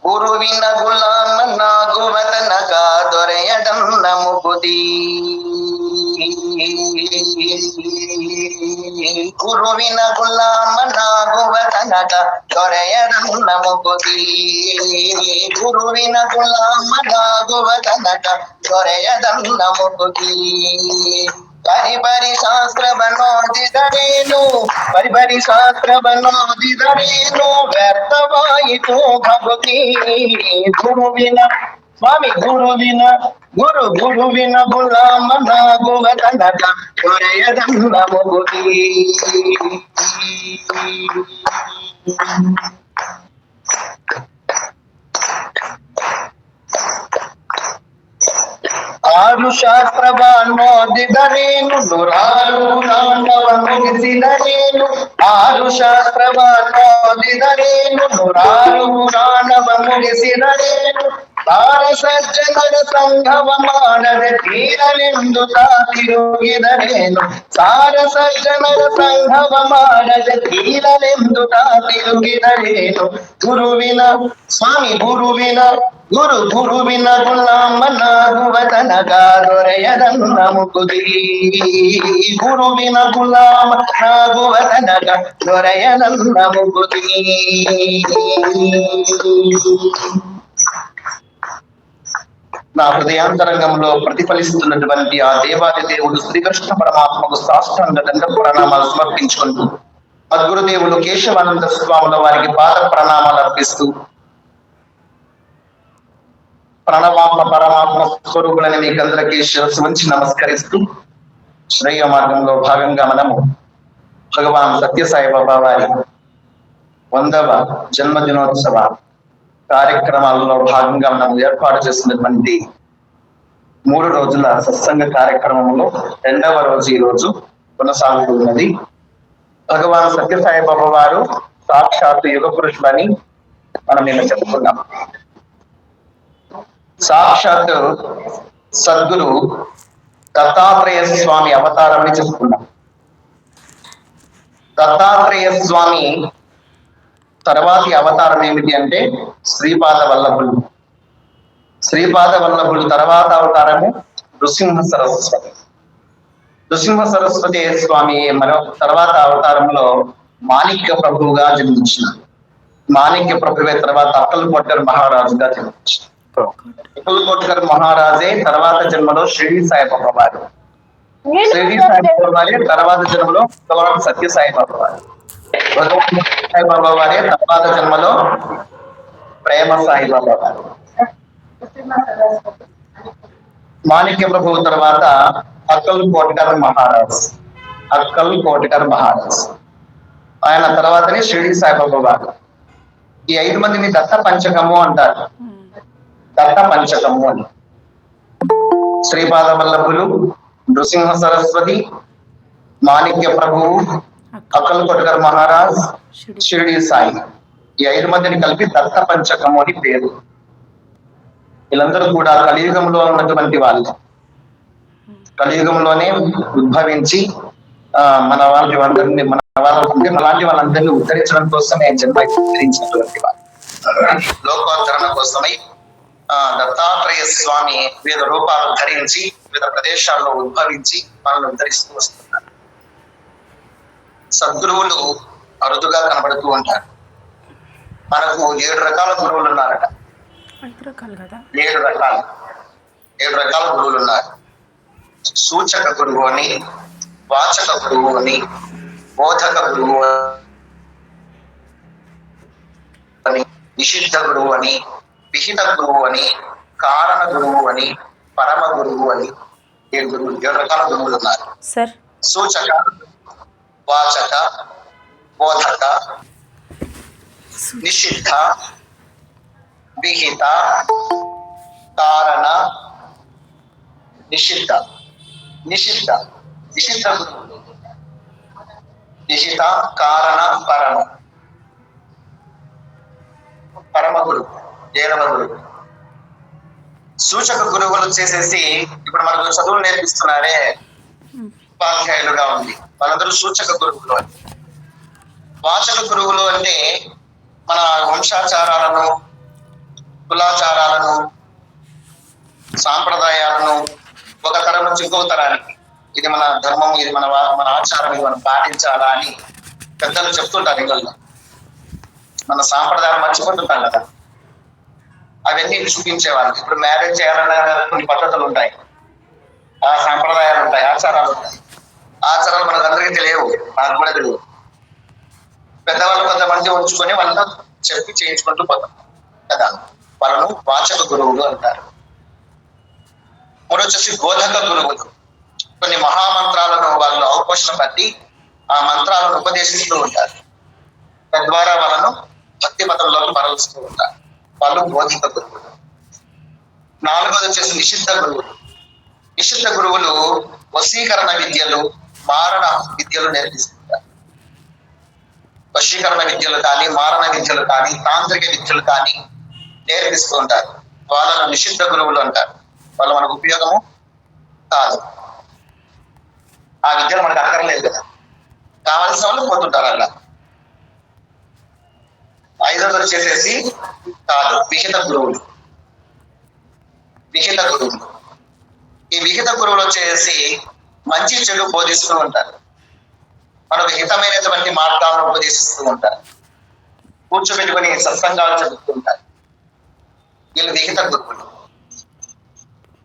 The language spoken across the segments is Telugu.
ಗುರುವಿನ ಗುಲಾಮನಾಗುವತನಕ ದೊರೆಯದನ್ನ ಮುಗುದಿ. ಗುರುವಿನ ಗುಲಾಮನಾಗುವತನಕ ದೊರೆಯದನ್ನ ಮುಗುದಿ. ಗುರುವಿನ ಗುಲಾಮನಾಗುವತನಕ ದೊರೆಯದನ್ನ ಮುಗುದಿ. ಪರಿಪರಿ ಶಾಸ್ತ್ರವನ್ನೋದಿದರೇನು, ಪರಿಪರಿ ಶಾಸ್ತ್ರವನ್ನೋದಿದರೇನು ವ್ಯರ್ಥವಾಯಿತು ಭಕ್ತಿ. ಗುರುವಿನ ಸ್ವಾಮಿ ಗುರುವಿನ ಗುಲಾಮನಾಗುವ ತನಕ ದೊರೆಯದನ್ನ ಮುಗುದಿ. ಆರು ಶಾಸ್ತ್ರವನ್ನೋದಿದರೇನು ನೂರಾರು ಪುರಾಣವ ಮುಗಿಸಿದರೇನು. ಆರು ಶಾಸ್ತ್ರವನ್ನೋದಿದರೇನು ನೂರಾರು ಪುರಾಣವ ಮುಗಿಸಿದರೇನು. ತಾರ ಸಜ್ಜನರ ಸಂಘವ ಮಾಡದೆ ತೀರಲೆಂದು ತಿರುಗಿದರೇನು. ಸಾರ ಸಜ್ಜನರ ಸಂಘವ ಮಾಡದೆ ತೀರಲೆಂದು ತಿರುಗಿದರೇನು. ಗುರುವಿನ ಸ್ವಾಮಿ ಗುರುವಿನ ಗುಲಾಮನಾಗುವ ತನಕ ದೊರೆಯದನ್ನ ಮುಗುದಿ. ಗುರುವಿನ ಗುಲಾಮನಾಗುವ ತನಕ ದೊರೆಯದನ್ನ ಮುಗುದಿ. నా హృదయాంతరంగంలో ప్రతిఫలిస్తున్నటువంటి ఆ దేవాది దేవుడు శ్రీకృష్ణ పరమాత్మకు సాష్టాంగ దండ ప్రణామాలు సమర్పించుకుంటూ మద్గురుదేవులు కేశవానంద స్వాముల వారికి పాద ప్రణామాలు అర్పిస్తూ ప్రణవాత్మ పరమాత్మ స్వరూపులని మీకందరికీ శిరస్సు ఉంచి నమస్కరిస్తూ శ్రేయ మార్గంలో భాగంగా మనము భగవాన్ సత్యసాయి బాబా వారి 100వ జన్మదినోత్సవ కార్యక్రమాలలో భాగంగా మనం ఏర్పాటు చేసినటువంటి 3 రోజుల సత్సంగ కార్యక్రమంలో 2వ రోజు ఈ రోజు కొనసాగుతున్నది. భగవాన్ సత్యసాయి బాబా వారు సాక్షాత్ యుగ పురుషులని మనం నిన్న చెప్పుకున్నాం. సాక్షాత్ సద్గురు దత్తాత్రేయ స్వామి అవతారం అని చెప్పుకున్నాం. దత్తాత్రేయ స్వామి తర్వాతి అవతారం ఏమిటి అంటే శ్రీపాద వల్లభులు. శ్రీపాద వల్లభులు తర్వాత అవతారము నృసింహ సరస్వతి. నృసింహ సరస్వతి స్వామి మరో తర్వాత అవతారంలో మాణిక్య ప్రభువుగా జన్మించిన. మాణిక్య ప్రభువే తర్వాత అక్కల్కోట్కర్ మహారాజుగా జన్మించిన. అక్కల్కోట్కర్ మహారాజే తర్వాత జన్మలో షిరిడి సాయిబాబా వారు. షిరిడి సాయిబాబా వారే తర్వాత జన్మలో భగవాన్ సత్య సాయిబాబా వారు. భగవాన్ సాయిబాబా వారే తర్వాత జన్మలో ప్రేమ సాయిబాబా వారు. మాణిక్య ప్రభువు తర్వాత అక్కల్కోట్కర్ మహారాజ్. అక్కల్కోట్కర్ మహారాజ్ ఆయన తర్వాతనే షిరిడి సాయిబాబా వారు. ఈ 5 మందిని దత్త పంచకము అంటారు. దత్త పంచకము అని శ్రీపాద వల్లభులు, నృసింహ సరస్వతి, మాణిక్య ప్రభువు, అక్కల్కోట్కర్ మహారాజ్, షిరిడి సాయి, ఈ 5 మందిని కలిపి దత్త పంచకము అని పేరు. వీళ్ళందరూ కూడా కలియుగంలో ఉన్నటువంటి వాళ్ళు. కలియుగంలోనే ఉద్భవించి మన లాంటి వాళ్ళందరినీ ఉద్ధరించడం కోసమే జన్మ ధరించినటువంటి వాళ్ళు. లోకోద్ధరణ కోసమై దత్తాత్రేయ స్వామి వివిధ రూపాలు ధరించి వివిధ ప్రదేశాల్లో ఉద్భవించి మనల్ని ఉద్ధరిస్తూ వస్తున్నారు. సద్గురువులు అరుదుగా కనబడుతూ ఉంటారు. మనకు 7 రకాల గురువులు ఉన్నారట. 7 రకాల గురువులు ఉన్నారు. సూచక గురువు అని, వాచక గురువు అని, బోధక గురువు అని, నిషిద్ధ గురువు అని, విహిత గురువు అని, కారణ గురువు అని, పరమ గురువు అని 7 రకాల గురువులు ఉన్నారు. సూచక, వాచక, బోధక, నిషిద్ధ, విహిత, కారణ, నిషిద్ధ గురువు, నిషిత, కారణ, పరమ గురువు, 7వ గురువు. సూచక గురువులు చేసేసి ఇప్పుడు మనకు చదువులు నేర్పిస్తున్నారే ఉపాధ్యాయులుగా ఉంది, వాళ్ళందరూ సూచక గురువులు. వాచక గురువులు అంటే మన వంశాచారాలను కులాచారాలను, సాంప్రదాయాలను ఒక తరం నుంచి ఇంకొక తరానికి ఇది మన ధర్మం, ఇది మన ఆచారం, ఇది మనం పాటించాలా అని పెద్దలు చెప్తుంటారు. ఇళ్ళల్లో మన సాంప్రదాయాలు మర్చిపోతుంటాం కదా, అవన్నీ చూపించేవాళ్ళు. ఇప్పుడు మ్యారేజ్ చేయాలన్నా కొన్ని పద్ధతులు ఉంటాయి, ఆ సాంప్రదాయాలు ఉంటాయి, ఆచారాలు ఉంటాయి. ఆచారాలు మనకు అందరికీ తెలియవు, నాకు కూడా తెలియదు. పెద్దవాళ్ళు కొంతమంది ఉంచుకొని వాళ్ళతో చెప్పి చేయించుకుంటూ పోతాం కదా, వాళ్ళను వాచక గురువులు అంటారు. మూడు వచ్చేసి బోధక గురువులు. కొన్ని మహామంత్రాలను వాళ్ళు అవపోషణ పట్టి ఆ మంత్రాలను ఉపదేశిస్తూ ఉంటారు, తద్వారా వాళ్ళను భక్తి మతంలోకి మరలుస్తూ ఉంటారు, వాళ్ళు బోధిక గురువులు. నాలుగోది వచ్చేసి నిషిద్ధ గురువులు. నిషిద్ధ గురువులు వశీకరణ విద్యలు, మారణ విద్యలు నేర్పిస్తుంటారు. వశీకరణ విద్యలు కానీ, మారణ విద్యలు కానీ, తాంత్రిక విద్యలు కానీ నేర్పిస్తూ ఉంటారు. వాళ్ళను నిషిద్ధ గురువులు అంటారు. వాళ్ళు మనకు ఉపయోగము కాదు, ఆ విద్యలు మనకు అక్కర్లేదు కదా, కావలసిన వాళ్ళు పోతుంటారు అలా. ఐదోది వచ్చేసేసి కాదు, విహిత గురువులు. విహిత గురువులు, ఈ విహిత గురువులు వచ్చేసి మంచి చెడు బోధిస్తూ ఉంటారు, మనకు హితమైనటువంటి మార్గాలను ఉపదేశిస్తూ ఉంటారు, కూర్చోబెట్టుకుని సత్సంగాలు చెబుతూ ఉంటారు. వీళ్ళు విహిత గురువులు.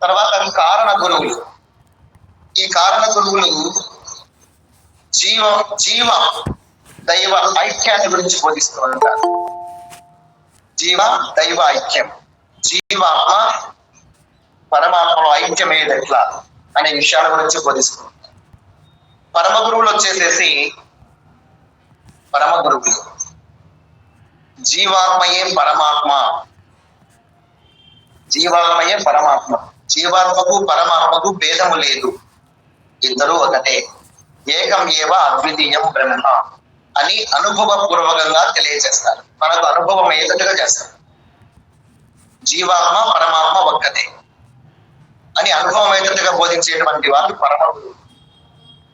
తర్వాత కారణ గురువులు. ఈ కారణ గురువులు జీవ దైవ ఐక్యాన్ని గురించి బోధిస్తూ ఉంటారు. జీవ దైవ ఐక్యం, జీవాత్మ పరమాత్మలో ఐక్యమయ్యేది ఎట్లా అనే విషయాల గురించి బోధిస్తూ ఉంటారు. పరమ గురువులు వచ్చేసేసి పరమ గురువులు జీవాత్మయే పరమాత్మ, జీవాత్మయే పరమాత్మ, జీవాత్మకు పరమాత్మకు భేదము లేదు, ఇద్దరు ఒకటే, ఏకం ఏవ అద్వితీయం బ్రహ్మ అని అనుభవపూర్వకంగా తెలియజేస్తారు, మనకు అనుభవం అయ్యేటట్టుగా చేస్తారు. జీవాత్మ పరమాత్మ ఒక్కటే అని అనుభవం అయ్యేటట్టుగా బోధించేటువంటి వాళ్ళు పరమ గురువులు.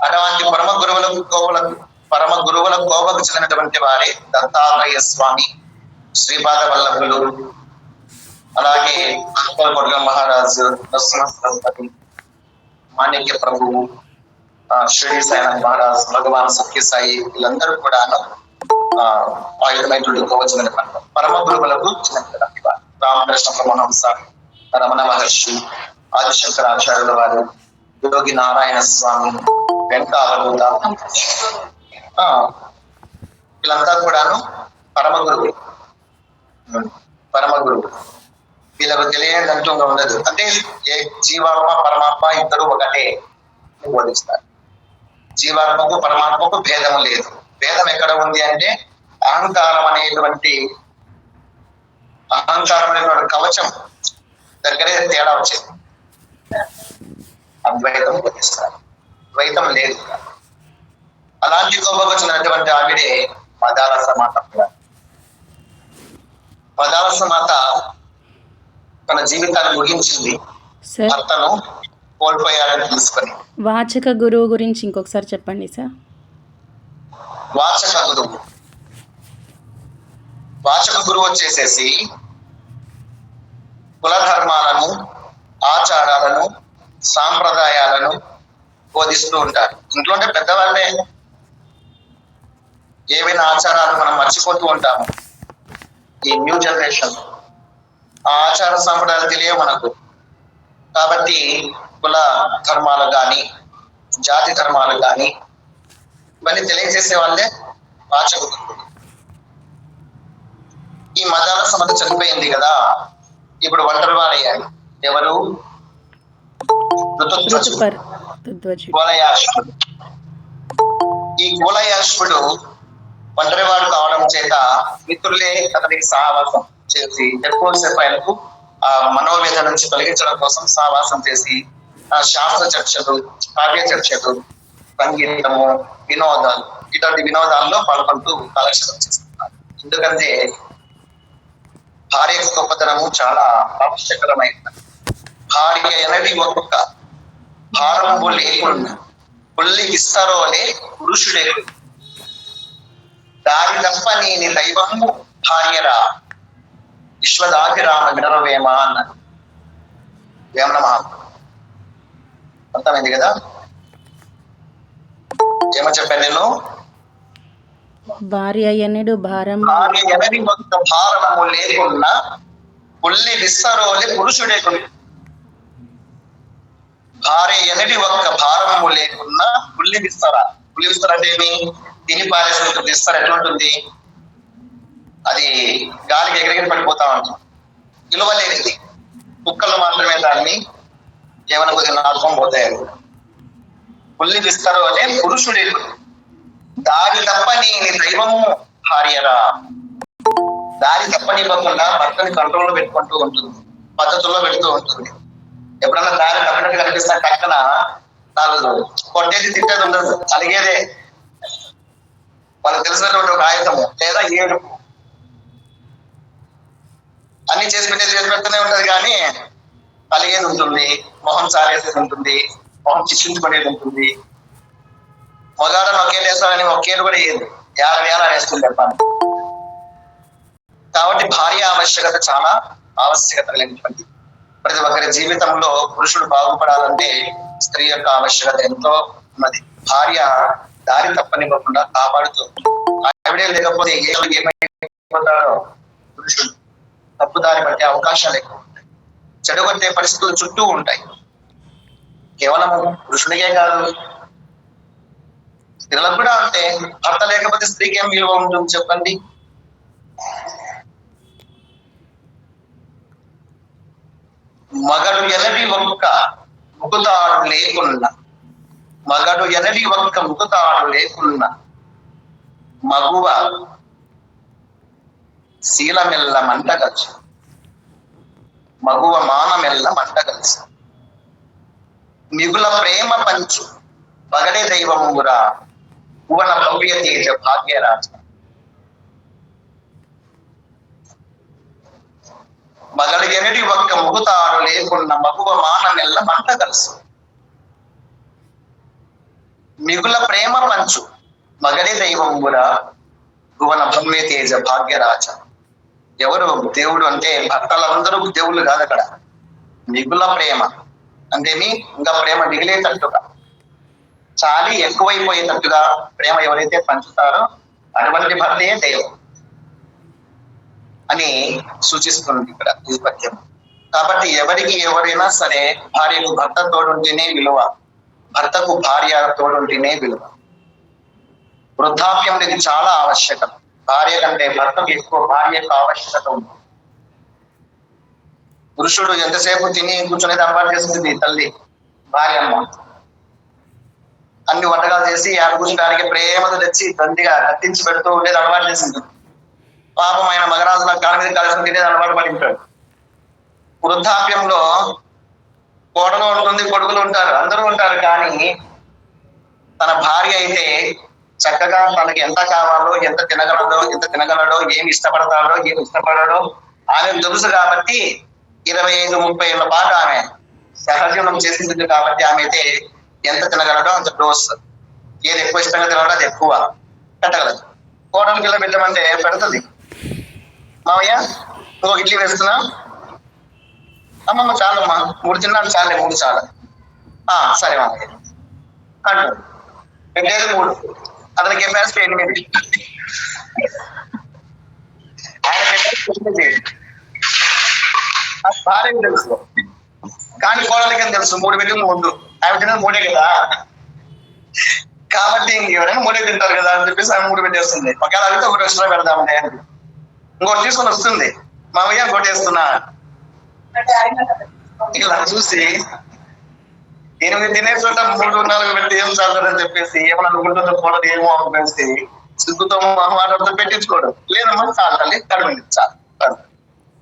అటువంటి పరమ గురువులకు కోవకు చెందినటువంటి వారే దత్తాత్రేయ స్వామి, శ్రీపాద వల్లభులు, అలాగే అక్బర్ మహారాజు, నరసింహ సరస్వతి, మాణిక్య ప్రభువు, షిరిడి సాయినాథ్ మహారాజ్, భగవాన్ సత్యసాయి, వీళ్ళందరూ కూడా ఆయుధమైనటువంటి కోవచ్చిన పరమ గురువులకు చెందినటువంటి వారు. రామకృష్ణ పరమహంస, రమణ మహర్షి, ఆదిశంకరాచార్యుల వారు, యోగి నారాయణ స్వామి, వెంకటావధూత, వీళ్ళంతా కూడాను పరమ గురువులు. పరమ గురువులు వీళ్ళకు తెలియదంటూ ఉండదు, అంటే ఏ జీవాత్మ పరమాత్మ ఇద్దరు ఒకటే బోధిస్తారు. జీవాత్మకు పరమాత్మకు భేదము లేదు. భేదం ఎక్కడ ఉంది అంటే అహంకారం అనేటువంటి కవచం దగ్గరే తేడా వచ్చింది. అద్వైతం బోధిస్తారు, ద్వైతం లేదు. అలాంటి గొప్పకు వచ్చినటువంటి ఆవిడే మదాలస మాత. మదాలస మాత తన జీవితాన్ని ముగించింది భర్తను కోల్పోయాడని తీసుకొని. వాచక గురువు గురించి ఇంకొకసారి చెప్పండి సార్. వాచక గురువు, వాచక గురువు వచ్చేసేసి కుల ధర్మాలను, ఆచారాలను, సాంప్రదాయాలను బోధిస్తూ ఉంటారు. ఇంట్లో ఉంటే పెద్దవాళ్ళే ఏవైనా ఆచారాలు మనం మర్చిపోతూ ఉంటాము. ఈ న్యూ జనరేషన్ ఆ ఆచార సాంప్రదాయాలు తెలియవు మనకు. కాబట్టి కుల ధర్మాలు కానీ, జాతి ధర్మాలు కానీ ఇవన్నీ తెలియజేసే వాళ్ళే వాచక గురువులు. ఈ మదాలస మాత చనిపోయింది కదా, ఇప్పుడు ఒంటరి వారయ్యాడు. ఎవరు? కులయాశ్వుడు. ఈ కులయాశ్వుడు ఒంటరివాడు కావడం చేత మిత్రులే అతనికి సహవాసం చేసి ఎక్కువసేపు ఆయనకు ఆ మనోవేద నుంచి తొలగించడం కోసం సహవాసం చేసి ఆ శాస్త్ర చర్చలు, కావ్య చర్చలు, సంగీతము, వినోదాలు, ఇటువంటి వినోదాల్లో పాల్గొంటూ కాలక్షేపం చేస్తున్నారు. ఎందుకంటే భార్య గొప్పతనము చాలా ఆవశ్యకరమైనది. భార్య అనేది ఒక్కొక్క భారము లేకుండా పుల్లి విస్తరోలే పురుషుడే, దారి తప్ప నేను దైవము భార్యరా, ఈ విశ్వదాభిరామ వినరవేమ అన్నారు వేమన మహాత్ముడు. అర్థమైంది కదా? ఏమో చెప్పాను నేను, భార్య ఎన్నడు భారం భార్య ఎవరి ఒక్క భారము లేకున్నా పుల్లి విస్తరోలి పురుషుడే. భార్య ఎనటి ఒక్క భారము లేకున్నా పుల్లి విస్తర. పుల్లి విస్తర అంటే ఏమి? తిని పారేసిన విస్తర ఎట్లుంటుంది? అది గాలికి ఎగిరెగిరి పడిపోతా ఉంటుంది, విలువలేనిది. కుక్కలు మాత్రమే దాన్ని ఏమైనా కొద్దిగా నాటుకొని పోతాయి. పుల్లి విస్తరు అనే పురుషుడే. దారి తప్పని దైవము భార్యరా. దారి తప్పనివ్వకుండా భర్తని కంట్రోల్లో పెట్టుకుంటూ ఉంటుంది, పద్ధతుల్లో పెడుతూ ఉంటుంది. ఎప్పుడన్నా దారి తప్పినట్టు కనిపిస్తా పక్కన నాలుగు కొట్టేది తిట్టేది ఉండదు, అలిగేదే. వాళ్ళకి తెలిసినటువంటి ఒక ఆయుధము లేదా ఏడుపు. అన్ని చేసి పెడుతూనే ఉంటది, కానీ అలిగేది ఉంటుంది, మొహం సారేసేది ఉంటుంది, మొహం శిక్షించుకునేది ఉంటుంది. మొగాడని ఒకేలేస్తారని ఒకేలు కూడా వేయదు, వేల వేస్తుంటారు పని. కాబట్టి భార్య ఆవశ్యకత చాలా ఆవశ్యకత లేనిటువంటి. ప్రతి ఒక్కరి జీవితంలో పురుషుడు బాగుపడాలంటే స్త్రీ యొక్క ఆవశ్యకత ఎంతో ఉన్నది. భార్య దారి తప్పనివ్వకుండా కాపాడుతూ, ఆవిడే లేకపోతే ఏమైపోతాడో పురుషుడు తప్పుదారి పట్టే అవకాశాలు ఎక్కువ ఉంటాయి, చెడగొట్టే పరిస్థితులు చుట్టూ ఉంటాయి. కేవలం పురుషునికే కాదు, స్త్రీలకు కూడా అంటే భర్త లేకపోతే స్త్రీకి ఏం విలువ ఉంటుంది చెప్పండి? మగడు ఎనడి ఒక్క ముకుతాడు లేకున్నా, మగడు ఎనడి ఒక్క ముకుతాడు లేకున్నా మగువ శీలమెల్ల మంటగచ్చు, మగువ మానమెల్ల మంటగచ్చు. మిగుల ప్రేమ పంచు పగడే దైవమురా భువన భవ్య తేజ భాగ్యరాజ. మగడు ఎనడి ఒక్క ముగుతాడు లేకున్న మగువ మానమెల్ల మంట కలుసు. మిగుల ప్రేమ పంచు మగడే దైవమురా భువన భవ్య తేజ భాగ్యరాజ. ఎవరు దేవుడు అంటే భక్తులందరూ దేవుళ్ళు కాదు అక్కడ. మిగుల ప్రేమ అంటేమి ఇంకా ప్రేమ మిగిలేటట్టుగా, చాలి ఎక్కువైపోయేటట్టుగా ప్రేమ ఎవరైతే పంచుతారో అటువంటి భర్తే దైవం అని సూచిస్తుంది ఇక్కడ ఈ పద్యం. కాబట్టి ఎవరికి ఎవరైనా సరే భార్యకు భర్త తోడుంటేనే విలువ, భర్తకు భార్య తోడుంటేనే విలువ. వృద్ధాప్యం ఇది చాలా ఆవశ్యకం. భార్య కంటే భర్తకు ఎక్కువ భార్య యొక్క ఆవశ్యకత ఉంది. పురుషుడు ఎంతసేపు తిని కూర్చునేది అలవాటు చేస్తుంది తల్లి భార్య అమ్మ. అన్ని వంటకాలు చేసి కూర్చుంటానికి ప్రేమతో తెచ్చి దండిగా కత్తించి పెడుతూ ఉండేది అలవాటు చేసింది. పాపం ఆయన మగరాజు నాకు కాళ్ళ మీద కాల్చుకుని తినేది అలవాటు పడి ఉంటాడు. వృద్ధాప్యంలో కోడలు ఉంటుంది, కొడుకులు ఉంటారు, అందరూ ఉంటారు. కానీ తన భార్య అయితే చక్కగా తనకి ఎంత కావాలో, ఎంత తినగలడో, ఏమి ఇష్టపడతాడో, ఏమి ఇష్టపడడో ఆమెకు తెలుసు. కాబట్టి 25-30 ఏళ్ల పాటు ఆమె సహజీవనం చేసింది. కాబట్టి ఆమె అయితే ఎంత తినగలడో అంత డోస్, ఏది ఎక్కువ ఇష్టంగా తినగలడో అది ఎక్కువ పెట్టగలదు. కోడలు పిల్ల పెట్టమంటే పెడుతుంది. మామయ్య నువ్వు ఇడ్లీ వేస్తున్నా, అమ్మమ్మ చాలమ్మా 3 తిన్నాను, చాలే 3 చాలు, సరే మామయ్య అంటాడు. పెట్టేది 3, అతనికి కెపాసిటీ 8. ఆయన భార్యకి తెలుసు, కానీ కోడలికి తెలుసు 3 పెట్టింది ముందు, ఆమె తిన్నది 3 కదా. కాబట్టి ఎవరైనా 3 తింటారు కదా అని చెప్పేసి ఆమె 3 పెట్టేస్తుంది. ఒకవేళ అడిగితే 1 ఎక్స్ట్రా పెడదామని ఇంకోటి తీసుకొని వస్తుంది. మామయ్య ఇంకోటి వేస్తున్నా. ఇలా చూసి 8 తినే చోట 3-4 పెట్టి ఏం చాలని చెప్పేసి ఏమన్నా అనుకుంటుందో కోడలు ఏమో అనిపిస్తే సిగ్గుతో మాట్లాడుతూ పెట్టించుకోవడం. లేదమ్మా చాలు తల్లి, కడుగుంది చాలు,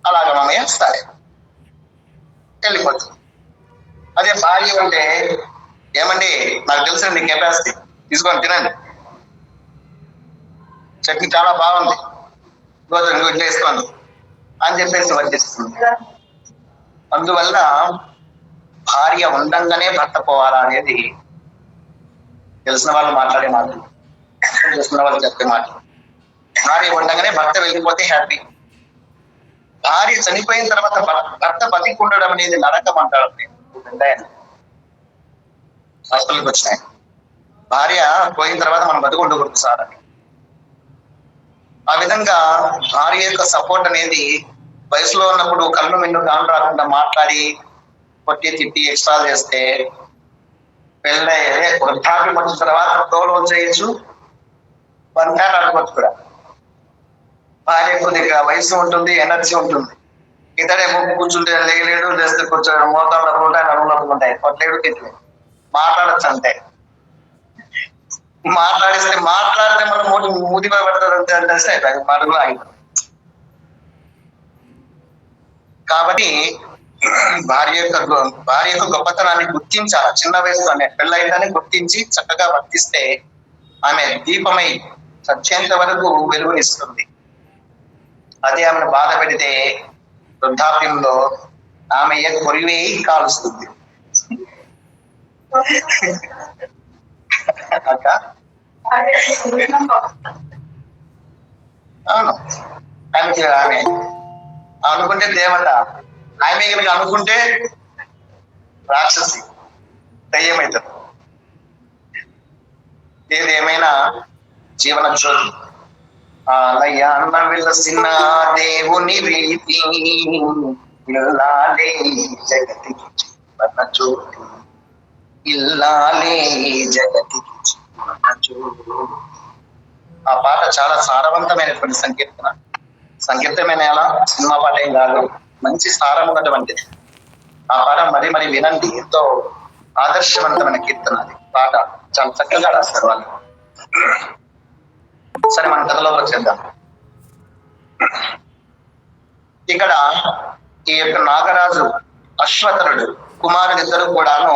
అలాగే మామయ్య సరే వెళ్ళిపోతుంది. అదే భార్య ఉంటే ఏమండి నాకు తెలుసండి కెపాసిటీ, తీసుకొని తినండి, చట్నీ చాలా బాగుంది, గోధుమ ఇట్లా వేసుకోండి అని చెప్పేసి వర్తిస్తుంది. అందువల్ల భార్య ఉండంగానే భర్త పోవాలా అనేది తెలిసిన వాళ్ళు మాట్లాడే మాటలు, తెలిసిన వాళ్ళు చెప్పే మాటలు. భార్య ఉండగానే భర్త వెళ్ళిపోతే హ్యాపీ, భార్య చనిపోయిన తర్వాత భర్త బతికుండడం అనేది నరకం అంటాడు. హాస్పిటల్కి వచ్చినాయి, భార్య పోయిన తర్వాత మనం బతికుండకూడదు సార్ అని. ఆ విధంగా భార్య యొక్క సపోర్ట్ అనేది వయసులో ఉన్నప్పుడు కళ్ళు మిన్ను కాను రాకుండా మాట్లాడి కొట్టి తిట్టి ఎక్స్ట్రా చేస్తే పెళ్ళయ్యే వృద్ధాప్యం వచ్చిన తర్వాత తోలు చేయొచ్చు, బంధాలు ఆడుకోవచ్చు కూడా. భార్య కొద్దిగా వయసు ఉంటుంది, ఎనర్జీ ఉంటుంది. ఇతడే కూర్చుంటే లేలేడు, లేస్తే కూర్చోడు, మోతాలు నొప్పులు ఉంటాయి, నడుము నొప్పులు ఉంటాయి, కొట్టలేడు తిట్టలేడు, మాట్లాడచ్చు అంతే. మాట్లాడితే మనం మూతి పడతారు అంతే అంటే మరుగులు ఆగిపోతుంది. కాబట్టి భార్య యొక్క గొప్పతనాన్ని గుర్తించాలి. చిన్న వయసులోనే పెళ్ళైందని గుర్తించి చక్కగా వర్తిస్తే ఆమె దీపమై సత్యంత వరకు వెలుగునిస్తుంది. అదే ఆమెను బాధ పెడితే వృద్ధాప్యంలో ఆమె కొరివే కాలుస్తుంది. అవును, ఆమె అనుకుంటే దేవత, ఆమె కనుక అనుకుంటే రాక్షసి, దయ్యమవుతుంది. ఏదేమైనా జీవన జ్యోతి ఆలయ అన్న విలసిన దేవుని రీతి ఇల్లాలే జగతికి జీవన జ్యోతి, ఇల్లాలే జగతికి జీవన జ్యోతి. ఆ పాట చాలా సారవంతమైనటువంటి సంకీర్తమైన ఎలా సినిమా పాట ఏం కాదు, మంచి సారం ఉన్నటువంటిది. ఆ పాట మరి వినండి, ఎంతో ఆదర్శవంతమైన కీర్తన. అది పాట చాలా చక్కగా రాస్తారు వాళ్ళు. సరే, మన కథలోకి వచ్చేద్దాం. ఇక్కడ ఈ యొక్క నాగరాజు అశ్వతరుడు కుమారుడిద్దరు కూడాను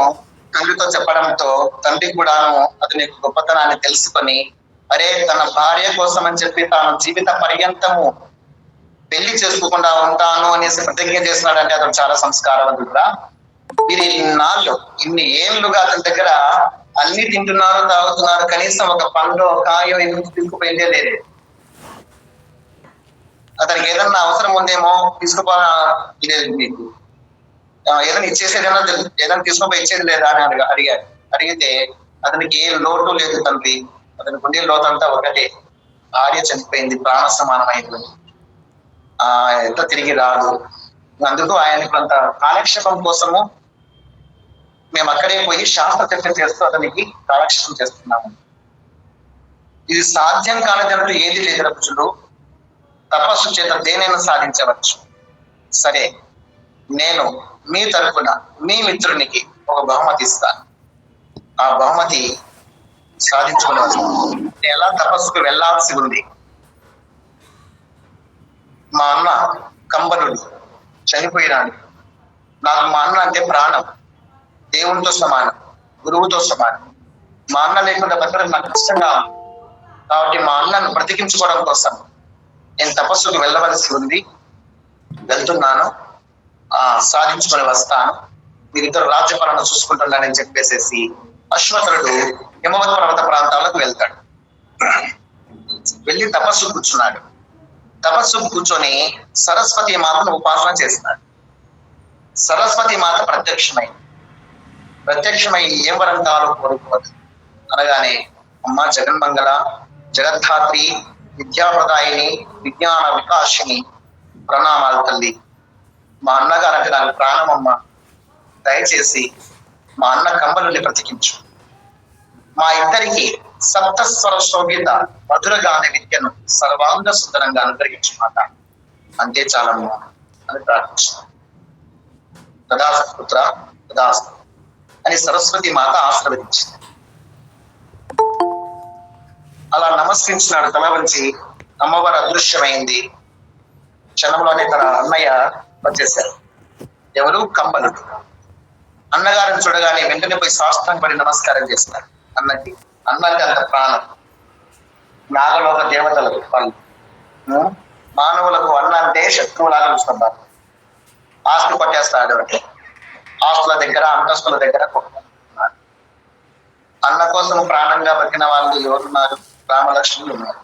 తండ్రితో చెప్పడంతో తండ్రి కూడాను అతని యొక్క గొప్పతనాన్ని తెలుసుకొని, అరే తన భార్య కోసం అని చెప్పి తాను జీవిత పర్యంతము పెళ్లి చేసుకోకుండా ఉంటాను అనేసి ప్రతిజ్ఞ చేస్తున్నాడంటే అతను చాలా సంస్కారవంతుడుగా. వీరు ఇన్ని ఏళ్ళుగా అతని దగ్గర అన్ని తింటున్నారు, తాగుతున్నారు, కనీసం ఒక పండు కాయో ఎందుకు తీసుకుపోయిందే లేదు. అతనికి ఏదన్నా అవసరం ఉందేమో తీసుకుపోలేదు, మీకు ఏదైనా ఇచ్చేసేది ఏదైనా తీసుకుపోయి ఇచ్చేది లేదా అని అడిగాడు. అడిగితే అతనికి ఏ లోటు లేదు తండ్రి, అతనికి ఉండే లోతంతా ఒకటే, భార్య చనిపోయింది, ప్రాణ సమానమైంది, ఎంత తిరిగి రాదు. అందుకు ఆయన కొంత కాలక్షేపం కోసము మేము అక్కడే పోయి శాస్త్ర చర్చ చేస్తూ అతనికి కాలక్షేపం చేస్తున్నాము. ఇది సాధ్యం కానిదంటూ ఏది లేదు రక్షులు, తపస్సు చేత దేనైనా సాధించవచ్చు. సరే, నేను మీ తరపున మీ మిత్రునికి ఒక బహుమతి ఇస్తాను, ఆ బహుమతి సాధించుకోవచ్చు. నేను ఎలా తపస్సుకు వెళ్లాల్సి ఉంది. మా అన్న కంబనుడు చనిపోయినాడు, నాకు మా అన్న అంటే ప్రాణం, దేవునితో సమానం, గురువుతో సమానం. మా అన్న లేకుండా బతకడం నాకు కష్టంగా ఉంది. కాబట్టి మా అన్నను బ్రతికించుకోవడం కోసం నేను తపస్సుకు వెళ్ళవలసి ఉంది, వెళ్తున్నాను, సాధించుకొని వస్తాను, మీరిద్దరు రాజ్యపాలన చూసుకుంటున్నానని చెప్పేసేసి అశ్వతరుడు హిమవత్ పర్వత ప్రాంతాలకు వెళ్తాడు. వెళ్ళి తపస్సు కూర్చున్నాడు. తపస్సు కూర్చొని సరస్వతి మాతను ఉపాసన చేస్తున్నాడు. సరస్వతి మాత ప్రత్యక్షమై ఏం వరం కావాలో కోరుకోవద్దు అనగానే, అమ్మ జగన్మంగళ, జగద్ధాత్రి, విద్యాప్రదాయిని, విజ్ఞాన వికాసిని, ప్రణామాలు తల్లి. మా అన్నగారు అంటే నాకు ప్రాణం అమ్మ, దయచేసి మా అన్న కంబలుని బ్రతికించు. మా ఇద్దరికి సప్తస్వర శోభిత మధురగానే విద్యను సర్వాంగ సుందరంగా అనుగ్రహించు మాట, అంతే చాలమ్మా అని ప్రార్థించారు. తదాస్తు పుత్ర తదాస్తు అని సరస్వతి మాత ఆశీర్వదించింది. అలా నమస్కరించినాడు తల వంచి. అమ్మవారు అదృశ్యమైంది. క్షణంలోనే తన అన్నయ్య వచ్చేశారు. ఎవరు? కంబలుడు. అన్నగారిని చూడగానే వెంటనే పోయి సాష్టాంగ పడి నమస్కారం చేస్తున్నారు అన్నకి. అన్నంటే అంత ప్రాణం. నాగలోక దేవతలకు వాళ్ళు, మానవులకు అన్న అంటే శత్రువులాగా చూస్తున్నారు. ఆస్తి కొట్టేస్తాడు అంటే ఆస్తుల దగ్గర, అంతస్తుల దగ్గర కొట్టుకుంటున్నారు. అన్న కోసం ప్రాణంగా బతికిన వాళ్ళు ఎవరున్నారు? రామలక్ష్మణులు ఉన్నారు.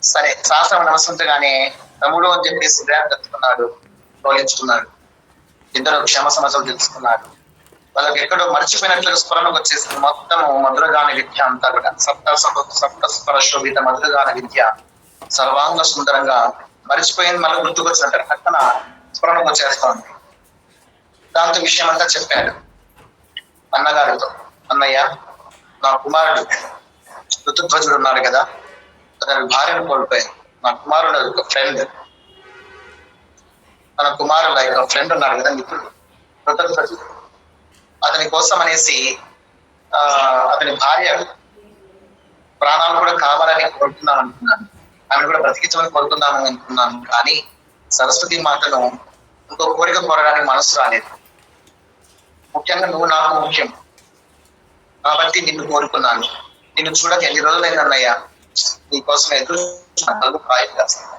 సరే, శాస్త్రం నమస్కరించగానే తమ్ముడు అని చెప్పేసి బ్రాండ్ ఎత్తుకున్నాడు, తోలించుకున్నాడు. ఇద్దరు క్షమ సమస్యలు తెలుసుకున్నారు. వాళ్ళకి ఎక్కడో మర్చిపోయినట్లుగా స్ఫురణకు వచ్చేసింది. మొత్తం మధురగాన విద్య అంతా కూడా సప్త స్వర శోభిత మధురగాన విద్య సర్వాంగ సుందరంగా మర్చిపోయింది. మళ్ళీ గుర్తుకొచ్చినట్టు పక్కన స్ఫురణకు వచ్చేస్తోంది. దాంతో విషయం అంతా చెప్పాడు అన్నగారితో. అన్నయ్య, నా కుమారుడు ఋతుధ్వజుడు ఉన్నాడు కదా, అతని భార్యను కోల్పోయాను. నా కుమారుడు ఒక ఫ్రెండ్, తన కుమారుడు యొక్క ఫ్రెండ్ ఉన్నాడు కదా, మిత్రుడు ఋతుధ్వజుడు. అతని కోసం అనేసి అతని భార్య ప్రాణాలు కూడా కావాలని కోరుకుందాం అనుకున్నాను, ఆమెను కూడా బ్రతికించమని కోరుకుందాము అనుకున్నాను. కానీ సరస్వతి మాతను ఇంకో కోరిక కోరడానికి మనసు రాలేదు. ముఖ్యంగా నువ్వు నాకు ముఖ్యం కాబట్టి నిన్ను కోరుకున్నాను. నిన్ను చూడక ఎన్ని రోజులైంది అన్నయ్య, నీకోసం ఎదురు ప్రాయం చేస్తాను.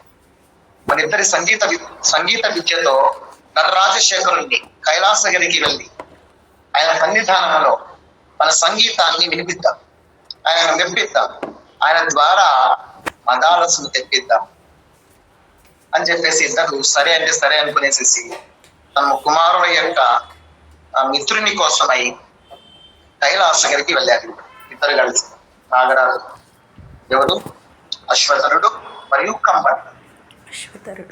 మన ఇద్దరి సంగీత విద్యతో నటరాజశేఖరుణ్ణి కైలాసగిరికి వెళ్ళి ఆయన సన్నిధానంలో మన సంగీతాన్ని వినిపిద్దాం, ఆయన మెప్పిద్దాం, ఆయన ద్వారా మదాలసును తెప్పిద్దాం అని చెప్పేసి ఇద్దరు సరే అంటే సరే అనుకునేసేసి తమ కుమారుల యొక్క మిత్రుని కోసమై కైలాసగిరికి వెళ్ళారు. ఇద్దరు కలిసి నాగరాజు, ఎవరు, అశ్వతరుడు మరియు కంబన్,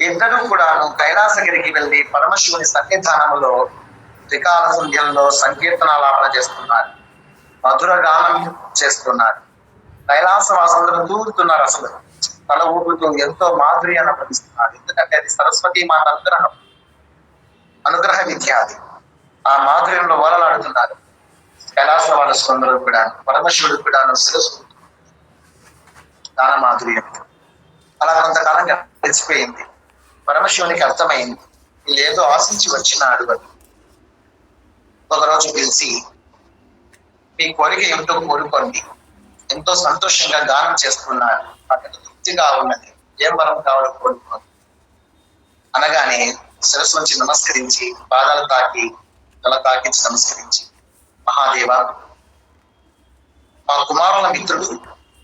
ఇద్దరు కూడా కైలాసగిరికి వెళ్ళి పరమశివుని సన్నిధానంలో త్రికాల సంధ్యల్లో సంకీర్తనాలాపన చేస్తున్నారు, మధుర గానం చేస్తున్నారు. కైలాసవాసులను దూరుతున్నారు, అసలు తల ఊపుతూ ఎంతో మాధుర్యాన్ని అనుభవిస్తున్నారు. ఎందుకంటే అది సరస్వతి మాత అనుగ్రహ విద్య. అది ఆ మాధుర్యంలో ఓలలాడుతున్నారు. కైలాసవాసులందరూ కూడా పరమశివుడు కూడా శిరస్సు దాన మాధుర్యం. అలా కొంతకాలం గడిచిపోయింది. పరమశివునికి అర్థమైంది వీళ్ళు ఏదో ఆశించి వచ్చినాడు అని. ఒకరోజు పిలిచి, మీ కోరిక ఏమిటో కోరుకోండి, ఎంతో సంతోషంగా గానం చేస్తున్నారు, అతను తృప్తిగా ఉన్నది, ఏం వరం కావాలో కోరుకోండి అనగానే శిరస్సు నుంచి నమస్కరించి పాదాలు తాకి తల తాకించి నమస్కరించి, మహాదేవ, మా కుమారుల మిత్రుడు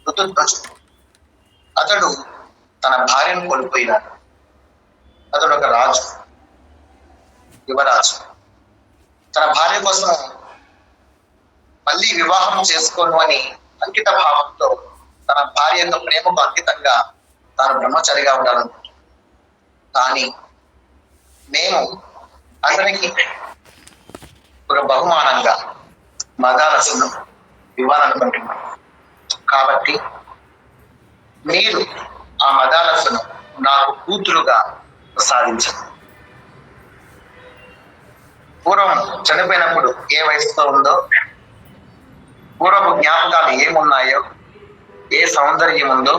ఋతుధ్వజుడు, అతడు తన భార్యను కోల్పోయినాడు. అతడు ఒక రాజు, యువరాజు. తన భార్య కోసం మళ్ళీ వివాహం చేసుకోను అని అంకిత భావంతో తన భార్య యొక్క ప్రేమకు అంకితంగా తాను బ్రహ్మచారిగా ఉండాలనుకుంటున్నాను. కానీ మేము అతనికి ఒక బహుమానంగా మదాలసును ఇవ్వాలనుకుంటున్నాం. కాబట్టి మీరు ఆ మదాలసును నాకు కూతురుగా ప్రసాదించండి. పూర్వం చనిపోయినప్పుడు ఏ వయసుతో ఉందో, పూర్వపు జ్ఞాపకాలు ఏమున్నాయో, ఏ సౌందర్యం ఉందో,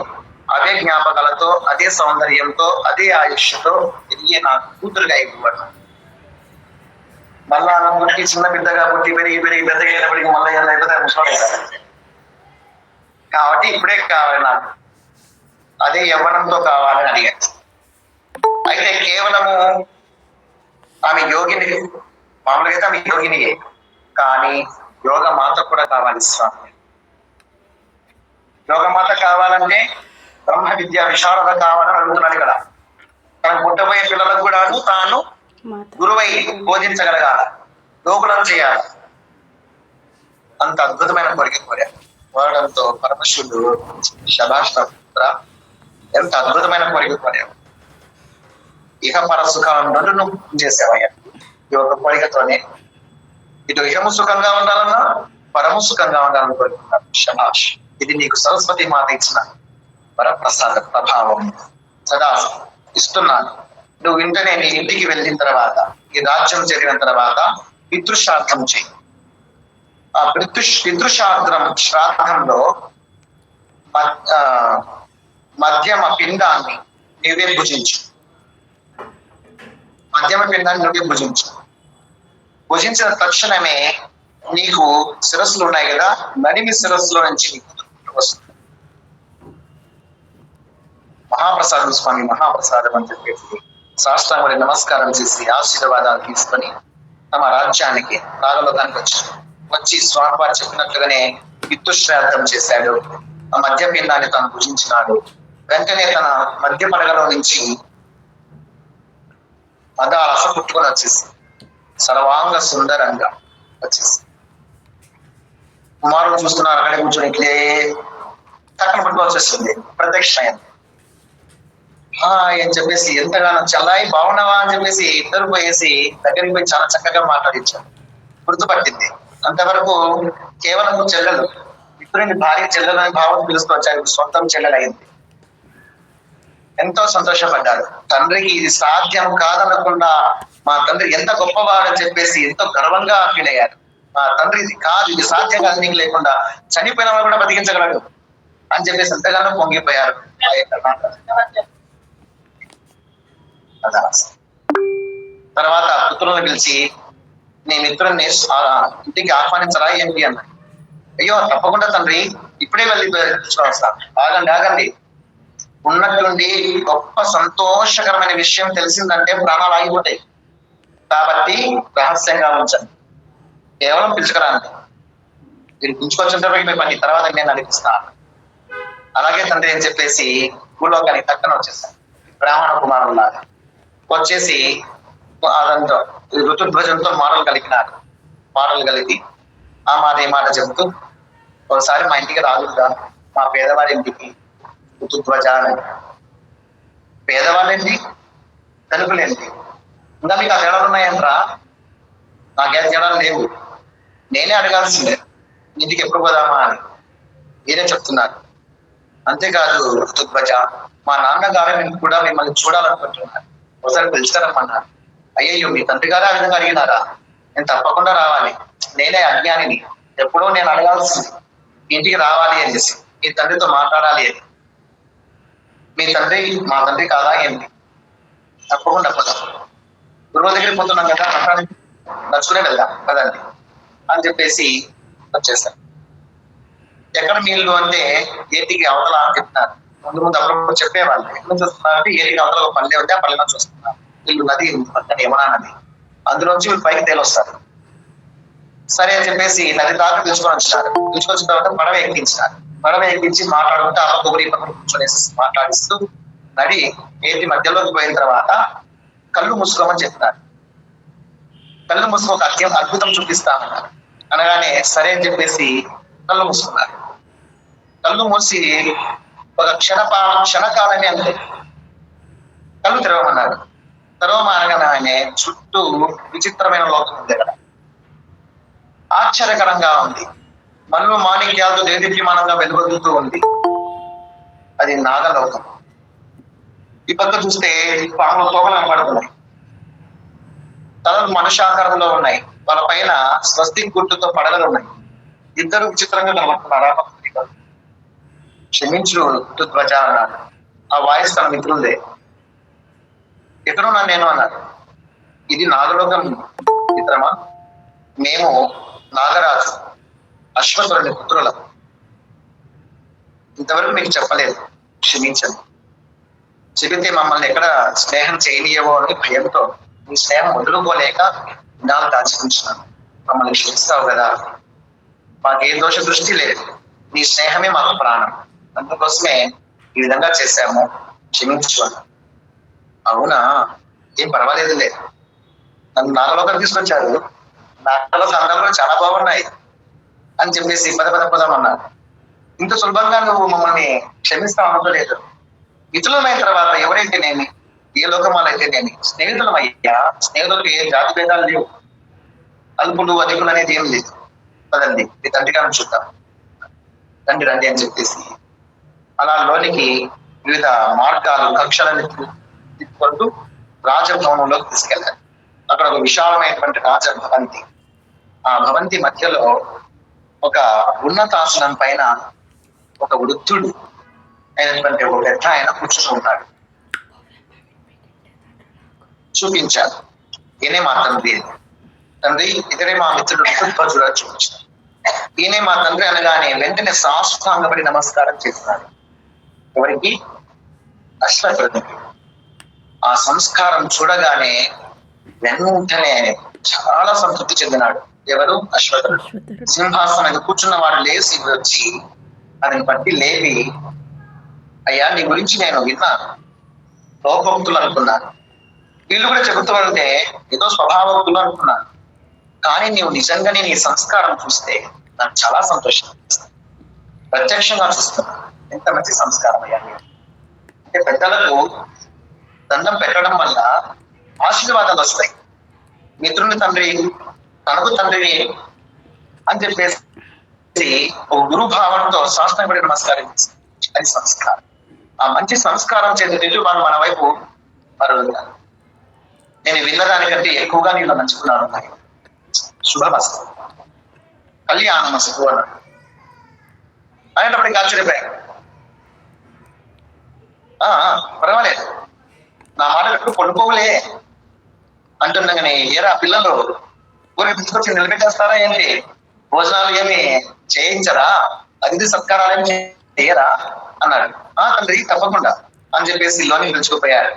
అవే జ్ఞాపకాలతో, అదే సౌందర్యంతో, అదే ఆయుష్తో తిరిగి నాకు కూతురుగా ఇవ్వబడి, మళ్ళా పుట్టి చిన్న బిడ్డగా పుట్టి పెరిగి పెద్దగా అయినప్పటికీ మళ్ళీ ఎలా అయిపోతే కాబట్టి ఇప్పుడే కావాలి నాకు, అదే యవ్వనంతో కావాలని అడిగాను. అయితే కేవలము ఆమె యోగిని, మామూలుగా అయితే ఆమె యోగినియే, కానీ యోగమాత కూడా కావాలి స్వామి. యోగమాత కావాలంటే బ్రహ్మ విద్యా విశారద కావాలని అడుగుతున్నాడు ఇక్కడ. తనకు పుట్టబోయే పిల్లలకు కూడా తాను గురువై బోధించగలగాల, యోగులను చేయాలి. అంత అద్భుతమైన కోరిక కోరాడు. కోరడంతో పరమశివుడు, శభాష్ పుత్ర, ఎంత అద్భుతమైన కోరిక కోరాడు. ఇహ పర సుఖాలను రెండు చేసేవయ్యా ఈ ఒక కోరికతోనే. ఇటు ఇహము సుఖంగా ఉండాలన్నా పరము సుఖంగా ఉండాలని కోరుకున్నాడు. శభాష్, ఇది నీకు సరస్వతి మాత ఇచ్చిన వరప్రసాద ప్రభావం. సదా ఇస్తున్నాను. నువ్వు వెంటనే నీ ఇంటికి వెళ్ళిన తర్వాత, ఈ రాజ్యం చేరిన తర్వాత పితృశ్రాద్ధం చేయి. ఆ శ్రాద్ధంలో మధ్యమ పిండాన్ని నువ్వే భుజించు. మధ్యమ పిండాన్ని నువ్వే భుజించు. భుజించిన తక్షణమే నీకు శిరస్సులు ఉన్నాయి కదా, నడిమి శిరస్సులో నుంచి నీకు వస్తుంది. మహాప్రసాదం స్వామి, మహాప్రసాదం అని చెప్పేసి సాష్టాంగుడి నమస్కారం చేసి ఆశీర్వాదాలు తీసుకొని తమ రాజ్యానికి నాగలోకానికి వచ్చి స్వామివారు చెప్పినట్లుగానే పితృశ్రాద్ధం చేశాడు. ఆ మధ్య పిండాన్ని తాను భుజించినాడు. వెంటనే తన మధ్య పడగలో నుంచి అదా రస పుట్టుకొని వచ్చేసి సర్వాంగ సుందరంగా వచ్చేసి కుమారుడు చూస్తున్నారు, అక్కడే కూర్చొని ఇట్లే టక్కన పట్టుకొని వచ్చేస్తుంది, ప్రత్యక్షమైంది. అని చెప్పేసి ఎంతగానో చల్లాయి బాగున్నావా అని చెప్పేసి ఇద్దరు పోయేసి దగ్గరికి పోయి చాలా చక్కగా మాట్లాడించారు. గుర్తుపట్టింది. అంతవరకు కేవలం చెల్లెలు, ఇప్పుడే భార్య చెల్లెలు అని భావం పిలుచుకొచ్చారు, సొంతం చెల్లెలు అయింది. ఎంతో సంతోషపడ్డారు. తండ్రికి ఇది సాధ్యం కాదనకుండా మా తండ్రి ఎంత గొప్పవాడని చెప్పేసి ఎంతో గర్వంగా ఫీల్ అయ్యారు. మా తండ్రి ఇది కాదు, ఇది సాధ్యం కాదు, నీకు లేకుండా చనిపోయిన వాళ్ళు కూడా బతికించగలడు అని చెప్పేసి ఎంతగానో పొంగిపోయారు. తర్వాత పుత్రులను పిలిచి నీ మిత్రుడిని ఇంటికి ఆహ్వానించరా ఏంటి అన్న. అయ్యో తప్పకుండా తండ్రి, ఇప్పుడే వెళ్ళి వస్తా. ఆగండి, ఉన్నట్టుండి గొప్ప సంతోషకరమైన విషయం తెలిసిందంటే ప్రాణాలు ఆగిపోతాయి. కాబట్టి రహస్యంగా ఉంచండి, కేవలం పిలుచుకురాండి. మీరు పిలుచుకొచ్చిన పని తర్వాత నేను నడిపిస్తాను. అలాగే తండ్రి అని చెప్పేసి భూలోకానికి పక్కన వచ్చేసాను. బ్రాహ్మణ కుమారులాగా వచ్చేసి అదంతా ఋతుధ్వజంతో మాటలు కలిపి ఆ మాట ఏ మాట చెబుతూ, ఒకసారి మా ఇంటికి రాదుగా, మా పేదవారి ఇంటికి ఋతుధ్వజ అని. పేదవాళ్ళేంటి, ధనికులేంటి, ఇంకా మీకు ఆ తేడాలు ఉన్నాయంట్రా? నాకేం తేడాలు లేవు, నేనే అడగాల్సిందే ఇంటికి ఎప్పుడు పోదామా అని మీరే చెప్తున్నారు. అంతేకాదు ఋతుధ్వజ, మా నాన్నగారు కూడా మిమ్మల్ని చూడాలనుకుంటున్నారు, ఒకసారి పిలుస్తారమ్మన్నారు. అయ్యయ్యో, మీ తండ్రి గారు ఆ విధంగా అడిగినారా? నేను తప్పకుండా రావాలి, నేనే అజ్ఞానిని, ఎప్పుడో నేను అడగాల్సింది ఇంటికి రావాలి అని చేసి మీ తండ్రితో మాట్లాడాలి అని. మీ తండ్రి మా తండ్రి కాదా ఏంటి? తప్పకుండా పోదాం, గురువు దగ్గరికి పోతున్నాం కదా, నచ్చుకునే వెళ్దాం కదండి అని చెప్పేసి వచ్చేసాను. ఎక్కడ మీ ఇల్లు అంటే ఏటికి అవతల అని చెప్తున్నారు. ముందు అప్పుడు చెప్పేవాళ్ళు ఎక్కడ నుంచి వస్తున్నారంటే ఏటికి అవతల ఒక పల్లె ఉంటే ఆ పల్లె నుంచి వస్తున్నారు. ఇల్లు నది పక్కన యమునా నది, అందులోంచి వీళ్ళు పైకి తేలొస్తారు. సరే అని చెప్పేసి నది దాకా పిలుచుకొచ్చిన తర్వాత పడవ ఎక్కించి మాట్లాడుకుంటే అమ్మ కొబ్బరి పక్కన కూర్చొనేసి మాట్లాడిస్తూ నడి ఏటి మధ్యలోకి పోయిన తర్వాత కళ్ళు మూసుకోమని చెప్తున్నారు. కళ్ళు మూసుకో, ఒక అద్భుతం చూపిస్తామన్నారు. అనగానే సరే అని చెప్పేసి కళ్ళు మూసుకున్నారు. కళ్ళు మూసి ఒక క్షణకాలమే అంతే కళ్ళు తెరవమన్నారు. తెరవమనగానే చుట్టూ విచిత్రమైన లోకం ఉంది. అక్కడ ఆశ్చర్యకరంగా ఉంది, మన్ను మాణిక్యాలతో దేదీప్యమానంగా వెలువడుతూ ఉంది. అది నాగలోకం. ఈ పక్క చూస్తే పాముల తోకలు కనపడుతున్నాయి, తలలు మనుష్యాకారంలో ఉన్నాయి, వాళ్ళ పైన స్వస్తిక్ గుర్తుతో పడగలు ఉన్నాయి. ఇద్దరు విచిత్రంగా కనబడుతున్నారా? క్షమించు ఋతుధ్వజ అన్నాడు. ఆ వాయిస్ తన మిత్రులదే. ఎక్కడున్నా నేను అన్నాడు. ఇది నాగలోకం మిత్రమా, మేము నాగరాజు అశ్వతుని పుత్రులం, ఇంతవరకు మీకు చెప్పలేదు, క్షమించండి. చెబితే మమ్మల్ని ఎక్కడ స్నేహం చేయనీయవో అని భయంతో నీ స్నేహం వదులుకోలేక నాలు దాచుకుంటున్నాను. మమ్మల్ని క్షమిస్తావు కదా, మాకే దోష దృష్టి లేదు, నీ స్నేహమే మాకు ప్రాణం, అందుకోసమే ఈ విధంగా చేశాము, క్షమించు అన్న. అవునా, ఏం పర్వాలేదులే, నన్ను నాగలోకం తీసుకొచ్చారు, నాగలోక అందాలు చాలా బాగున్నాయి అని చెప్పేసి పదమన్నారు. ఇంత సులభంగా నువ్వు మమ్మల్ని క్షమిస్తావు అనుకోలేదు. మిత్రులమైన తర్వాత ఎవరైతేనేమి, ఏ లోకమాలైతేనేమి స్నేహితులం అయ్యా. స్నేహితులకు ఏ జాతి భేదాలు లేవు, అల్పులు అధికులు అనేది ఏం లేదు. పదండి మీ తండ్రి గారిని చూద్దాం, తండ్రి రండి అని చెప్పేసి అలా లోనికి వివిధ మార్గాలు కక్షలను తిప్పుకుంటూ రాజభవనంలోకి తీసుకెళ్లారు. అక్కడ ఒక విశాలమైనటువంటి రాజభవంతి, ఆ భవంతి మధ్యలో ఒక ఉన్నతాసనం పైన ఒక వృద్ధుడు అయినటువంటి ఒక పెద్ద ఆయన కూర్చుని ఉన్నాడు. చూపించారు, ఈయనే మా తండ్రి. తండ్రి ఇతరే మా మిత్రుడు ఋతుధ్వజుడు చూపించారు. ఈయనే మా తండ్రి అనగానే వెంటనే సాష్టాంగపడి నమస్కారం చేస్తున్నారు. ఎవరికి? అశ్వత్థుడికి. ఆ సంస్కారం చూడగానే వెంటనే చాలా సంతృప్తి చెందినాడు. ఎవరు? అశ్వత్థుడు. సింహాసనం కూర్చున్న వాడు లేచి వచ్చి అతని పట్టి లేపి, అయ్యా నీ గురించి నేను విన్నాను, లోకోక్తులు అనుకున్నాను, వీళ్ళు కూడా చెబుతూ ఉంటే ఏదో స్వభావకులు అనుకున్నాను, కానీ నీవు నిజంగానే నీ సంస్కారం చూస్తే నాకు చాలా సంతోషం. ప్రత్యక్షంగా చూస్తున్నా ఎంత మంచి సంస్కారం అయ్యా మీరు. అంటే పెద్దలకు దండం పెట్టడం వల్ల ఆశీర్వాదాలు వస్తాయి. మిత్రుని తండ్రి తనకు తండ్రిని అని చెప్పేసి ఒక గురు భావంతో శాస్త్రపడి నమస్కారం చేసి అది సంస్కారం. ఆ మంచి సంస్కారం చేతి వాళ్ళు మన వైపు మరలుతారు. నేను విన్నదానికంటే ఎక్కువగా నీళ్ళు మంచుకున్నాను. శుభమస్తు, కళ్యాణమస్తు అన్నాడు. అనేటప్పటికి ఆశ్చర్యపోయాను. పర్వాలేదు, నా మాట కట్టు పడుకోలే అంటుండగానే, ఏరా పిల్లలు ఊరికి తీసుకొచ్చి నిలబెట్టేస్తారా ఏంటి? భోజనాలు ఏమి చేయించరా? అతిథి సత్కారాలు ఏమి చేయరా అన్నాడు. తండ్రి తప్పకుండా అని చెప్పేసి లోని పిలుచుకుపోయారు.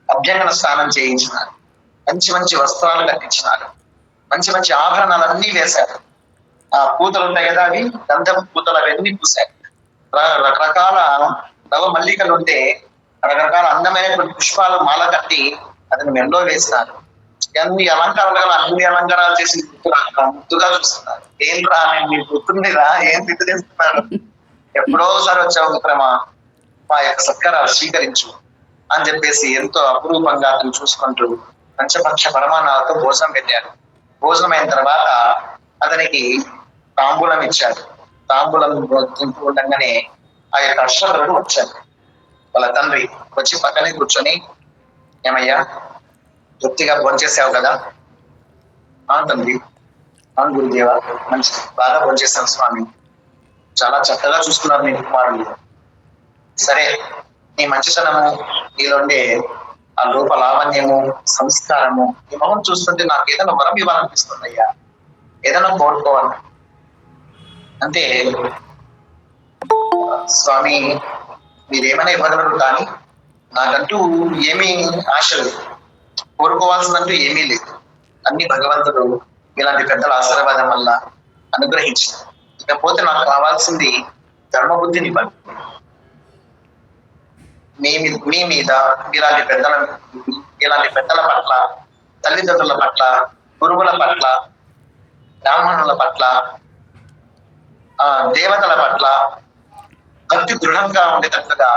అభ్యంగన స్నానం చేయించినారు. మంచి మంచి వస్త్రాలు కట్టించినారు. మంచి మంచి ఆభరణాలు అన్నీ వేశారు. ఆ పూతలు ఉంటాయి కదా, అవి గంధం పూతలు అవన్నీ పూశారు. రకరకాల నవ మల్లికలు ఉంటే రకరకాల అందమైనటువంటి పుష్పాలు మాల కట్టి అతను మెల్లో వేసినారు. అన్ని అలంకారాలు అన్ని అలంకారాలు చేసి ముద్దుగా చూస్తున్నారు. ఏంట్రా మీ గుర్తుందిరా, ఏం తిట్టు చేస్తున్నాడు? ఎప్పుడోసారి వచ్చావు మిత్రమా, మా యొక్క సత్కారాలు స్వీకరించు అని చెప్పేసి ఎంతో అపురూపంగా అతను చూసుకుంటూ పంచపక్ష పరమాణాలతో భోజనం పెట్టారు. భోజనం అయిన తర్వాత అతనికి తాంబూలం ఇచ్చారు. తాంబూలం తింటూ ఉండగానే ఆ యొక్క అశ్వరుడు వచ్చారు. వాళ్ళ తండ్రి వచ్చి పక్కనే కూర్చొని, ఏమయ్యా తృప్తిగా భోంచేసావు కదా? తండ్రి. అవును గురుదేవ, మంచి బాగా భోంచేశాను స్వామి, చాలా చక్కగా చూసుకున్నారు నీ కుమారులు. సరే, నీ మంచితనము, నీలోండే ఆ రూప లావణ్యము, సంస్కారము, ఈ మొహం చూస్తుంటే నాకు ఏదైనా వరం ఇవ్వాలనిపిస్తుంది అయ్యా, ఏదైనా కోరుకోవాలి. అంటే స్వామి మీరేమైనా ఇవ్వగలరు, కానీ నాకంటూ ఏమీ ఆశ లేదు, కోరుకోవాల్సిందంటూ ఏమీ లేదు. అన్ని భగవంతుడు ఇలాంటి పెద్దల ఆశీర్వాదం వల్ల అనుగ్రహించారు. ఇకపోతే నాకు కావాల్సింది ధర్మబుద్ధిని ఇవ్వండి. మీ మీద ఇలాంటి పెద్దల పట్ల, తల్లిదండ్రుల పట్ల, గురువుల పట్ల, బ్రాహ్మణుల పట్ల, దేవతల పట్ల భక్తి దృఢంగా ఉండేటట్లుగా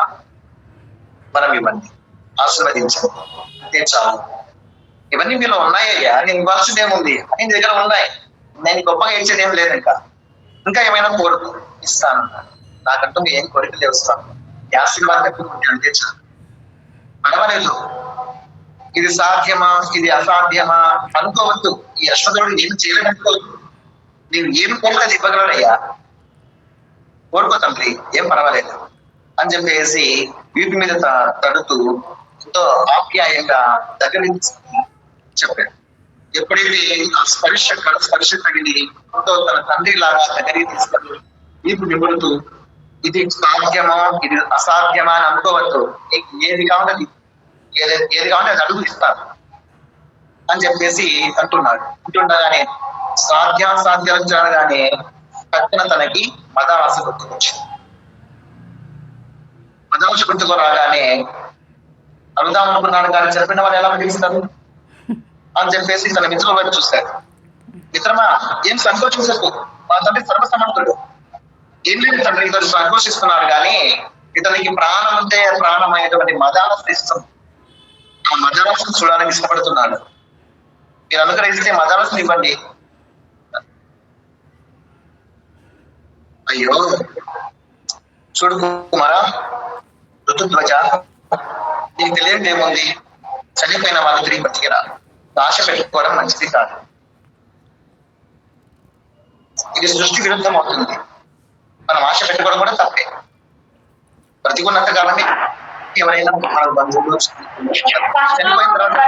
మనం ఇవ్వండి, ఆశీర్వదించండి. అంతే చాలు. ఇవన్నీ మీలో ఉన్నాయ్యా, నేను ఇవ్వాల్సింది ఏముంది, అని దగ్గర ఉన్నాయి, నేను గొప్పగా ఇచ్చేది ఏం లేదు. ఇంకా ఏమైనా కోరుకు ఇస్తాను, నాకంటూ ఏం కోరికలు లేవుస్తాను, ఆశీర్వాదం అంతే చాలు. పర్వాలేదు, ఇది సాధ్యమా ఇది అసాధ్యమా అనుకోవద్దు. ఈ అశ్వతుడు ఏమి చేయలేదనుకోవద్దు. నీవు ఏమి కోరికలు ఇవ్వగలరయ్యా, కోరుకో తండ్రి, ఏం పర్వాలేదు అని చెప్పేసి వీటి మీద తడుతూ ఎంతో ఆప్యాయంగా దగ్గర చెప్పాడు. ఎప్పుడైతే ఆ స్పర్శ తగిలి ఎంతో తన తండ్రి లాగా దగ్గరికి తీసుకొని వీపు నిమురుతూ, ఇది సాధ్యమా ఇది అసాధ్యమా అని అనుకోవద్దు, నీకు ఏది కావాలి అది అడుగు ఇస్తాను అని చెప్పేసి అంటుండగానే సాధ్యాసాధ్యాలు జరగానే పక్కన తనకి మదావాస గుర్తుకొచ్చింది. మదావాస గుర్తుకు రాగానే అడుగుదాం అనుకున్నాడు, కానీ చనిపోయిన వాళ్ళు ఎలా పిలుస్తారు అని చెప్పేసి తన మిత్రుల వైపు చూశారు. మిత్రమా, ఏం సంకోచించకు, మా తండ్రి సర్వసమర్థుడు, ఏం లేదు తండ్రి, ఇతను సంకోచిస్తున్నాడు, కానీ ఇతనికి ప్రాణం ఉంటే ప్రాణమైనటువంటి మదావాస ఇష్టం. ఆ మదావాసను చూడడానికి ఇష్టపడుతున్నాడు. మీరు అనుగ్రహిస్తే మదావాసను ఇవ్వండి. అయ్యో చూడు కుమారా, ఋతుధ్వజ, నీకు తెలియదు ఏముంది, చనిపోయిన వాళ్ళు తిరిగి బతికిరా, ఆశ పెట్టుకోవడం మంచిది కాదు. ఇది సృష్టి విరుద్ధం అవుతుంది. మనం ఆశ పెట్టుకోవడం కూడా తప్పే. బ్రతికున్నంత కాలమే ఎవరైనా మన బంధువులు చనిపోయిన తర్వాత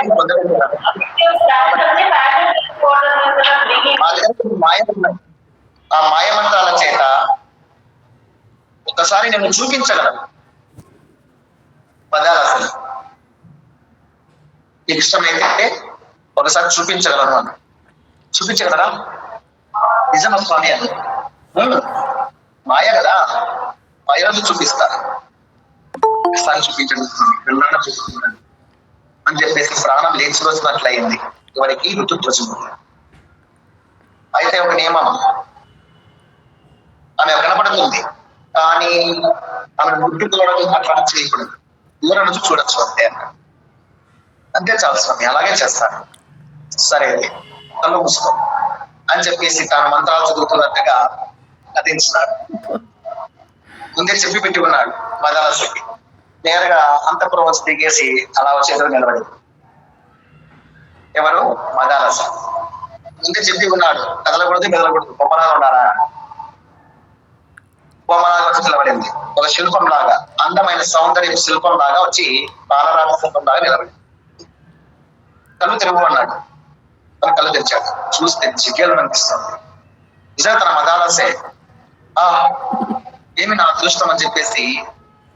ఆ మాయమంత్రాల చేత ఒకసారి నేను చూపించగలను పదాలు. అసలు ఇష్టమైతే ఒకసారి చూపించగలను అని. చూపించగలరా? నిజమ స్వామి అని. మాయ కదా, మాయలు చూపిస్తా. ఒకసారి చూపించండి, చూపిస్తున్నాను అని చెప్పేసి ప్రాణం లేచి వచ్చినట్లయింది. ఎవరికి? ఋతుధ్వజునికి. అయితే ఒక నియమం, ఆమె కనపడుతుంది కానీ ఆమె ముట్టుకోవడం అట్లా చేయకూడదు, దూరం నుంచి చూడొచ్చు అంతే. అంతే చాలు స్వామి, అలాగే చేస్తాను. సరే కళ్ళు మూసుకో అని చెప్పేసి తాను మంత్రాలు చదువుతున్నట్టుగా నటించినాడు. ముందే చెప్పి పెట్టి ఉన్నాడు మదాలసకి. నేరుగా అంతఃపురం వచ్చి దిగేసి అలా వచ్చేదో నిలబడి. ఎవరు? మదాలస. ముందే చెప్పి ఉన్నాడు కదలకూడదు మెదలకూడదు, బొమ్మలాగా ఉన్నారా. బొమ్మలాగా వచ్చి నిలబడింది. ఒక శిల్పం లాగా, అందమైన సౌందర్య శిల్పం లాగా వచ్చి బాలరాజ శిల్పం లాగా నిలబడింది. కళ్ళు తెరువు అన్నాడు. తన కళ్ళు తెరిచాడు. చూస్తే జిగేలు అనిపిస్తుంది. నిజంగా తన మదాలసే. ఏమి నా అదృష్టం అని చెప్పేసి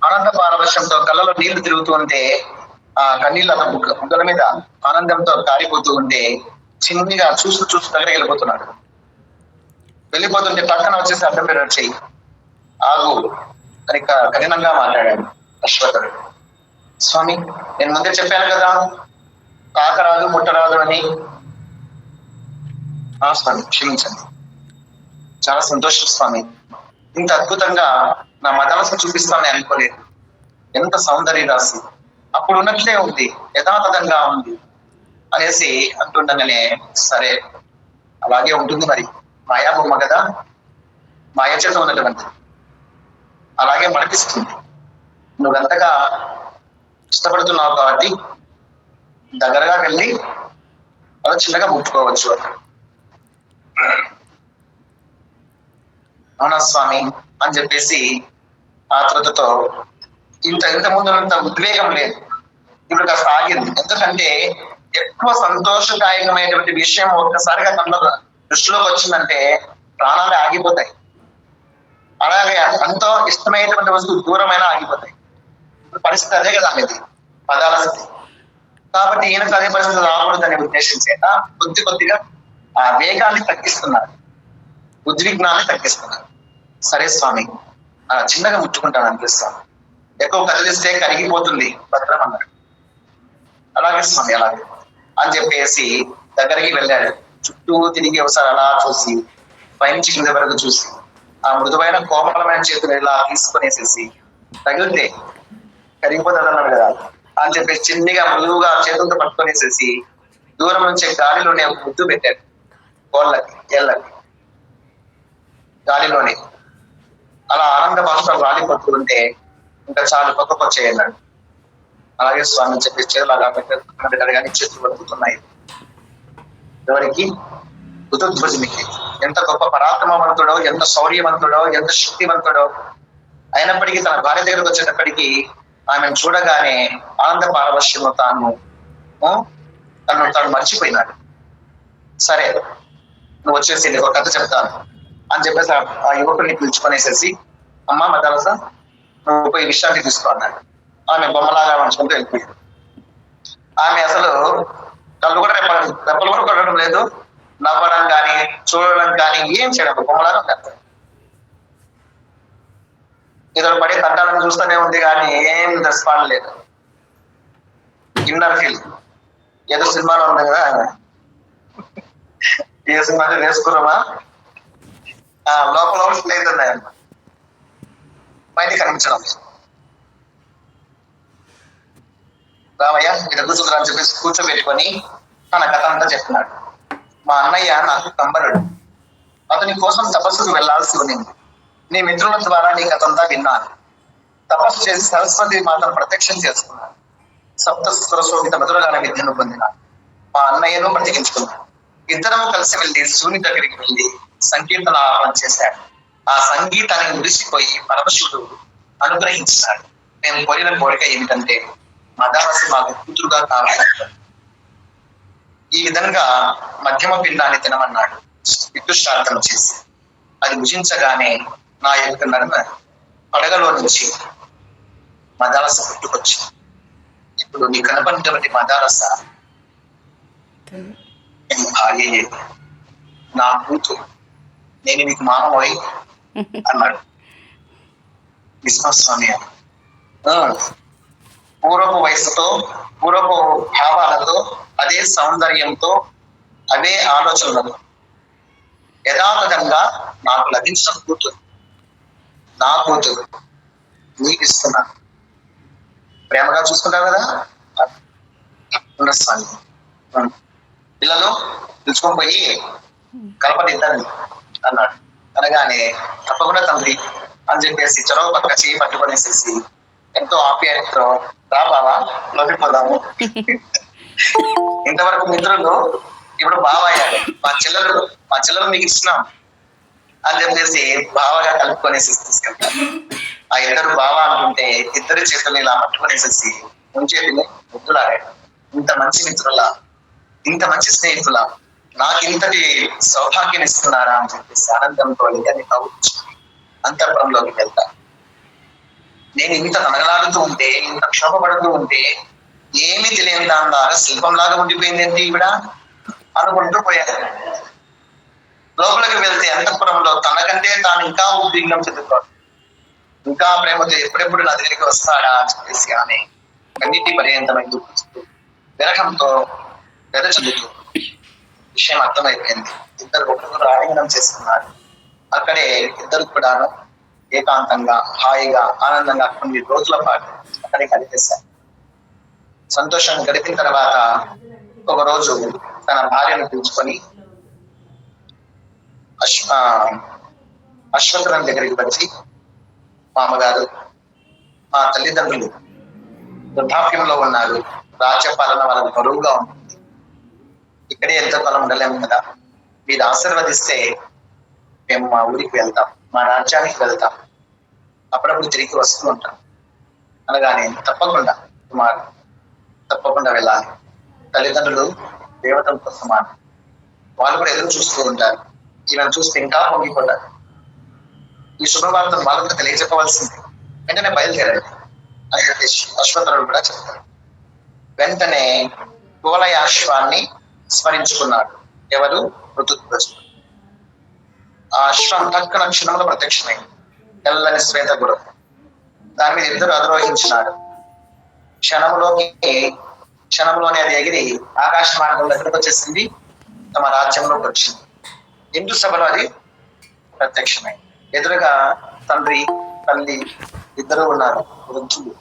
ఆనంద పారవశ్యంతో కళ్ళలో నీళ్లు తిరుగుతూ ఉంటే, ఆ కన్నీళ్ళ బుగ్గల మీద ఆనందంతో కారిపోతూ ఉంటే చిన్నగా చూస్తూ దగ్గరికి వెళ్ళిపోతున్నాడు. వెళ్ళిపోతుంటే పక్కన వచ్చేసి అడ్డం పేరు వచ్చి ఆగు అని కఠినంగా మాట్లాడాడు అశ్వతుడు. స్వామి, నేను ముందే చెప్పాను కదా తాకరాదు ముట్టరాదు అని. స్వామి క్షమించండి. చాలా సంతోషం స్వామి, ఇంత అద్భుతంగా నా మదాలస చూపిస్తానని అనుకోలేదు. ఎంత సౌందర్య రాశి, అప్పుడు ఉన్నట్లే ఉంది, యథాతథంగా ఉంది అనేసి అంటుండగానే సరే అలాగే ఉంటుంది మరి, మాయా బొమ్మ కదా, మాయ చేత ఉన్నటువంటి అలాగే మడిపిస్తుంది. నువ్వెంతగా ఇష్టపడుతున్నావు కాబట్టి దగ్గరగా వెళ్ళి అలా చిన్నగా ముట్టుకోవచ్చు. అవునా స్వామి అని చెప్పేసి ఆతృతతో ఇంత ముందు ఉద్వేగం లేదు, ఇప్పుడు కాస్త ఆగింది. ఎందుకంటే ఎక్కువ సంతోషదాయకమైనటువంటి విషయం ఒక్కసారిగా తనలో దృష్టిలోకి వచ్చిందంటే ప్రాణాలు ఆగిపోతాయి. అలాగే ఎంతో ఇష్టమైనటువంటి వస్తువు దూరమైనా ఆగిపోతాయి. పరిస్థితి అదే కదా అనేది పదాలస్థితి. కాబట్టి ఈయనకు అదే పరిస్థితి రాకూడదని ఉద్దేశించేట కొద్దిగా ఆ వేగాన్ని తగ్గిస్తున్నారు, ఉద్విగ్నాన్ని తగ్గిస్తున్నారు. సరే స్వామి అలా చిన్నగా ముట్టుకుంటాను అనిపిస్తాను, ఎక్కువ కదిలిస్తే కరిగిపోతుంది భద్రం అన్నాడు. అలాగే స్వామి అలాగే అని చెప్పేసి దగ్గరికి వెళ్ళాడు. చుట్టూ తిరిగి ఒకసారి అలా చూసి పైనుంచి కింద వరకు చూసి ఆ మృదువైన కోమలమైన చేతులు ఇలా తీసుకునేసేసి తగిలితే కరిగిపోతుంది అన్నాడు కదా అని చెప్పేసి చిన్నగా మృదువుగా చేతులతో పట్టుకొనేసేసి దూరం నుంచే గాలిలోనే ఒక ముద్దు పెట్టాడు. కోళ్ళకి ఏళ్ళకి గాలిలోనే అలా ఆనంద భాషలు రాలిపోతూ ఉంటే ఇంకా చాలు పక్కకొచ్చేయన్నాడు. అలాగే స్వామి చెప్పేసి చేతులు అలా పెట్టాడు కానీ చేతులు వడుకుతున్నాయి. ఎవరికి? ఋతుధ్వజునికి. ఎంత గొప్ప పరాక్రమవంతుడో, ఎంత శౌర్యవంతుడో, ఎంత శక్తివంతుడో అయినప్పటికీ తన భార్య దగ్గరకు వచ్చేటప్పటికీ ఆమెను చూడగానే ఆనంద పారవశ్యంలో తను మర్చిపోయినాడు. సరే నువ్వు వచ్చేసి నీకు ఒక కథ చెప్తాను అని చెప్పేసి ఆ యువకుడిని పిలుచుకొనేసేసి అమ్మ మదాలస నువ్వు పోయి విశ్రాంతి తీసుకో అన్నాడు. ఆమె బొమ్మలాగా మంచుకుంటూ వెళ్ళిపోయింది. ఆమె అసలు కళ్ళు కూడా రెప్పలు కూడా కొట్టడం లేదు, నవ్వడం కానీ చూడడం కానీ ఏం చేయడం, బొమ్మలాగా ఉంటారు. ఇతను పడే తట్టాలను చూస్తూనే ఉంది కానీ ఏం రెస్పాండ్ లేదు. ఇన్నర్ ఫీల్ ఏదో సినిమాలో ఉంది కదా, ఏ సినిమా వేసుకున్నామా లోపల లేదన్నాయన్న బయటికి కనిపించడం. రామయ్య ఇద్దరు కూర్చుంటారని చెప్పేసి కూర్చోబెట్టుకొని తన కథ అంతా చెప్తున్నాడు. మా అన్నయ్య నాకు కంబరుడు, అతని కోసం తపస్సుకు వెళ్లాల్సి ఉన్నింది. నీ మిత్రుల ద్వారా నీ కథ అంతా విన్నాను. తపస్సు చేసి సరస్వతి మాతను ప్రత్యక్షం చేసుకున్నాను. సప్త స్వరశోభిత మధురగాన విద్యను పొందినాను. మా అన్నయ్యను బ్రతికించుకున్నాను. ఇద్దరము కలిసి వెళ్ళి శివుని దగ్గరికి వెళ్ళి సంకీర్తన ఆహ్వానం చేశాడు. ఆ సంగీతాన్ని మురిసిపోయి పరమశివుడు అనుగ్రహించాడు. మేము కోరిన కోరిక ఏమిటంటే మదాలస మాకు కూతురుగా కావాలి. ఈ విధంగా మధ్యమ పిండాన్ని తినమన్నాడు పితృశ్రాద్ధం చేసి. అది భుజించగానే నా యొక్క నడుమ పడగలో నుంచి మదాలస పుట్టుకొచ్చి ఇప్పుడు నీ కనపడినటువంటి మదాలస నీ భార్యయే, నా కూతురు, నేను నీకు మానవోయ్ అన్నాడు విశ్వస్వామి. పూర్వపు వయసుతో, పూర్వపు భావాలతో, అదే సౌందర్యంతో, అవే ఆలోచనలతో యథాతథంగా నాకు లభించిన కూతురు, నా కూతురు నీకు ఇస్తున్నా. ప్రేమగా చూసుకుంటావు కదా ఉండస్తాను. పిల్లలు పిలుచుకొని పోయి కలపదిద్దండి అన్నాడు. అనగానే తప్పకుండా తండ్రి అని చెప్పేసి చొరవ పక్క చేయి పట్టుకొనేసేసి ఎంతో ఆప్యాయతతో రా బావా లోకిపోదాము. ఇంతవరకు మిత్రులు ఇప్పుడు బావ అయ్యాడు. మా చెల్లెలు మీకు ఇచ్చినాం అని చెప్పేసి బావగా కలుపుకొనేసి తీసుకెళ్తారు. ఆ ఇద్దరు బావ అంటుంటే ఇద్దరి చేతులు ఇలా పట్టుకొనేసేసి ముంచేతిని ముద్దులాడాడు. ఇంత మంచి మిత్రులా, ఇంత మంచి స్నేహితులా, నాకు ఇంతటి సౌభాగ్యం ఇస్తున్నారా అని చెప్పేసి ఆనందంతో ఇద్దరిని కౌగులించుకుని అంతఃపురంలోకి వెళ్తా. నేను ఇంత నగలాడుతూ ఉంటే, ఇంత క్షోభపడుతూ ఉంటే ఏమీ తెలియని దానిలాగా శిల్పంలాగా ఉండిపోయింది ఏంటి ఈవిడ అనుకుంటూ పోయాను. లోపలికి వెళ్తే అంతఃపురంలో తనకంటే తాను ఇంకా ఉద్విగ్నం చెందుతాడు. ఇంకా ప్రేమతో ఎప్పుడెప్పుడు నా దగ్గరికి వస్తాడా అని చెప్పేసి ఆమె కన్నిటి పర్యంతమై చూపిస్తూ విరహంతో వెద చెందుతూ విషయం అర్థమైపోయింది. ఇద్దరు ఒకరు ఆలింగనం చేసుకున్నారు. అక్కడే ఇద్దరు కూడాను ఏకాంతంగా హాయిగా ఆనందంగా కొన్ని రోజుల పాటు అక్కడే గడిపేశారు. సంతోషంగా గడిపిన తర్వాత ఒక రోజు తన భార్యను పిలుచుకొని అశ్వత్థుని దగ్గరికి వచ్చి, మామగారు మా తల్లిదండ్రులు వృద్ధాప్యంలో ఉన్నారు, రాజ్యపాలన వాళ్ళకి బరువుగా ఉంటుంది, ఇక్కడే ఎంతకాలం ఉండలేము కదా, మీరు ఆశీర్వదిస్తే మేము మా ఊరికి వెళ్తాం, మా రాజ్యానికి వెళ్తాం, అప్పుడప్పుడు తిరిగి వస్తూ ఉంటాం అనగానే తప్పకుండా కుమారు తప్పకుండా వెళ్ళాలి. తల్లిదండ్రులు దేవతలతో సమానం, వాళ్ళు కూడా ఎదురు చూస్తూ ఉంటారు. ఈమెను చూస్తే ఇంకా పొంగిపోతారు. ఈ శుభవార్తను వాళ్ళకు తెలియజెప్పవలసింది, వెంటనే బయలుదేరండి అని చెప్పేసి అశ్వత్థుడు కూడా చెప్తారు. వెంటనే కువలయాశ్వాన్ని స్మరించుకున్నాడు. ఎవరు? ఋతుధ్వజుడు. ఆ అశ్వం టక్కున క్షణంలో ప్రత్యక్షమైంది. తెల్లని శ్వేత గురం, దాని మీద ఇద్దరు అధిరోహించినాడు. క్షణంలోనే అది ఎగిరి ఆకాశ మార్గంలో ఎక్కడికి వచ్చేసింది, తమ రాజ్యంలోకి వచ్చింది. హిందూ సభలో అది ప్రత్యక్షమైంది. ఎదురుగా తండ్రి తల్లి ఇద్దరు ఉన్నారు, వృద్ధులు.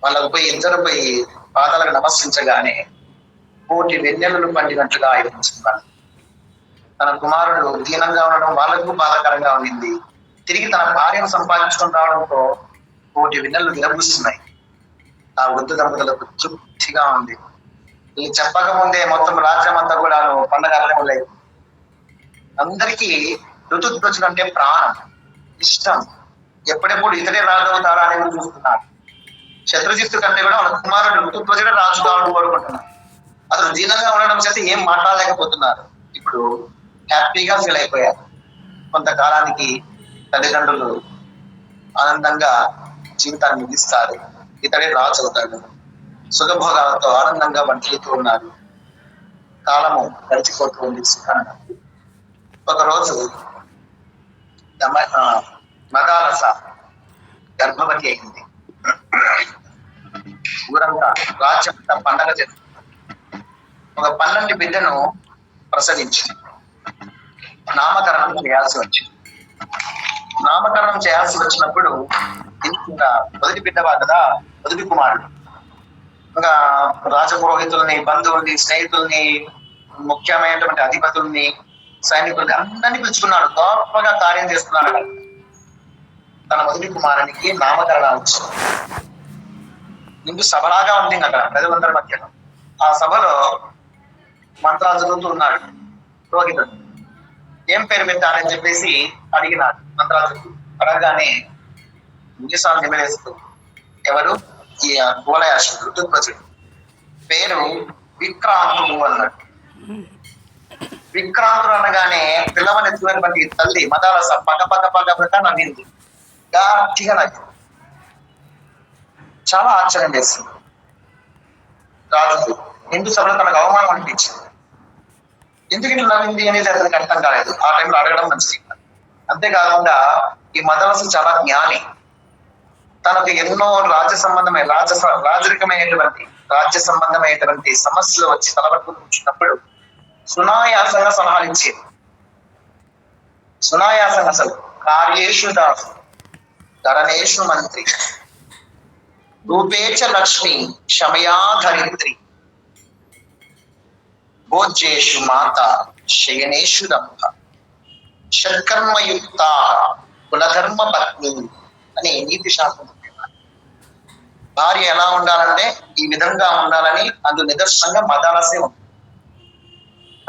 వాళ్ళకు ఇద్దరు పోయి పాదాలకు నమస్కరించగానే కోటి వెన్నెలలు పండినట్లుగా ఆలోచించుకున్నారు. తన కుమారుడు దీనంగా ఉండడం వాళ్ళకు బాధాకరంగా ఉండింది. తిరిగి తన భార్యను సంపాదించుకుని రావడంతో కోటి వెన్నెలలు విరబూస్తున్నాయి. ఆ వృద్ధ దంపతులకు తృప్తిగా ఉంది. ఇది చెప్పక ముందే మొత్తం రాజ్యం అంతా కూడా పండగ లేదు. అందరికీ ఋతుధ్వజుడు అంటే ప్రాణం, ఇష్టం. ఎప్పుడెప్పుడు ఇతరే రాజు అవుతారా అని చూస్తున్నారు. శత్రుజిత్తు కంటే కూడా వాళ్ళ కుమారుడు ఋతుధ్వజుడే రాజు కావాలని కోరుకుంటున్నారు. అసలు దీనంగా ఉండడం చేత ఏం మాట్లాడలేకపోతున్నారు. ఇప్పుడు హ్యాపీగా ఫీల్ అయిపోయారు. కొంతకాలానికి తల్లిదండ్రులు ఆనందంగా జీవితాన్ని ముగిస్తారు. ఇతడే రాజు అవుతాడు. సుఖభోగాలతో ఆనందంగా వంటిల్లుతూ ఉన్నారు. కాలము గడిచిపోతూ ఉంది సుఖంగా. ఒకరోజు మదాలస గర్భవతి అయింది. ఊరంతా రాజ్యంతా పండగ జరుగుతుంది. ఒక 12 బిడ్డను ప్రసవించింది. నామకరణం చేయాల్సి వచ్చింది. నామకరణం చేయాల్సి వచ్చినప్పుడు ఇంకా మొదటి బిడ్డవా కదా, మొదటి కుమారుడు. ఇంకా రాజపురోహితుల్ని, బంధువుల్ని, స్నేహితుల్ని, ముఖ్యమైనటువంటి అధిపతుల్ని, సైనికుల్ని అందరినీ పిలుచుకున్నాడు. గొప్పగా కార్యం చేస్తున్నాడు. తన మొదటి కుమారునికి నామకరణం వచ్చింది. ఇందు సభలాగా ఉంది అక్కడ ప్రజలందరి మధ్యలో. ఆ సభలో మంత్రాలు చదువుతూ ఉన్నాడు పురోహితుడు. ఏం పేరు పెట్టాలని చెప్పేసి అడిగినాడు. మంత్రాలు అడగగానే నిజాలు నిమరేస్తూ, ఎవరు? ఈ కువలయాశ్వుడు ఋతుధ్వజుడు. పేరు విక్రాంతుడు అన్నాడు. విక్రాంతుడు అనగానే పిల్లవనెత్తుకున్నటువంటి తల్లి మదాలస పక్క నవ్వింది. గట్టిగా నవ్వింది. చాలా ఆశ్చర్యం వేసింది. రాజు హిందూ సభలో తనకు అవమానం అనిపించింది. ఎందుకు ఇట్లా నవ్వింది అనేది అతనికి అర్థం కాలేదు. ఆ టైంలో అడగడం మంచిది. అంతేకాకుండా ఈ మదలస చాలా జ్ఞాని. తనకు ఎన్నో రాజ్య సంబంధమైనటువంటి సమస్యలు వచ్చి తలపట్టుకుని కూర్చున్నప్పుడు సునాయాసంగా సలహాలు ఇచ్చేది. సునాయాసంగా అసలు కార్యేషు దాసు ధరణేషు మంత్రి రూపేచ లక్ష్మి క్షమయా ధరిత్రి భోజ్యేషు మాత శయనేషు రంభ షట్కర్మయుక్త కులధర్మ పత్ని అని నీతి శాస్త్రం చెప్పేవారు. భార్య ఎలా ఉండాలంటే ఈ విధంగా ఉండాలని అందు నిదర్శనంగా మదాలసే ఉంది.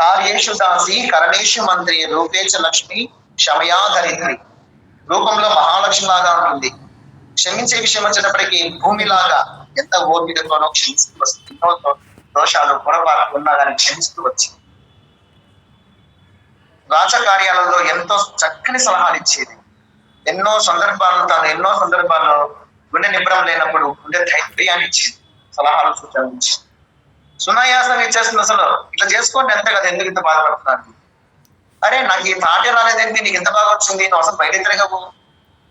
కార్యేషు దాసి కరణేషు మంత్రి రూపేచ లక్ష్మి క్షమయా ధరిత్రి. రూపంలో మహాలక్ష్మి లాగా ఉంటుంది. క్షమించే విషయం వచ్చేటప్పటికి భూమిలాగా ఎంత ఓపికతోనో క్షమిస్తూ వస్తుంది. ఎన్నో దోషాలు పొరపాట్లు ఉన్నా కానీ క్షమిస్తూ వచ్చి రాజకార్యాలలో ఎంతో చక్కని సలహాలు ఇచ్చేది. ఎన్నో సందర్భాల్లో గుండె నిబ్బరం లేనప్పుడు గుండె ధైర్యాన్ని ఇచ్చేది, సలహాలు సూచనలు ఇచ్చింది. సునాయాసం ఇచ్చేస్తుంది. అసలు ఇట్లా చేసుకోండి అంతే కదా, ఎందుకు ఇంత బాధపడుతున్నాను? అరే నాకు ఈ తాటే రాలేదేంటి, నీకు ఎంత బాగా వచ్చింది, నువ్వు అసలు బయట తిరగవు,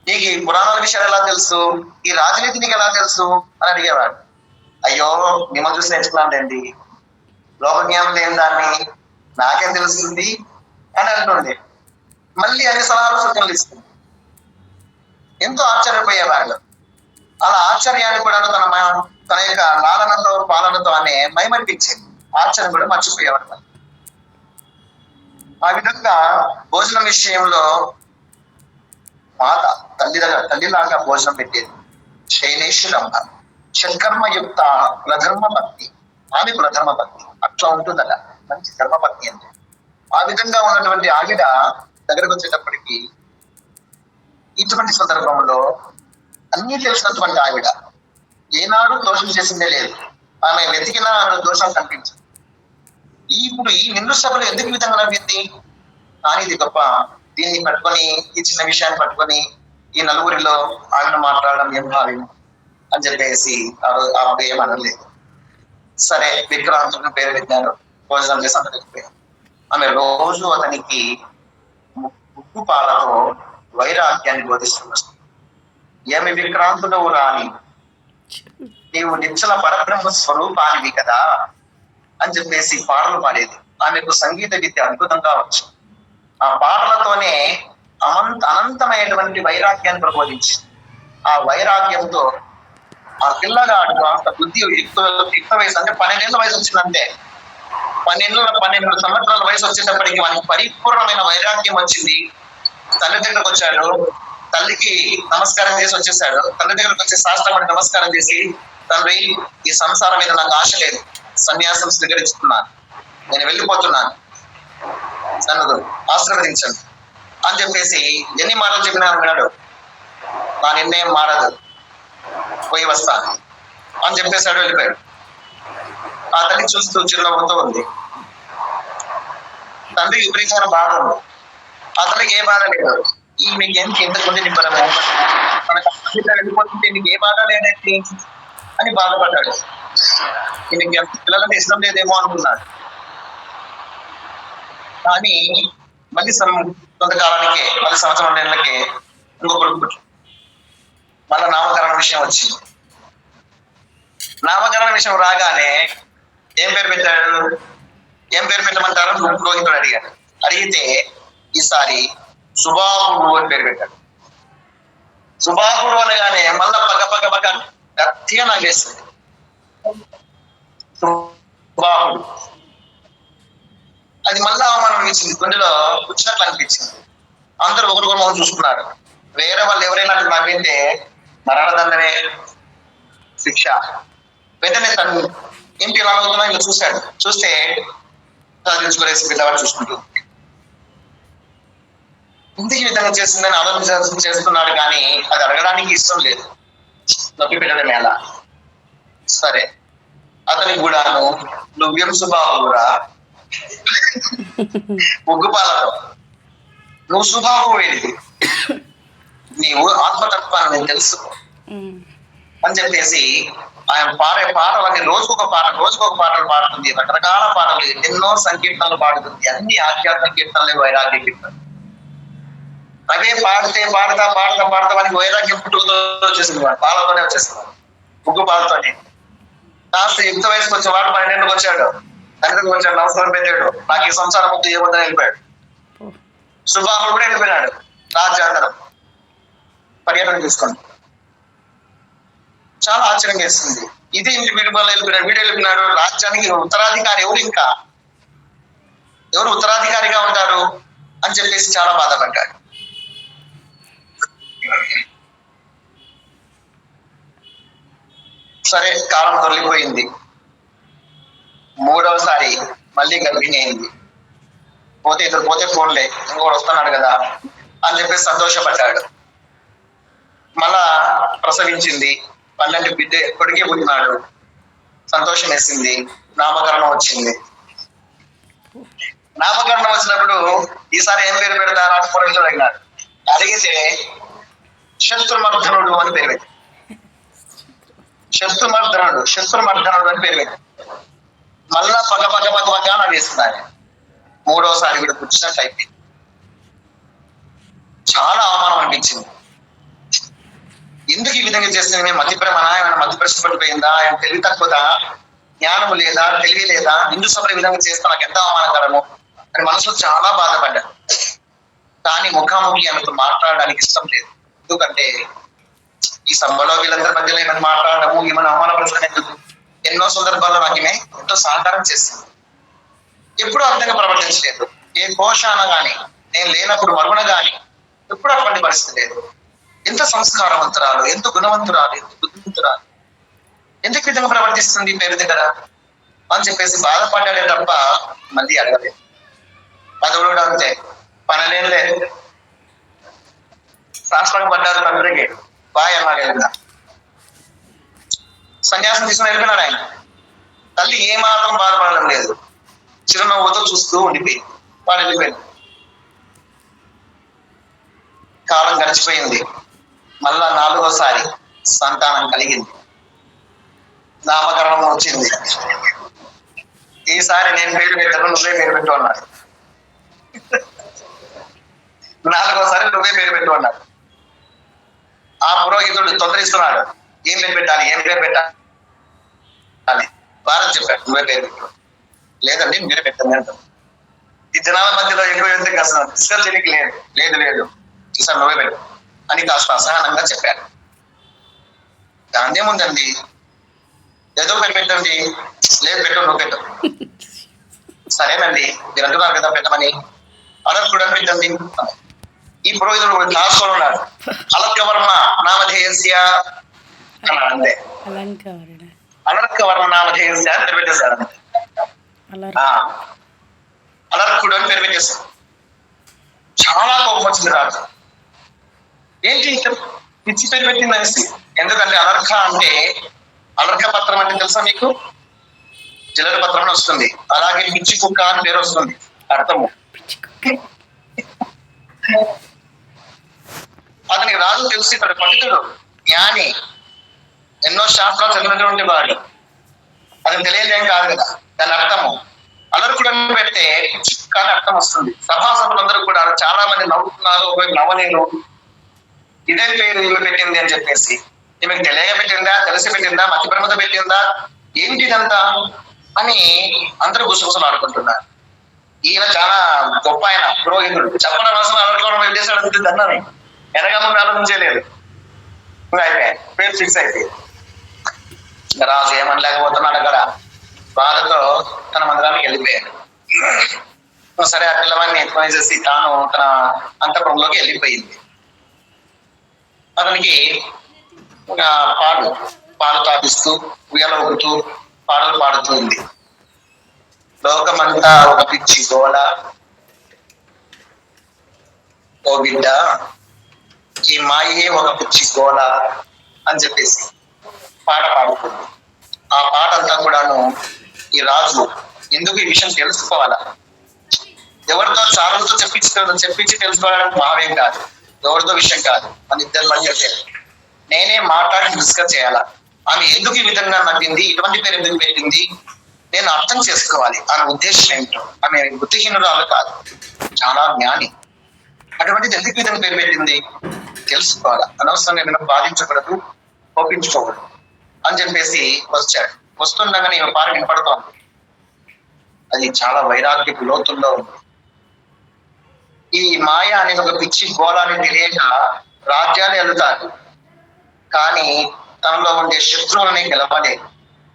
నీకు ఈ పురాణాల విషయాలు ఎలా తెలుసు, ఈ రాజనీతి నీకు ఎలా తెలుసు అని అడిగేవాడు. అయ్యో మిమ్మల్ని చూసి నేర్చుకున్నానండి, లోకజ్ఞానం లేని దాన్ని నాకేం తెలుస్తుంది అని అంటుండే. మళ్ళీ అన్ని సలహాలు సూచనలు ఇస్తుంది. ఎంతో ఆశ్చర్యపోయేవాడు. అలా ఆశ్చర్యాన్ని కూడా తన యొక్క లాలనతో పాలనతో అనే మైమరిపించేది. ఆశ్చర్యం కూడా మర్చిపోయేవాడు. ఆ విధంగా భోజనం విషయంలో మాత తల్లిలాగా భోజనం పెట్టేది. శైలేశ్వరమ్మ షట్కర్మయుక్త కులధర్మ భక్తి. ఆమె కులధర్మ భక్తి అట్లా ఉంటుందట, మంచి ధర్మపత్ని అంటే. ఆ విధంగా ఉన్నటువంటి ఆవిడ దగ్గరకు వచ్చేటప్పటికి ఇటువంటి సందర్భంలో అన్ని తెలిసినటువంటి ఆవిడ ఏనాడు దోషం చేసిందే లేదు. ఆమె వెతికినా ఆమె దోషం కనిపించదు. ఇప్పుడు ఈ నిండు సభలో ఎందుకు ఈ విధంగా నవ్వింది? కానీ ఇది గొప్ప, దీన్ని పట్టుకొని, ఈ చిన్న విషయాన్ని పట్టుకొని ఈ నలుగురిలో ఆమెను మాట్లాడడం ఏం భావ్యం అని చెప్పేసి ఆవిడ ఏమనలేదు. సరే విక్రాంతుని పేరు పెట్టారు, భోజనం చేసి అందరికిపోయారు. ఆమె రోజు అతనికి ఉప్పు పాలతో వైరాగ్యాన్ని బోధిస్తూ వస్తుంది. ఏమి విక్రాంతుడవు రాని, నీవు నిచ్చల పరబ్రహ్మ స్వరూపానివి కదా అని చెప్పేసి పాటలు పాడేది. ఆమెకు సంగీత విద్య అద్భుతంగా వచ్చు. ఆ పాటలతోనే అనంతమైనటువంటి వైరాగ్యాన్ని ప్రబోధించింది. ఆ వైరాగ్యంతో ఆ పిల్లగాడు అంత బుద్ధి యుక్త వయసు అంటే 12 ఏళ్ళ వయసు వచ్చిందంటే 12 సంవత్సరాల వయసు వచ్చేటప్పటికి వానికి పరిపూర్ణమైన వైరాగ్యం వచ్చింది. తల్లి దగ్గరకు వచ్చాడు, తల్లికి నమస్కారం చేసి వచ్చేసాడు. తల్లి దగ్గరకు వచ్చి సాష్టాంగపడి నమస్కారం చేసి, తండ్రి ఈ సంసారం మీద నాకు ఆశ లేదు, సన్యాసం స్వీకరిస్తున్నాను, నేను వెళ్ళిపోతున్నాను, నన్ను ఆశీర్వదించండి అని చెప్పేసి ఎన్ని మాటలు చెప్పినా విన్నాడు. నా నిర్ణయం మారదు, పోయి వస్తాను అని చెప్పేసాడు, వెళ్ళిపోయాడు. ఆ తల్లి చూస్తూ చిరునవ్వుతో ఉంది. తండ్రి విపరీతమైన బాధ ఉంది. అతనికి ఏ బాధ లేదు. ఈ మీకు ఎంత గుండె నింపడము, మనకు వెళ్ళిపోతుంటే నీకు ఏ బాధ లేదంటే అని బాధపడ్డాడు. నీకు పిల్లలంటే ఇష్టం లేదేమో అనుకున్నాడు. కానీ మళ్ళీ కొంతకాలానికి, మళ్ళీ సంవత్సరం నెలలకి ఇంకొకటి మళ్ళా నామకరణ విషయం వచ్చింది. నామకరణ విషయం రాగానే ఏం పేరు పెట్టమంటారు పురోహితుడు అడిగాడు. అడిగితే ఈసారి సుబాహుడు అని పేరు పెట్టాడు. సుబాహుడు అనగానే మళ్ళా పక్క గట్టిగా నాగేస్తుంది. సుబాహుడు అది మళ్ళా అవమానం అనిపించింది, గుండెలో కూర్చున్నట్లు అనిపించింది. అందరూ ఒకరికొకరు మొహం చూసుకున్నారు. వేరే వాళ్ళు ఎవరైనా నవ్వింటే మరణదండనే శిక్ష. వెంటనే తను ఏంటి ఎలా అవుతున్నా ఇలా చూశాడు. చూస్తే చదివించుకునేసి పిల్లవాడు చూసుకుంటూ ఇంటికి విధంగా చేస్తుందని ఆలోచన చేస్తున్నాడు. కానీ అది అడగడానికి ఇష్టం లేదు, నొప్పి పెట్టడం ఎలా. సరే అతనికి కూడాను నువ్వేం సుబాహురా, ముగ్గుపాలతో నువ్వు సుబాహు ఏంటి, నీవు ఆత్మతత్వాన్ని నేను తెలుసు అని చెప్పేసి ఆయన పాడే పాటలన్నీ రోజుకొక పాటలు పాడుతుంది. రకరకాల పాటలు, ఎన్నో సంకీర్తనలు పాడుతుంది. అన్ని ఆధ్యాత్మిక కీర్తనలే, వైరాగ్య కీర్తనలు. అవే పాడతా వానికి వైరాగ్యం పుట్టుకతో వచ్చేసింది, వాడు పాలతోనే వచ్చేసింది, ఉగ్గు పాలతోనే. కాస్త యుక్త వయసుకు వచ్చే వాడు 12 వచ్చాడు, తండ్రికి వచ్చాడు, నమస్కారం పెట్టాడు, నాకు ఈ సంసారం ముద్దు ఏముందని వెళ్ళిపోయాడు. సుబాహుడు కూడా వెళ్ళిపోయినాడు రాజ్యాంతరం పర్యటన తీసుకొని. చాలా ఆశ్చర్యం వేస్తుంది. ఇది వీడి వల్ల వెళ్ళిపోయినాడు, వీడు వెళ్ళిపోయినాడు. రాజ్యానికి ఉత్తరాధికారి ఎవరు ఉత్తరాధికారిగా ఉంటారు అని చెప్పేసి చాలా బాధపడ్డాడు. సరే, కాలం తొలగిపోయింది. 3వసారి మళ్ళీ గర్భిణి అయింది. పోతే ఫోన్లే, ఇంకోటి వస్తున్నాడు కదా అని చెప్పేసి సంతోషపడ్డాడు. మళ్ళా ప్రసవించింది, 12 కొడుకే పుట్టినాడు. సంతోషం వేసింది. నామకరణం వచ్చింది. నామకరణం వచ్చినప్పుడు ఈసారి ఏం పేరు పెడతారా అని పురోహితుడు అడిగినాడు. అడిగితే శత్రుమర్ధనుడు అని పేరు పెట్టి, శత్రుమర్ధనుడు అని పేరు పెట్టి మళ్ళా పగ అని వేస్తున్నారు. 3వసారి వీడు పుట్టినట్టు అయిపోయింది. చాలా అవమానం అనిపించింది. ఎందుకు ఈ విధంగా చేస్తుంది? మేము మతిప్రమణ, ఏమైనా మతిప్రశ్న పడిపోయిందా, ఆయన తెలివి తక్కువదా, జ్ఞానము లేదా, తెలివి లేదా, హిందూ సభ ఈ విధంగా చేస్తా నాకు ఎంత అవమానకరము అని మనసులో చాలా బాధపడ్డాడు. కానీ ముఖాముఖి ఆమెతో మాట్లాడడానికి ఇష్టం లేదు. ఎందుకంటే ఈ సభలో వీళ్ళందరి మధ్యలో ఏమైనా మాట్లాడము, ఏమైనా అవమానపరచడం ఎందుకు? ఎన్నో సందర్భాల్లో నాకు ఈమె ఎంతో సహకారం చేస్తుంది. ఎప్పుడూ అర్థంగా ప్రవర్తించలేదు. ఏ కోశాన గాని, నేను లేనప్పుడు మరుగున గాని ఎప్పుడు అటువంటి పరిస్థితి లేదు. ఎంత సంస్కారవంతురాలు, ఎంత గుణవంతురాలు, ఎంత బుద్ధిమంతురాలు, ఎందుకు విధంగా ప్రవర్తిస్తుంది పేరు దగ్గర అని చెప్పేసి బాధపడ్డాడే తప్ప మళ్ళీ అడగలేదు. పదవుడు కూడా అంతే, పనలేదులే, శాస్త్రం పడ్డారు తండ్రికి బాయ్ అన్నాడు. వెళ్ళిన సన్యాసం తీసుకుని వెళ్ళిపోయినాడు ఆయన. తల్లి ఏమాత్రం బాధపడడం లేదు, చిరునవ్వుతో చూస్తూ ఉండిపోయి వాడు వెళ్ళిపోయింది. కాలం గడిచిపోయింది. మళ్ళా 4వసారి సంతానం కలిగింది. నామకరణం వచ్చింది. ఈసారి నేను పేరు పెట్టాను, నువ్వే పేరు పెట్టు అన్నాడు. 4వసారి నువ్వే పేరు పెట్టు అన్నాడు. ఆ పురోహితుడు తొందరిస్తున్నాడు, ఏం పేరు పెట్టాలి భారత్ చెప్పాడు, నువ్వే పేరు పెట్టు. లేదండి మీరే పెట్టండి అంటారు. ఈ జనాల మధ్యలో ఎక్కువ ఎందుకు అసలు డిస్కర్జనికి లేదు ఈసారి నువ్వే పెట్టు అని కాస్త అసహనంగా చెప్పారు. దాన్నేముందండి, ఏదో పెట్టండి, లేదు పెట్టు, నువ్వు పెట్టు. సరేనండి మీరు అంటున్నారు కదా పెట్టమని, అలర్కుడు అని పెట్టండి. ఈ పురోహితుడు క్లాస్లో ఉన్నాడు. అలర్కవర్మ నామధేయస్య అన్నాడు. అంతే, అలర్కవర్మ నామధేయస్య అని పేరు పెట్టేశాడు. అలర్కుడు అని పేరు పెట్టేశాడు. చాలా కోపం వచ్చింది రాజు. ఏంటి పిచ్చి పేరు పెట్టింది అనేసి. ఎందుకంటే అలర్క అంటే, అలర్క పత్రం అంటే తెలుసా మీకు? జలర పత్రం అని వస్తుంది. అలాగే పిచ్చి కుక్క అని పేరు వస్తుంది అర్థము. అతనికి రాజు తెలుసు, ఇతడు పండితుడు, జ్ఞాని, ఎన్నో శాస్త్రాలు చదివినటువంటి వాడు. అతను తెలియదేం కాదు కదా. దాని అర్థము అలర్కుడు అని పెడితే పిచ్చి కుక్క అని అర్థం వస్తుంది. సభాసభలందరూ కూడా చాలా మంది నవ్వుతున్నారు, నవ్వలేరు. ఇదే పేరు ఈమె పెట్టింది అని చెప్పేసి. ఈమెకు తెలియక పెట్టిందా, తెలిసి పెట్టిందా, మతి ప్రమద పెట్టిందా, ఏంటిదంతా అని అందరూ గుసగుసలు ఆడుకుంటున్నారు. ఈయన చాలా గొప్ప ఆయన పురోహితుడు, చెప్పడం అవసరం అలర్కవరం పెట్టేసాడు అన్నని వెనకముందు ఆలోచించలేదు. అయిపోయాయి, పేరు ఫిక్స్ అయిపోయింది. రాజు ఏమనలేకపోతున్నాడు కదా, బాధతో తన మందిరానికి వెళ్ళిపోయాడు. సరే, ఆ పిల్లవాడిని ఎత్తుకొనేసేసి తాను తన అంతఃపురంలోకి వెళ్ళిపోయింది. అతనికి పాలు తాపిస్తూ ఉయ్యాల ఊగుతూ పాటలు పాడుతూ ఉంది. లోకమంతా ఒక పిచ్చి గోల, ఓ బిడ్డ ఈ మాయే ఒక పిచ్చి గోల అని చెప్పేసి పాట పాడుతుంది. ఆ పాట అంతా కూడాను ఈ రాజు ఎందుకు ఈ విషయం తెలుసుకోవాలా, ఎవరితో చారులతో చెప్పించి తెలుసుకోవడానికి భావేం కాదు, ఎవరితో విషయం కాదు, మన ఇద్దరి మధ్య నేనే మాట్లాడి డిస్కస్ చేయాలా. ఆమె ఎందుకు ఈ విధంగా నవ్వింది, ఇటువంటి పేరు ఎందుకు పెట్టింది, నేను అర్థం చేసుకోవాలి. ఆమె ఉద్దేశం ఏమిటో. ఆమె బుద్ధిహీనురాలు కాదు, చాలా జ్ఞాని. అటువంటిది ఎందుకు ఇతని పేరు పెట్టింది తెలుసుకోవాలా. అనవసరంగా ఏమైనా బాధించకూడదు, కోపించుకోకూడదు అని చెప్పేసి వచ్చాడు. వస్తుండగానే ఈమె పాట వినపడుతోంది. అది చాలా వైరాగ్యపు లోతుల్లో ఉంది. ఈ మాయ అనేది ఒక పిచ్చి గోళాన్ని తెలియక రాజ్యాలు వెళ్తారు, కానీ తనలో ఉండే శత్రువులని గెలవలేదు.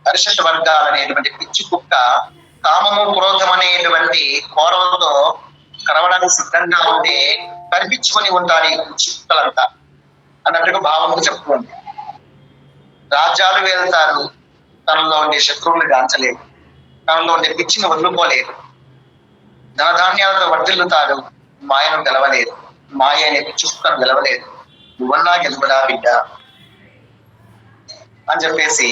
పరిషత్ వర్గాలు అనేటువంటి పిచ్చి కుక్క కామము క్రోధం అనేటువంటి కోరలతో కరవడానికి సిద్ధంగా ఉంటే కనిపించుకొని ఉంటారు ఈ పిచ్చి కుక్కలంతా అన్నట్టుగా భావంతో చెప్పుకోండి. రాజ్యాలు వెళ్తారు, తనలో ఉండే శత్రువులు గాంచలేదు, తనలో ఉండే పిచ్చిని వదులుకోలేదు. ధనధాన్యాలతో వర్ధిల్లుతారు, మాయను గెలవలేదు. మాయ అనే పిచ్చి కుక్కను గెలవలేదు. నువ్వన్నా గెలుపడా బిడ్డ అని చెప్పేసి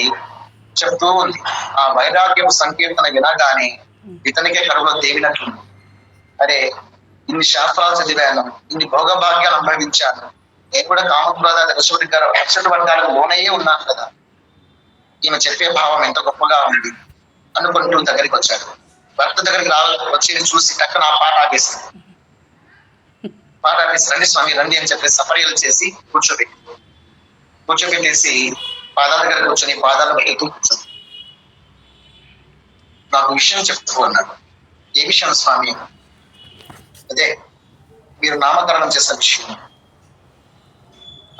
చెప్తూ ఉంది. ఆ వైరాగ్యం సంకీర్తన వినగానే ఇతనికే కడుపులో దేవినట్లుంది. అరే, ఇన్ని శాస్త్రాలు చదివాను, ఇన్ని భోగభాగ్యాలు అనుభవించాను, నేను కూడా కామక్రోధాల రక్షణ వర్గాలకు లోనయ్యే ఉన్నాను కదా, ఈమె చెప్పే భావం ఎంత గొప్పగా ఉంది అనుకుంటూ దగ్గరికి వచ్చాడు. భర్త దగ్గరికి వచ్చి చూసి టక్కన ఆ పాట ఆపేస్తాడు. పాట ఆపేసి రండి స్వామి రండి అని చెప్పేసి సపర్యలు చేసి కూర్చోబెట్టేసి పాదాల దగ్గర కూర్చొని పాదాలు పెడుతూ కూర్చొని నాకు విషయం చెప్తూ అన్నాడు. ఏ విషయం స్వామి? అదే మీరు నామకరణం చేసిన విషయం.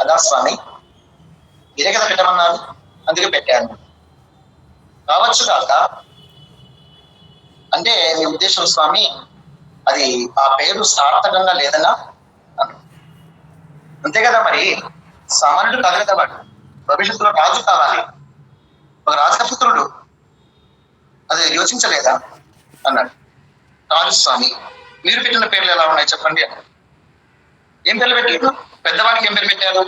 అదా స్వామి, మీరే కదా పెట్టమన్నారు, అందుకే పెట్టాను. కావచ్చు కాక అంటే మీ ఉద్దేశం స్వామి అది ఆ పేరు సార్థకంగా లేదనా? అంతే కదా, మరి సామాన్యుడు కాదు కదా, వాడు భవిష్యత్తులో రాజు కావాలి, ఒక రాజపుత్రుడు, అది యోచించలేదా అన్నాడు. రాజు స్వామి, మీరు పెట్టిన పేర్లు ఎలా ఉన్నాయి చెప్పండి అన్నాడు. ఏం పేర్లు పెట్టారు? పెద్దవాడికి ఏం పేరు పెట్టారు?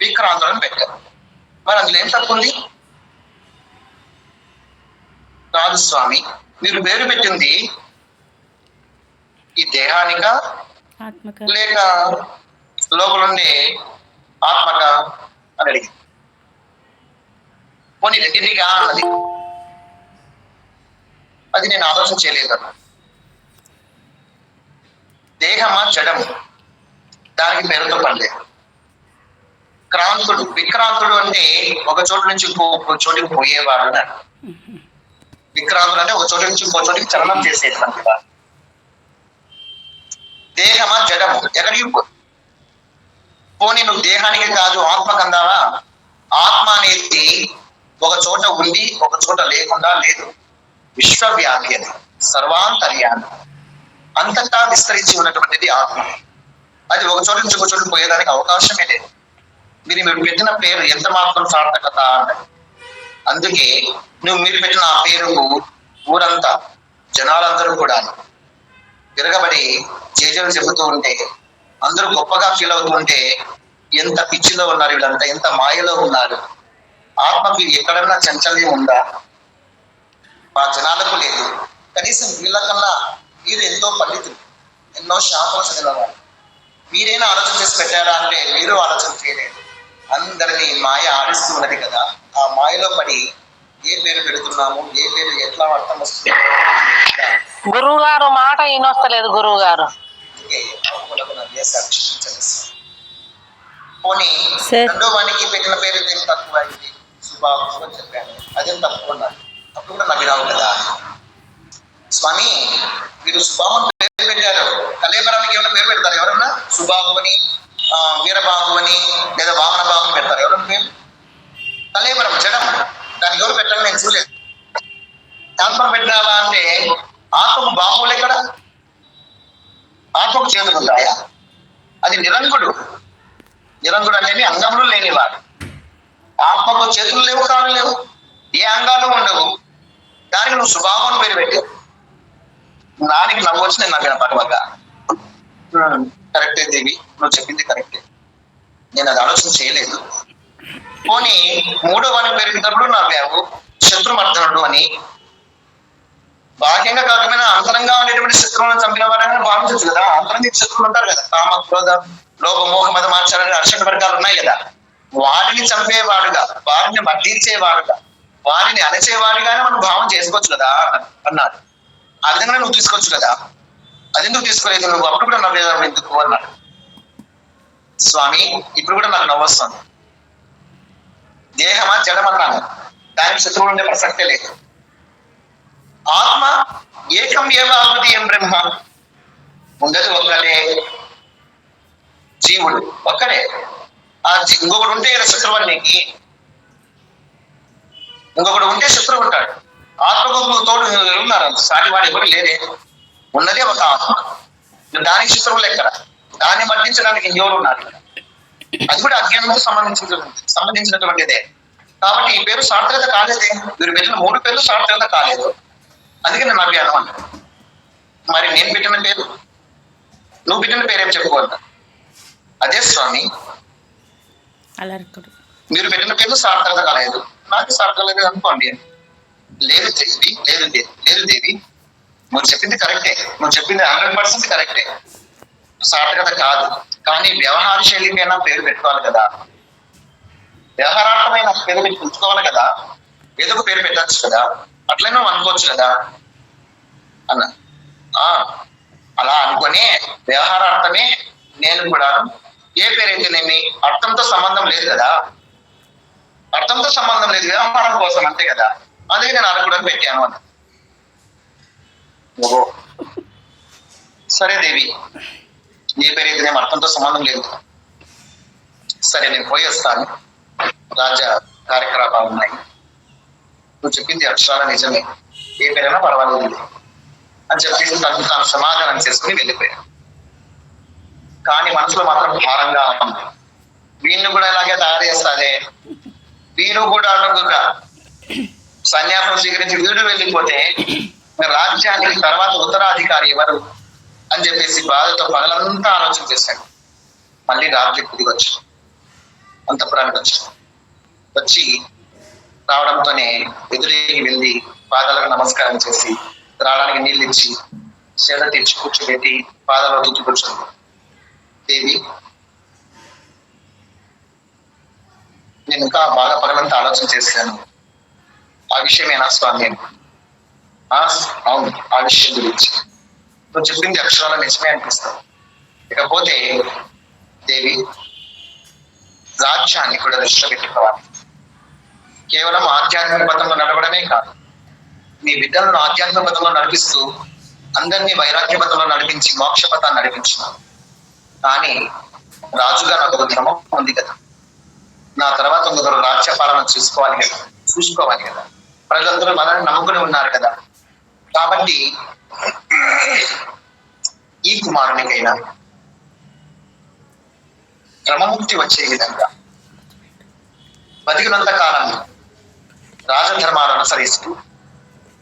విక్రాంతుడు అని పెట్టారు. మరి అందులో ఏం తప్పు ఉంది? రాజు స్వామి, మీరు పేరు పెట్టింది ఈ దేహానిక లేక లోపలుండే ఆత్మక అని అడిగింది. పోనీ రెండింటిగా అన్నది. అది నేను ఆలోచన చేయలేదు. దేహమా జడము, దానికి పేరుతో పనిలేదు. క్రాంతుడు, విక్రాంతుడు అంటే ఒక చోటు నుంచి ఇంకో చోటికి పోయేవాడు అన్నాడు. విక్రాంతుడు అంటే ఒక చోటు నుంచి ఇంకో చోటికి చలనం చేసేటువంటి వాడు. దేహమా జడము, ఎక్కడికి పోనీ నువ్వు దేహానికి కాదు ఆత్మకు అందావా? ఆత్మ అనేది ఒక చోట ఉండి ఒక చోట లేకుండా లేదు. విశ్వవ్యాపి, అది సర్వాంతర్యామి, అంతటా విస్తరించి ఉన్నటువంటిది ఆత్మ. అది ఒక చోటు నుంచి ఒక చోటు పోయేదానికి అవకాశమే లేదు. మీరు పెట్టిన పేరు ఎంత మాత్రం సార్థకత అన్నది. అందుకే మీరు పెట్టిన ఆ పేరుకు ఊరంతా జనాలందరూ కూడా తిరగబడి జేజలు చెబుతూ ఉంటే, అందరూ గొప్పగా ఫీల్ అవుతూ ఉంటే, ఎంత పిచ్చిలో ఉన్నారు వీళ్ళంతా, ఎంత మాయలో ఉన్నారు. ఆత్మకి ఎక్కడన్నా చంచల్యం ఉందా? మా జనాలకు లేదు. కనీసం వీళ్ళకన్నా మీరు ఎంతో పండితులు, ఎన్నో శాస్త్రం చదివినవారు, మీరైనా ఆలోచన చేసి పెట్టారా అంటే మీరు ఆలోచన చేయలేదు. అందరినీ మాయ ఆడిస్తూ ఉన్నది కదా. ఆ మాయలో పడి ఏ పేరు పెడుతున్నాము, ఏ పేరు ఎట్లా అర్థం వస్తుంది? గురువు గారు మాట ఈనొస్తలేదు. గురువు గారు పోనీ రెండో వానికి పెట్టిన పేరు ఏం తక్కువ అయింది? సుబాబు అని చెప్పాను, అదేం తప్పుకున్నాను. అప్పుడు కూడా నవ్విరావు కదా. స్వామి, మీరు సుబాబు పేరు పెట్టారు, కలేబరానికి ఏమైనా పేరు పెడతారు ఎవరన్నా? సుబాబు అని, వీరబాబు అని, లేదా వామన బాబు అని పెడతారు ఎవరన్నా పేరు? కలేబరం జడం, దానికి ఎవరు పెట్టాలని నేను చూడలేదు. ఆత్మకు పెట్టినావా అంటే ఆత్మకు బాహువులు ఎక్కడ? ఆత్మకు చేతులు ఉంటాయా? అది నిరంగుడు. నిరంగుడు అంటే అంగములు లేనివాడు. ఆత్మకు చేతులు లేవు, కాళ్ళు లేవు, ఏ అంగాలు ఉండవు. దానికి నువ్వు సుభావం పేరు పెట్టావు. దానికి నవ్వు వచ్చి నేను నవ్విన పర్వగా. కరెక్టే దేవి, నువ్వు చెప్పింది కరెక్టే, నేను అది ఆలోచన చేయలేదు. పోనీ మూడో వాని పేరు పెట్టినప్పుడు నవ్వావు, శత్రుమర్దనుడు అని. బాహ్యంగా కాకపోయినా అంతరంగా ఉండేటువంటి శత్రువులను చంపిన వాడని భావించచ్చు కదా. అంతరంగా శత్రువులు ఉంటారు కదా, కామ క్రోధ లోభ మోహ మద మాత్సర్య అర్షణ వర్గాలు ఉన్నాయి కదా. వారిని చంపేవాడుగా, వారిని మర్దించేవాడుగా, వారిని అణచేవాడుగానే మనం భావం చేసుకోవచ్చు కదా అన్నాడు. ఆ విధంగా నువ్వు తీసుకోవచ్చు కదా. అది ఎందుకు తీసుకోలేదు నువ్వు? అప్పుడు కూడా నవ్వేదాం ఎందుకు అన్నాడు. స్వామి ఇప్పుడు కూడా నాకు నవ్వు వస్తుంది. దేహమా జడమన్నాను, దానికి శత్రువులు ఉండే ప్రసక్తే లేదు. ఆత్మ ఏకం ఏవ అద్వితీయం బ్రహ్మ, ఉండదు ఒక్కడే జీవుడు, ఒక్కడే. ఇంకొకడు ఉంటే శత్రువు నీకు, ఇంకొకడు ఉంటే శత్రువు ఉంటాడు. ఆత్మకు తోడు ఉన్నారు, సాటివాడు ఎవరు లేదే, ఉన్నదే ఒక ఆత్మ. దానికి శత్రువులు ఎక్కడ? దాన్ని మర్దించడానికి ఎవరు ఉన్నారు? అది కూడా అజ్ఞానంతో సంబంధించినటువంటిదే. కాబట్టి ఈ పేరు సార్థకత కాలేదే. మీరు పెట్టిన 3 పేర్లు సార్థకత కాలేదు, అందుకే నేను అజ్ఞానం అంట. మరి నేను పెట్టిన పేరు, నువ్వు పెట్టిన పేరేం చెప్పుకోవద్దా? అదే స్వామి, మీరు పెట్టిన పేర్లు సార్థకత కాలేదు, నాకు సార్థకత లేదు అనుకోండి. లేదు దేవి, లేదు దేవి, నువ్వు చెప్పింది కరెక్టే, నువ్వు చెప్పింది 100% కరెక్టే, సార్థకత కాదు. కానీ వ్యవహార శైలికైనా పేరు పెట్టుకోవాలి కదా, వ్యవహారార్థమైన పేరు పెట్టి ఉంచుకోవాలి కదా, ఏదో ఒక పేరు పెట్టచ్చు కదా, అట్లనే అనుకోవచ్చు కదా అన్న. అలా అనుకునే వ్యవహారార్థమే నేను కూడా ఏ పేరైతేనేమి అర్థంతో సంబంధం లేదు కదా, అర్థంతో సంబంధం లేదు, వ్యవహారం కోసం అంతే కదా, అందుకే నేను అది కూడా పెట్టాను అన్న. ఓహో సరే దేవి, ఏ పేరైతేనేమి అర్థంతో సంబంధం లేదు, సరే నేను పోయి వస్తాను, రాజా కార్యకలాపాలు ఉన్నాయి, నువ్వు చెప్పింది అక్షరాల నిజమే, ఏ పేరైనా పర్వాలేదు అని చెప్పి తాను సమాధానం చేసుకుని వెళ్ళిపోయాడు. కానీ మనసులో మాత్రం భారంగా ఉంది. వీళ్ళు కూడా ఇలాగే తయారు చేస్తాదే, వీరు కూడా అడుగుగా సన్యాసం స్వీకరించి వీడు వెళ్ళిపోతే రాజ్యానికి తర్వాత ఉత్తరాధికారి ఎవరు అని చెప్పేసి బాధతో పగలంతా ఆలోచన చేశాడు. మళ్ళీ రాత్రి తిరిగి వచ్చి అంతఃపురానికి వచ్చి రావడంతోనే ఎదురేగి వెళ్ళి పాదాలకు నమస్కారం చేసి రావడానికి నీళ్ళు ఇచ్చి సేద తీర్చి కూర్చోబెట్టి పాదాలు దుక్కి కూర్చుంది. దేవి, నేను ఇంకా బాగా పగలంతా ఆలోచన చేశాను, ఆ విషయమేనా స్వామి? అవును, ఆ విషయం గురించి నువ్వు చెప్పింది అక్షరాల నిజమే అనిపిస్తావు. ఇకపోతే దేవి, రాజ్యాన్ని కూడా దృష్టిలో పెట్టుకోవాలి. కేవలం ఆధ్యాత్మిక పథంలో నడవడమే కాదు, మీ బిడ్డలను ఆధ్యాత్మిక పథంలో నడిపిస్తూ అందరినీ వైరాగ్య పథంలో నడిపించి మోక్ష పథాన్ని నడిపించిన. కానీ రాజుగా నాకు ఒక ధర్మం ఉంది కదా, నా తర్వాత ఒకరు రాజ్య పాలన చూసుకోవాలి కదా, ప్రజలందరూ మనల్ని నమ్ముకుని ఉన్నారు కదా. కాబట్టి ఈ కుమారునికైనా క్రమముక్తి వచ్చే విధంగా బతికినంత కాలం రాజధర్మాలను అనుసరిస్తూ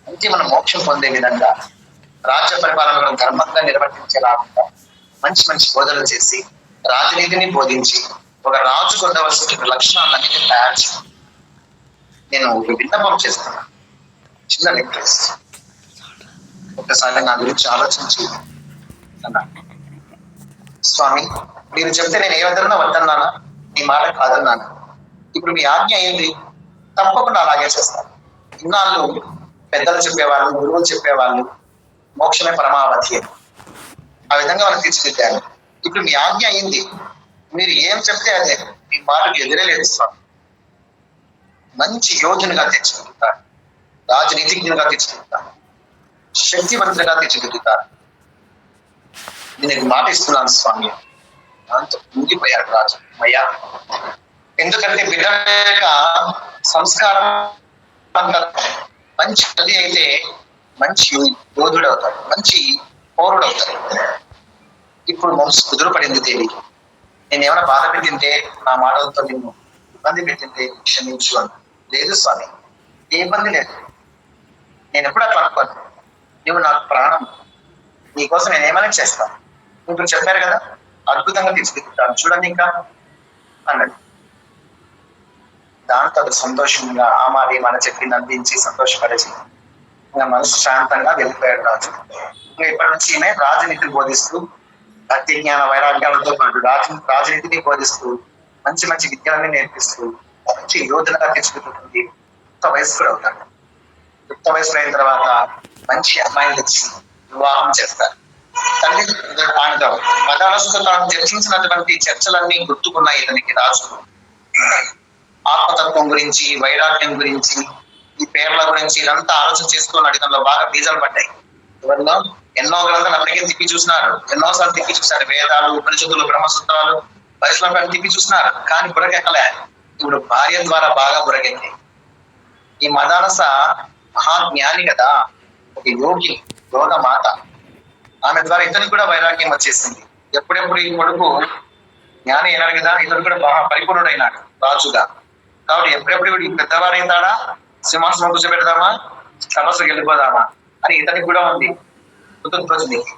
అంతిమ మోక్షం పొందే విధంగా రాజ్య పరిపాలనలో ధర్మంగా నిర్వర్తించేలాగా మంచి మంచి బోధనలు చేసి రాజనీతిని బోధించి ఒక రాజుకు ఉండవలసిన లక్షణాలన్నిటిని తయారు చేసి నేను విన్నపం చేస్తున్నాను. చిన్న రిక్వెస్ట్, ఒకసారి నా గురించి ఆలోచించి అన్నా. స్వామి, మీరు చెప్తే నేను ఏమన్నా వద్దన్నానా? నీ మాట కాదన్నాను. ఇప్పుడు మీ ఆజ్ఞ ఏంది? తప్పకుండా అలాగే చేస్తాను. ఇన్నాళ్ళు పెద్దలు చెప్పేవాళ్ళు, గురువులు చెప్పేవాళ్ళు మోక్షమే పరమావధి, ఆ విధంగా వాళ్ళు తీర్చిదిద్దారు. ఇప్పుడు మీ ఆజ్ఞ అయింది, మీరు ఏం చెప్తే అదే, మీ మాటకు ఎదురే లేదు స్వామి. మంచి యోధునిగా తీర్చిదిద్దుతారు, రాజనీతిజ్ఞునిగా తీర్చిదిద్దుతారు, శక్తివంతులుగా తీర్చిదిద్దుతారు. నేను మాట ఇస్తున్నాను స్వామి. అంత ముగిపోయాడు రాజు. అయ్యా, ఎందుకంటే బిడ్డ యొక్క సంస్కారం మంచి తల్లి అయితే మంచి యోధుడు అవుతాడు, మంచి పౌరుడు అవుతాడు. ఇప్పుడు మనసు కుదురు పడింది దేవి. నేను ఏమైనా బాధ పెట్టింటే, నా మాటలతో నిన్ను ఇబ్బంది పెట్టింటే క్షమించు అని. లేదు స్వామి, ఏ ఇబ్బంది లేదు. నేను ఎప్పుడు అట్లా అనుకోను. నువ్వు నాకు ప్రాణం, నీకోసం నేను ఏమైనా చేస్తాను. ఇప్పుడు చెప్పారు కదా, అద్భుతంగా తీసుకుంటాను చూడండి ఇంకా అన్నాడు. దాంతో అది సంతోషంగా ఆ మాట ఏమైనా చెప్పి నవ్వించి సంతోషపరిచి ఇంకా మనసు శాంతంగా వెళ్ళిపోయాడు రాజు. ఇంకా ఇప్పటి నుంచి ఈయన రాజనీతిని బోధిస్తూ భక్తి జ్ఞాన వైరాగ్యాలతో పాటు రాజనీతిని బోధిస్తూ మంచి మంచి విద్యలన్నీ నేర్పిస్తూ మంచి యోధనగా తెచ్చుకుంటుంది. యుక్త వయస్కుడు అవుతాడు. యుక్త వయస్కుడు అయిన తర్వాత మంచి అమ్మాయిని తెచ్చి వివాహం చేస్తారు. తల్లి ఆయనతో మదాలసుతో తాను చర్చించినటువంటి చర్చలన్నీ గుర్తుకున్నాయి ఇతనికి రాజు. ఆత్మతత్వం గురించి, వైరాగ్యం గురించి, ఈ పేర్ల గురించి ఇదంతా ఆలోచన చేసుకున్నాడు. ఇతనిలో బాగా బీజాలు పడ్డాయి. ఎవరిలో ఎన్నో గ్రంథాలు అప్పటికే తిప్పి చూసినారు, ఎన్నోసార్లు తిప్పి చూశారు. వేదాలు, ఉపనిషత్తులు, బ్రహ్మసూత్రాలు, వైష్ణవాలు తిప్పి చూసినారు, కానీ బుర్రకెక్కలే. ఇప్పుడు భార్య ద్వారా బాగా బుర్రకెక్కి, ఈ మదాలస మహాజ్ఞాని కదా, ఒక యోగి, యోగ మాత. ఆమె ద్వారా ఇతనికి కూడా వైరాగ్యం వచ్చేసింది. ఎప్పుడెప్పుడు ఈ కొడుకు జ్ఞాని అయినాడు కదా, ఇతను కూడా బాగా పరిపూర్ణుడైనాడు రాజుగా. కాబట్టి ఎప్పుడెప్పుడు వీడికి పెద్దవాడైతాడా, సింహాసనం కూర్చోబెడదామా, తపస్సుకి వెళ్ళిపోదామా అని ఇతనికి కూడా ఉంది. ఋతుధ్వజునికి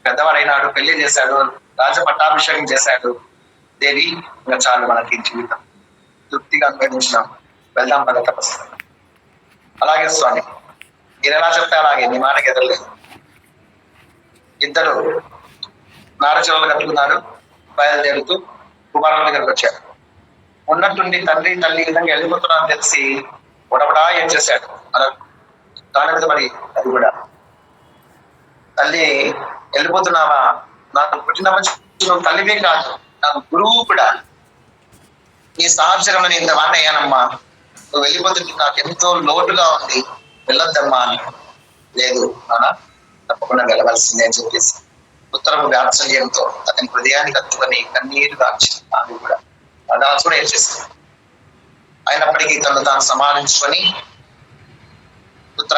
పెద్దవాడైనాడు, పెళ్లి చేశాడు, రాజ పట్టాభిషేకం చేశాడు. దేవి ఇంకా చాలు మనకి జీవితం, తృప్తిగా అనుభవించినాం, వెళ్దాం పద తపస్సు. అలాగే స్వామి, మీరు ఎలా చెప్తే అలాగే, నీ మాటకి ఎదరలేదు. ఇద్దరు నారచీరలు కట్టుకున్నారు, బయలుదేరుతూ కుమారుల దగ్గరకు వచ్చారు. ఉన్నట్టుండి తండ్రి తల్లి ఈ విధంగా వెళ్ళిపోతున్నారని తెలిసి ఉడబడా ఏం చేశాడు. అలా దాని మీద మరి అది కూడా, తల్లి వెళ్ళిపోతున్నావా, నాకు పుట్టినప్పటి నువ్వు తల్లివే కాదు, నాకు గురువు కూడా. నీ సహచరంలో నేను ఇంతవాణ్ణి అయ్యానమ్మా, నువ్వు వెళ్ళిపోతుంటే నాకు ఎంతో లోటుగా ఉంది, వెళ్ళొద్దమ్మా అని. లేదు నాన్న, తప్పకుండా వెళ్ళవలసిందే అని చెప్పేసి ఉత్తరము వ్యాత్సల్యంతో అతని హృదయానికి హత్తుకొని కన్నీరు దాచింది. ఆమె కూడా అదాల్సి కూడా ఏడ్చేసింది. అయినప్పటికీ తను తాను సమాలించుకొని, పుత్ర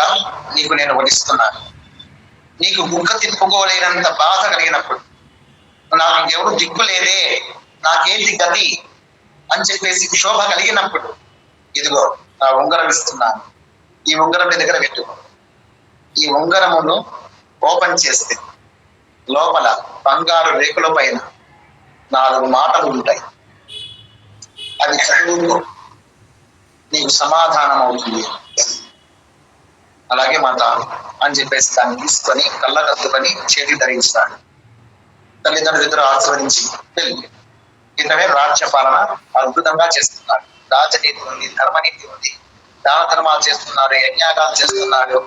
నీకు నేను వడిస్తున్నాను, నీకు బుక్క తిప్పుకోలేనంత బాధ కలిగినప్పుడు, నాకు ఇంకెవరు దిక్కు లేదే, నాకేంటి గతి అని చెప్పేసి క్షోభ కలిగినప్పుడు, ఇదిగో నా ఉంగరం ఇస్తున్నాను, ఈ ఉంగరం నీ దగ్గర పెట్టుకో. ఈ ఉంగరమును ఓపెన్ చేస్తే లోపల బంగారు రేకుల పైన 4 మాటలు ఉంటాయి. అది చదువుకో, నీకు సమాధానం అవుతుంది. అలాగే మాత అని చెప్పేసి దాన్ని తీసుకొని కళ్ళకద్దుకొని చేతి ధరించాడు. తల్లిదండ్రులు ఇద్దరు ఆశీర్వదించి వెళ్ళి, ఇతనే రాజ్య పాలన అద్భుతంగా చేస్తున్నాడు. రాజనీతి ఉంది, ధర్మనీతి ఉంది, దాన ధర్మాలు చేస్తున్నాడు, యజ్ఞాగాలు చేస్తున్నాడు,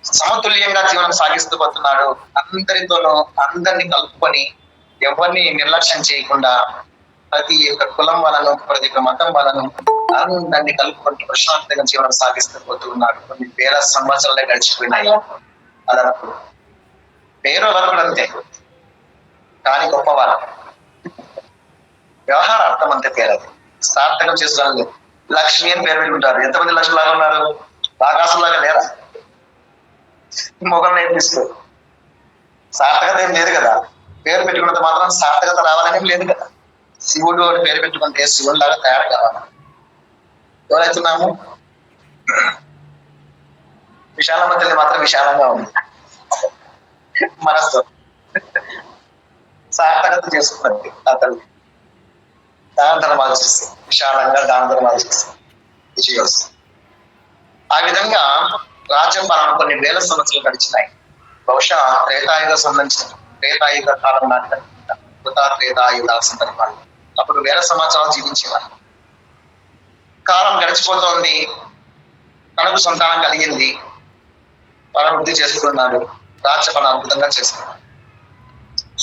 సమతుల్యంగా జీవనం సాగిస్తూ పోతున్నాడు. అందరితోనూ అందరినీ కలుపుకొని, ఎవరిని నిర్లక్ష్యం చేయకుండా, ప్రతి ఒక్క కులం వలను, ప్రతి ఒక్క మతం వలను అందరినీ కలుపుకుంటూ ప్రశాంతంగా జీవనం సాగిస్తూ పోతూ ఉన్నాడు. కొన్ని వేల సంవత్సరాలే గడిచిపోయినాయి. అలా పేరు వరకు అంతే, కానీ గొప్పవారు. వ్యవహార అర్థం అంతే పేరది, సార్థకం చేసుకోవాలి. లక్ష్మి అని పేరు పెట్టుకుంటారు. ఎంతమంది లక్ష్మిలాగా ఉన్నారు, ఆకాశంలాగా లేరా? మొగలు నేర్పిస్తూ సార్థకత ఏం లేదు కదా. పేరు పెట్టుకున్నంత మాత్రం సార్థకత రావాలని లేదు కదా. శివుడు అని పేరు పెట్టుకుంటే శివుడు లాగా తయారు కావాలి. ఎవరైతున్నాము? విశాలమ్మ తల్లి మాత్రం విశాలంగా ఉంది మనస్సు, సార్థకత చేసుకున్నది ఆ తల్లి. దాన ధర్మాలు చేసి విశాలంగా దాన ధర్మాలు చేసి విజయం. ఆ విధంగా రాజ్యపాలన కొన్ని వేల సంవత్సరాలు గడిచినాయి. బహుశా త్రేతాయుగ సంబంధించిన త్రేతాయుగ కాలం నాటి త్రేతాయుగ సందర్భాలు, అప్పుడు వేల సంవత్సరాలు జీవించేవారు. కాలం గడిచిపోతోంది, తనకు సంతానం కలిగింది, వృద్ధి చేసుకున్నాడు, రాజ్యపాలన అద్భుతంగా చేస్తున్నాడు.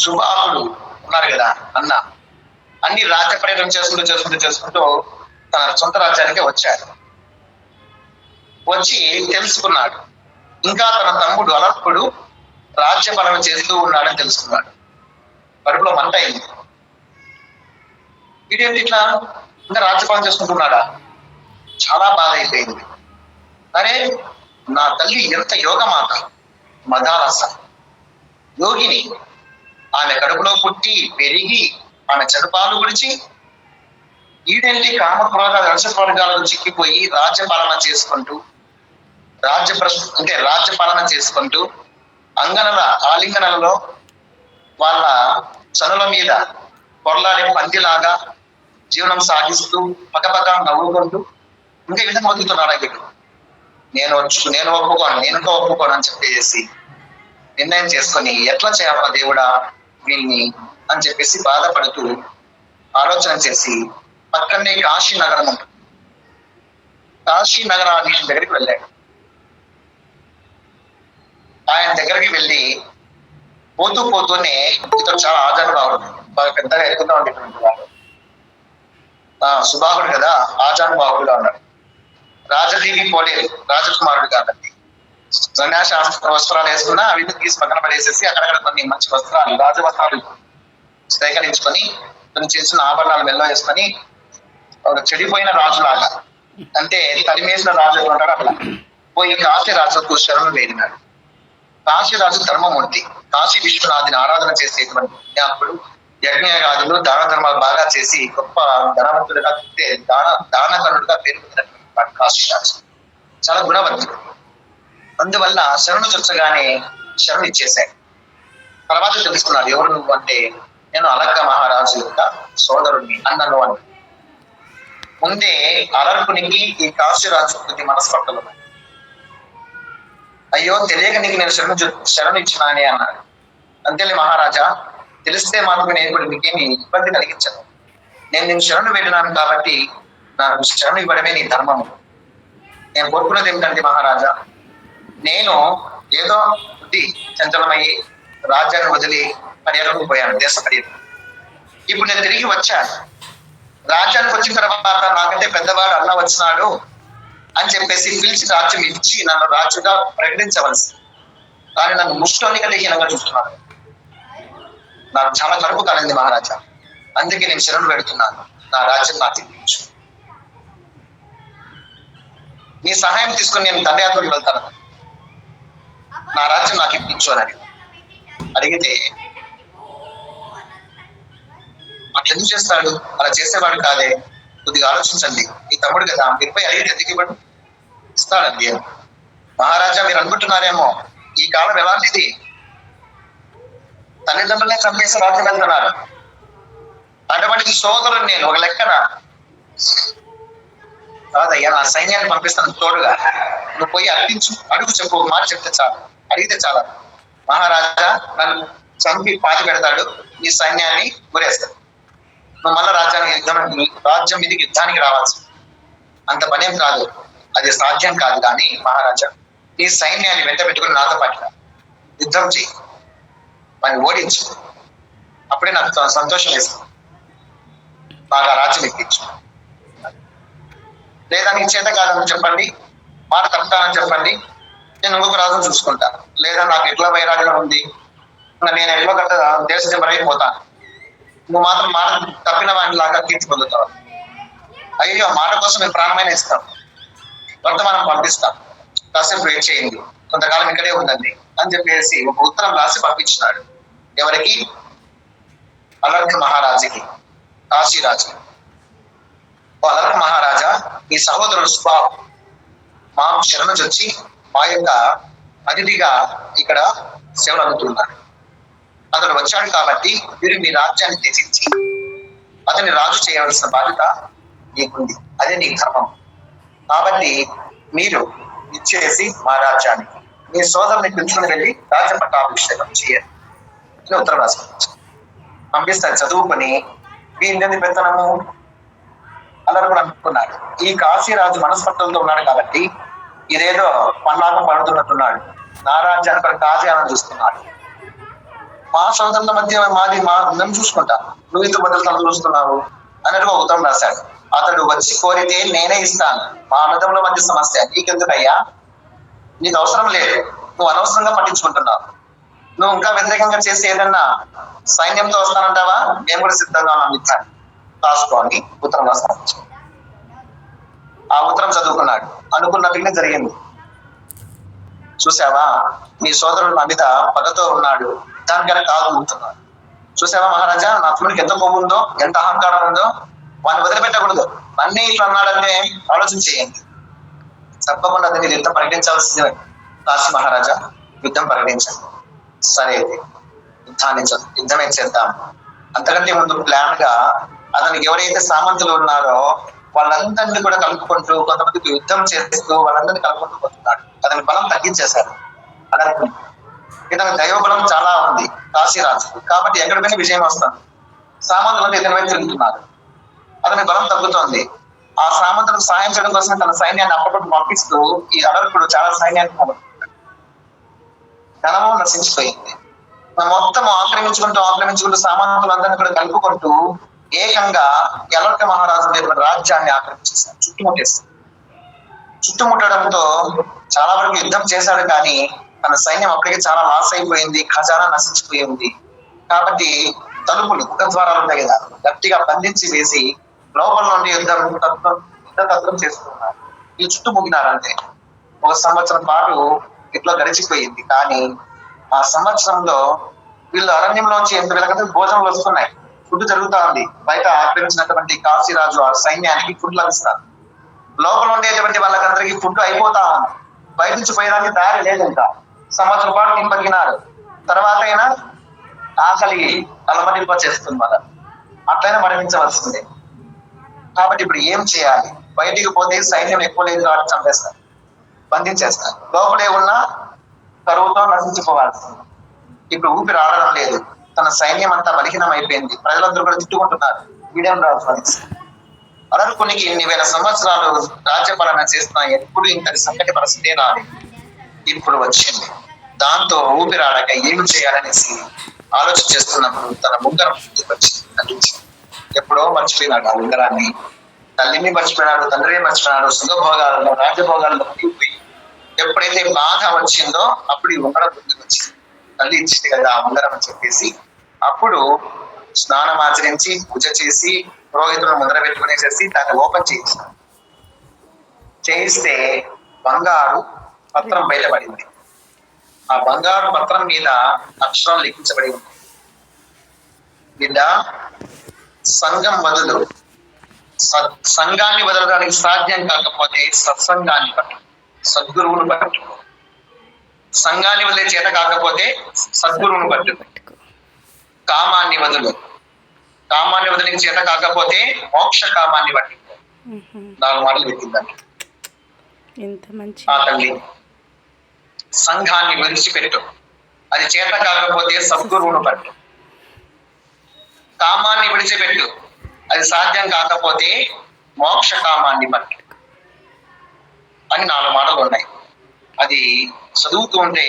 సుబాహుడు ఉన్నారు కదా అన్న, అన్ని రాజ్య పర్యటన చేసుకుంటూ తన సొంత రాజ్యానికి వచ్చాడు. వచ్చి తెలుసుకున్నాడు, ఇంకా తన తమ్ముడు అలర్కుడు రాజ్యపాలన చేస్తూ ఉన్నాడని తెలుసుకున్నాడు. కడుపులో మంట అయింది. వీడేంటి ఇట్లా ఇంకా రాజ్యపాలన చేసుకుంటున్నాడా? చాలా బాధ అయిపోయింది. అరే, నా తల్లి ఎంత యోగమాత, మదాలస యోగిని, ఆమె కడుపులో పుట్టి పెరిగి ఆమె చదుపాలు గురించి, ఈడేంటి కామక్రోధ రసవర్గాలకు చిక్కిపోయి రాజ్యపాలన చేసుకుంటూ రాజ్యపాలన చేసుకుంటూ అంగనల ఆలింగనలలో వాళ్ళ చనుల మీద పొరలాడే పందిలాగా జీవనం సాగిస్తూ పక్కపక్క నవ్వుకుంటూ ఇంకా ఈ విధంగా బతుకుతున్నాడు. వీడు నేను ఒప్పుకోను అని చెప్పేసి నిర్ణయం చేసుకొని ఎట్లా చేయాలా దేవుడా వీళ్ళని అని చెప్పేసి బాధపడుతూ ఆలోచన చేసి పక్కనే కాశీ నగరం ఉంటుంది. కాశీ నగరాధీశుని దగ్గరికి వెళ్ళాడు. ఆయన దగ్గరికి వెళ్ళి పోతూ పోతూనే ఇతను చాలా ఆజానుభావుడు, బాగా పెద్దగా ఎత్తుగా ఉండేటువంటి వాడు. సుబాహుడు కదా, ఆజానుభావుడుగా ఉన్నాడు. రాజదీవి పోలేదు, రాజకుమారుడు కాబట్టి సన్యాస వస్త్రాలు వేసుకున్నా అవి తీసి పక్కన పడేసేసి అక్కడక్కడ కొన్ని మంచి వస్త్రాలు, రాజవస్త్రాలు సేకరించుకొని కొన్ని చిన్న చిన్న ఆభరణాలు మెల్ల వేసుకొని ఒక చెడిపోయిన రాజులాగా, అంటే తరిమేసిన రాజు ఉంటాడు అట్లా పోయి కాశీ రాజుకు శరణు వేడినాడు. కాశీ రాజు ధర్మమూర్తి, కాశీ విశ్వనాథుని ఆరాధన చేసేటువంటి జ్ఞాపకుడు, యజ్ఞయాగాదులు దాన ధర్మాలు బాగా చేసి గొప్ప ధనవంతుడిగా దానకరుడుగా పేరు పొందినటువంటి కాశీ రాజు చాలా గుణవంతుడు. అందువల్ల శరణు చొచ్చగానే శరణు ఇచ్చేశాడు. తర్వాత తెలుసుకున్నాడు, ఎవరు నువ్వు అంటే నేను అలక్క మహారాజు యొక్క సోదరుడిని అన్నను అని. ముందే అలర్కునికి ఈ కాశీరాజు కొద్ది మనస్పర్ధలు ఉన్నాయి. అయ్యో తెలియక నీకు నేను శరణు ఇచ్చినానే అన్నాడు. అంతేలే మహారాజా, తెలిస్తే మాత్రం నేను ఇప్పుడు నీకేమి ఇబ్బంది కలిగించను. నేను నేను శరణు వెళ్ళినాను కాబట్టి నాకు శరణు ఇవ్వడమే నీ ధర్మము. నేను కోరుకున్నది ఏమిటంటే మహారాజా, నేను ఏదో బుద్ధి చంచలమయ్యి రాజ్యాన్ని వదిలి పర్యటనకు పోయాను, దేశ పర్యటన. ఇప్పుడు నేను తిరిగి వచ్చాను. రాజ్యానికి వచ్చిన తర్వాత నాకంటే పెద్దవాడు అన్న వచ్చినాడు అని చెప్పేసి పిలిచి రాజ్యం ఇచ్చి నన్ను రాజుగా ప్రకటించవలసి, కానీ నన్ను ముష్టి కంటే హీనంగా చూస్తున్నాడు. నాకు చాలా కడుపు కాలింది మహారాజా, అందుకే నేను శరణు పెడుతున్నాను, నా రాజ్యం నాకు ఇప్పించు. నీ సహాయం తీసుకుని నేను దండయాత్రకు వెళ్తాను, నా రాజ్యం నాకు ఇప్పించు అని అడిగితే అట్లా ఎందుకు చేస్తాడు, అలా చేసేవాడు కాదే, కొద్దిగా ఆలోచించండి, మీ తమ్ముడు కదా, మీపై అడిగితే ఎందుకు ఇవ్వడు, ఇస్తాడండి. మహారాజా మీరు అనుకుంటున్నారేమో ఈ కాలం ఎలాంటిది, తల్లిదండ్రులనే చంపేసి రాజ్యం వెళ్తున్నారు. అటువంటి సోదరుడు నేను ఒక లెక్కన కాదయ్యా, నా సైన్యాన్ని పంపిస్తాను తోడుగా, నువ్వు పోయి అడిగించు, అడుగు, చెప్పు, ఒక మాట చెప్తే చాలు, అడిగితే చాలా. మహారాజా నన్ను చంపి పాతి పెడతాడు, నీ సైన్యాన్ని గురేస్తాడు, నువ్వు మళ్ళా రాజ్యం మీదకి యుద్ధానికి రావాల్సి, అంత పనేం కాదు, అది సాధ్యం కాదు. కానీ మహారాజా నీ సైన్యాన్ని వెంట పెట్టుకుని నాతో పాటు యుద్ధం చేయి, వాడిని ఓడించు, అప్పుడే నాకు సంతోషం వేస్తుంది, బాగా రాజ్యం ఇప్పించు. లేదా నీకు చేత కాదని చెప్పండి, మాట తప్పుతానని చెప్పండి, నేను ఇంకొక రాజును చూసుకుంటాను. లేదా నాకు ఎట్లా వైరాగ్యం ఉంది, నేను ఎట్లా దేశం అయిపోతాను, నువ్వు మాత్రం మాట తప్పిన వాడిలాగా కీర్తి పొందుతావు. అయ్యో మాట కోసం నేను ప్రాణమైన ఇస్తాను, వర్తమానం పంపిస్తాం, కాసేపు వెయిట్ చేయండి, కొంతకాలం ఇక్కడే ఉందండి అని చెప్పేసి ఒక ఉత్తరం రాసి పంపించినాడు. ఎవరికి? అలర్క మహారాజుకి, కాశీరాజు. అలర్క మహారాజా, ఈ సహోదరుడు సుబాహు మా శరణు చొచ్చి మా యొక్క అతిథిగా ఇక్కడ సేవలు అందుతున్నాడు. అతడు వచ్చాడు కాబట్టి మీరు మీ రాజ్యాన్ని త్యజించి అతన్ని రాజు చేయవలసిన బాధ్యత నీకుంది, అదే నీ ధర్మం. కాబట్టి మీరు ఇచ్చేసి మా రాజ్యానికి మీ సోదరుని పిలుచుకుని వెళ్ళి రాజ్య పట్టాభిషేకం చేయండి అని ఉత్తరం రాసి పంపిస్తాడు. చదువుకొని వీళ్ళని పెత్తనము అల్లరు కూడా అనుకున్నాడు. ఈ కాశీరాజు మనస్పర్ధలతో ఉన్నాడు కాబట్టి ఇదేదో పన్నాగం పడుతున్నట్టున్నాడు, నా రాజ్యాన్ని కాజేయాలని చూస్తున్నాడు. మా సోదరుల మధ్య నన్ను చూసుకుంటా, నువ్వు ఇంత భద్రతలు చూస్తున్నావు అన్నట్టుగా ఉత్తరం రాశాడు. అతడు వచ్చి కోరితే నేనే ఇస్తాను, మా అన్నదమ్ముల మధ్య సమస్య నీకెందుకయ్యా, నీకు అవసరం లేదు, నువ్వు అనవసరంగా పట్టించుకుంటున్నావు, నువ్వు ఇంకా వ్యతిరేకంగా చేసి ఏదన్నా సైన్యంతో వస్తానంటావా, మేము కూడా సిద్ధంగా ఉన్నాం, ఇస్తాను రాసుకోని ఉత్తరం రాస్తాను. ఆ ఉత్తరం చదువుకున్నాడు, అనుకున్నట్టుగానే జరిగింది. చూసావా నీ సోదరుడు నా మీద పగతో ఉన్నాడు, దానికైనా కాదుతున్నాడు. చూసావా మహారాజా, నా తమ్ముడికి ఎంత కొవ్వు ఉందో, ఎంత అహంకారం ఉందో, వాడిని వదిలిపెట్టకూడదు, అన్నీ ఇట్లా అన్నాడంటే ఆలోచన చేయండి. తప్పకుండా అతన్ని యుద్ధం ప్రకటించాల్సిందే. కాశీ మహారాజా యుద్ధం ప్రకటించండి. సరే యుద్ధమే చేద్దాం. అంతకంటే ముందు ప్లాన్ గా అతనికి ఎవరైతే సామంతులు ఉన్నారో వాళ్ళందరినీ కూడా కలుపుకుంటూ, కొంతమందికి యుద్ధం చేస్తూ వాళ్ళందరినీ కలుపుకుంటూ పోతున్నాడు. అతని బలం తగ్గించేశారు. అదనుకుంది ఇతని దైవబలం చాలా ఉంది కాశీరాజుకు, కాబట్టి ఎక్కడ పోయినా విజయం వస్తుంది. సామంతులు ఇతని వైపు తిరుగుతున్నారు, అతని బలం తగ్గుతోంది. ఆ సామంతులకు సాయం చేయడం కోసం తన సైన్యాన్ని అప్పటికప్పుడు పంపిస్తూ ఈ అలర్కుడు చాలా సైన్యాన్ని ధనము నశించిపోయింది. మొత్తం ఆక్రమించుకుంటూ సామంతులందరినీ కూడా కలుపుకుంటూ ఏకంగా యలక మహారాజు రాజ్యాన్ని ఆక్రమించేశారు, చుట్టుముట్టడంతో చాలా వరకు యుద్ధం చేశాడు, కానీ తన సైన్యం అప్పటికే చాలా లాస్ అయిపోయింది, ఖజానా నశించిపోయింది. కాబట్టి తలుపులు ముఖద్వారాలు ఉంటాయి కదా, గట్టిగా బంధించి వేసి లోపల నుండి యుద్ధతత్వం చేస్తున్నారు. వీళ్ళు చుట్టుముగినారు అంతే. 1 సంవత్సరం పాటు ఇట్లా గడిచిపోయింది. కానీ ఆ సంవత్సరంలో వీళ్ళు అరణ్యంలోంచి ఎంత వెలకతో భోజనాలు వస్తున్నాయి, ఫుడ్ జరుగుతా ఉంది. బయట ఆక్రమించినటువంటి కాశీరాజు ఆ సైన్యానికి ఫుడ్ లభిస్తారు. లోపల ఉండేటువంటి వాళ్ళకందరికీ ఫుడ్ అయిపోతా ఉంది. బయట నుంచి పోయడానికి దారి లేదు. ఇంకా సంవత్సరం పాటు నింపగినారు. తర్వాత అయినా ఆకలి అలమటింపచేస్తుంది వాళ్ళ, అట్లయినా మరణించవలసిందే. కాబట్టి ఇప్పుడు ఏం చేయాలి? బయటికి పోతే సైన్యం ఎక్కువ లేదు కాబట్టి చంపేస్తారు, బంధించేస్తారు. లోపలే ఉన్న కరువుతో నశించిపోవాల్సింది. ఇప్పుడు ఊపిరి ఆడడం లేదు, తన సైన్యం అంతా బలహీనం అయిపోయింది. ప్రజలందరూ కూడా తిట్టుకుంటున్నారు, వీడేం రాజు అని. అరకునికి ఇన్ని వేల సంవత్సరాలు రాజ్యపాలన చేస్తున్నా ఎప్పుడు ఇంతటి సంకటి పరిస్థితే రాలేదు, ఇప్పుడు వచ్చింది. దాంతో ఊపిరాడక ఏం చేయాలనేసి ఆలోచన చేస్తున్నప్పుడు తన ఉంగరం వచ్చి ఎప్పుడో మర్చిపోయినాడు. ఆ ఉంగరాన్ని తల్లిని మర్చిపోయినాడు, తండ్రిని మర్చిపోయినాడు, సుఖభోగాలలో రాజ్యభోగాల్లో పోయి ఎప్పుడైతే బాధ వచ్చిందో అప్పుడు ఈ ఉంగరం గుర్తుకు వచ్చింది. తల్లి ఇచ్చింది కదా ఆ ఉంగరం అని చెప్పేసి అప్పుడు స్నానం ఆచరించి పూజ చేసి పురోహితులను ముద్ర పెట్టుకునేసేసి దాన్ని ఓపెన్ చేయిస్తే బంగారు పత్రం బయటపడింది. ఆ బంగారు పత్రం మీద అక్షరం లిఖించబడి ఉంది, బిడ్డ సంఘం వదులు, సంఘాన్ని వదలడానికి సాధ్యం కాకపోతే సత్సంగాన్ని పట్టు, సద్గురువును పట్టు. సంఘాన్ని వదిలే చేత కాకపోతే సద్గురువును పట్టు. కామాన్ని వదులు, కామాన్ని వదిలిన చేత కాకపోతే మోక్ష కామాన్ని పట్టు. 4 మాటలు పెట్టిందండి ఆ తల్లి. సంఘాన్ని విడిచిపెట్టు, అది చేత కాకపోతే సద్గురువును పట్టు. కామాన్ని విడిచిపెట్టు, అది సాధ్యం కాకపోతే మోక్ష కామాన్ని పట్టు అని 4 మాటలు ఉన్నాయి. అది చదువుతూ ఉంటే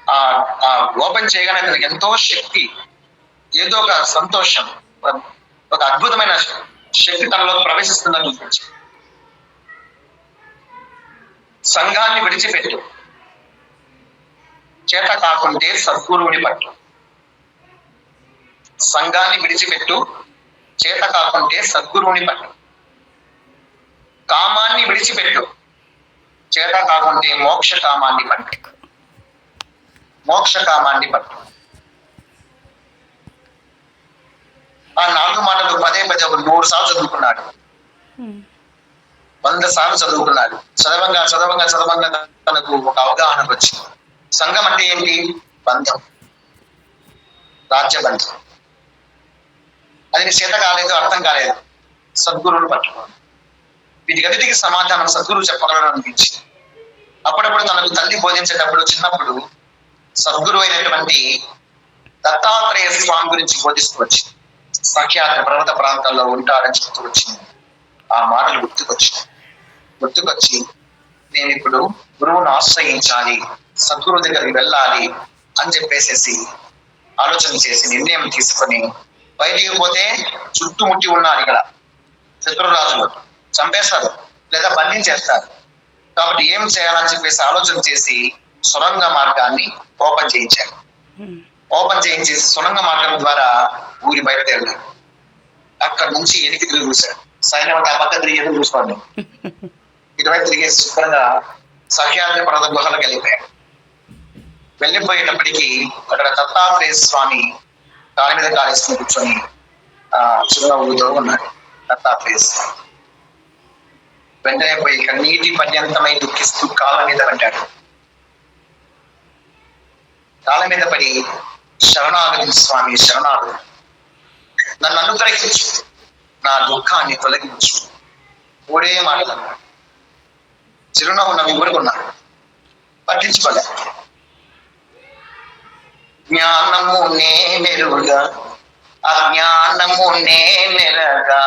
ఆ ఓపెన్ చేయగానే అతనికి ఎంతో శక్తి, ఏదో ఒక సంతోషం, ఒక అద్భుతమైన శక్తి తనలో ప్రవేశిస్తుందని చూపించి, సంఘాన్ని విడిచిపెట్టు, చేత కాకుంటే సద్గురువుని పట్టు. సంఘాన్ని విడిచిపెట్టు, చేత కాకుంటే సద్గురువుని పట్టు. కామాన్ని విడిచిపెట్టు, చేత కాకుంటే మోక్ష కామాన్ని పట్టు. మోక్ష కామాన్ని పట్టు. ఆ 4 మాటలు పదే 100 సార్లు చదువుకున్నాడు, 100 సార్లు చదువుకున్నాడు. చదవంగా తనకు ఒక అవగాహన వచ్చింది. సంఘం అంటే ఏంటి? బంధం, రాజ్యబంధం. అది నీ చేత కాలేదు, అర్థం కాలేదు, సద్గురువును పట్టుకోండి. వీటికన్నిటికీ సమాధానం సద్గురువు చెప్పగలరు అనిపించి అప్పుడప్పుడు తనకు తల్లి బోధించేటప్పుడు చిన్నప్పుడు సద్గురు అయినటువంటి దత్తాత్రేయ స్వామి గురించి బోధిస్తూ వచ్చింది. సఖ్యాద్రి పర్వత ప్రాంతాల్లో ఉంటాడని చెప్తూ వచ్చింది. ఆ మాటలు గుర్తుకొచ్చి నేను ఇప్పుడు గురువును ఆశ్రయించాలి, సద్గురువు దగ్గరికి వెళ్ళాలి అని చెప్పేసేసి ఆలోచన చేసి నిర్ణయం తీసుకొని బయటికి పోతే చుట్టుముట్టి ఉన్నారు ఇక్కడ శత్రురాజులు, చంపేస్తారు లేదా బంధించేస్తారు. కాబట్టి ఏం చేయాలని చెప్పేసి ఆలోచన చేసి సొరంగ మార్గాన్ని ఓపెన్ చేయించారు. ఓపెన్ చేయించేసి సొరంగ మార్గం ద్వారా ఊరి బయటదేరారు. అక్కడ నుంచి ఎనికి తిరిగి చూశాడు. సైన్యం ఆ పక్క తిరిగి ఎదురు చూసుకోండి, ఇటువైపు తిరిగేసి శుభ్రంగా సహ్యాద్రి పర్వత గుహలకు వెళ్ళిపోయేటప్పటికీ అక్కడ దత్తాత్రేయ స్వామి కాలి మీద కాలేసుకుని కూర్చొని చిరునవ్వుతో ఉన్నాడు. దత్తాత్రేయ స్వామి వెంటనే పోయి కన్నీటి పర్యంతమై దుఃఖిస్తూ కాళ్ళ మీద పడ్డాడు. కాళ్ళ మీద పడి శరణాగతి స్వామి, శరణాగతి, నన్ను అనుగ్రహించు, నా దుఃఖాన్ని తొలగించు. 3 మాటలు అన్నాడు. చిరునవ్వు నవ్వు ఊరుకున్నాడు, పట్టించుకోలే. జ్ఞానము నే మెరుగా, అజ్ఞానము నే మెరగా,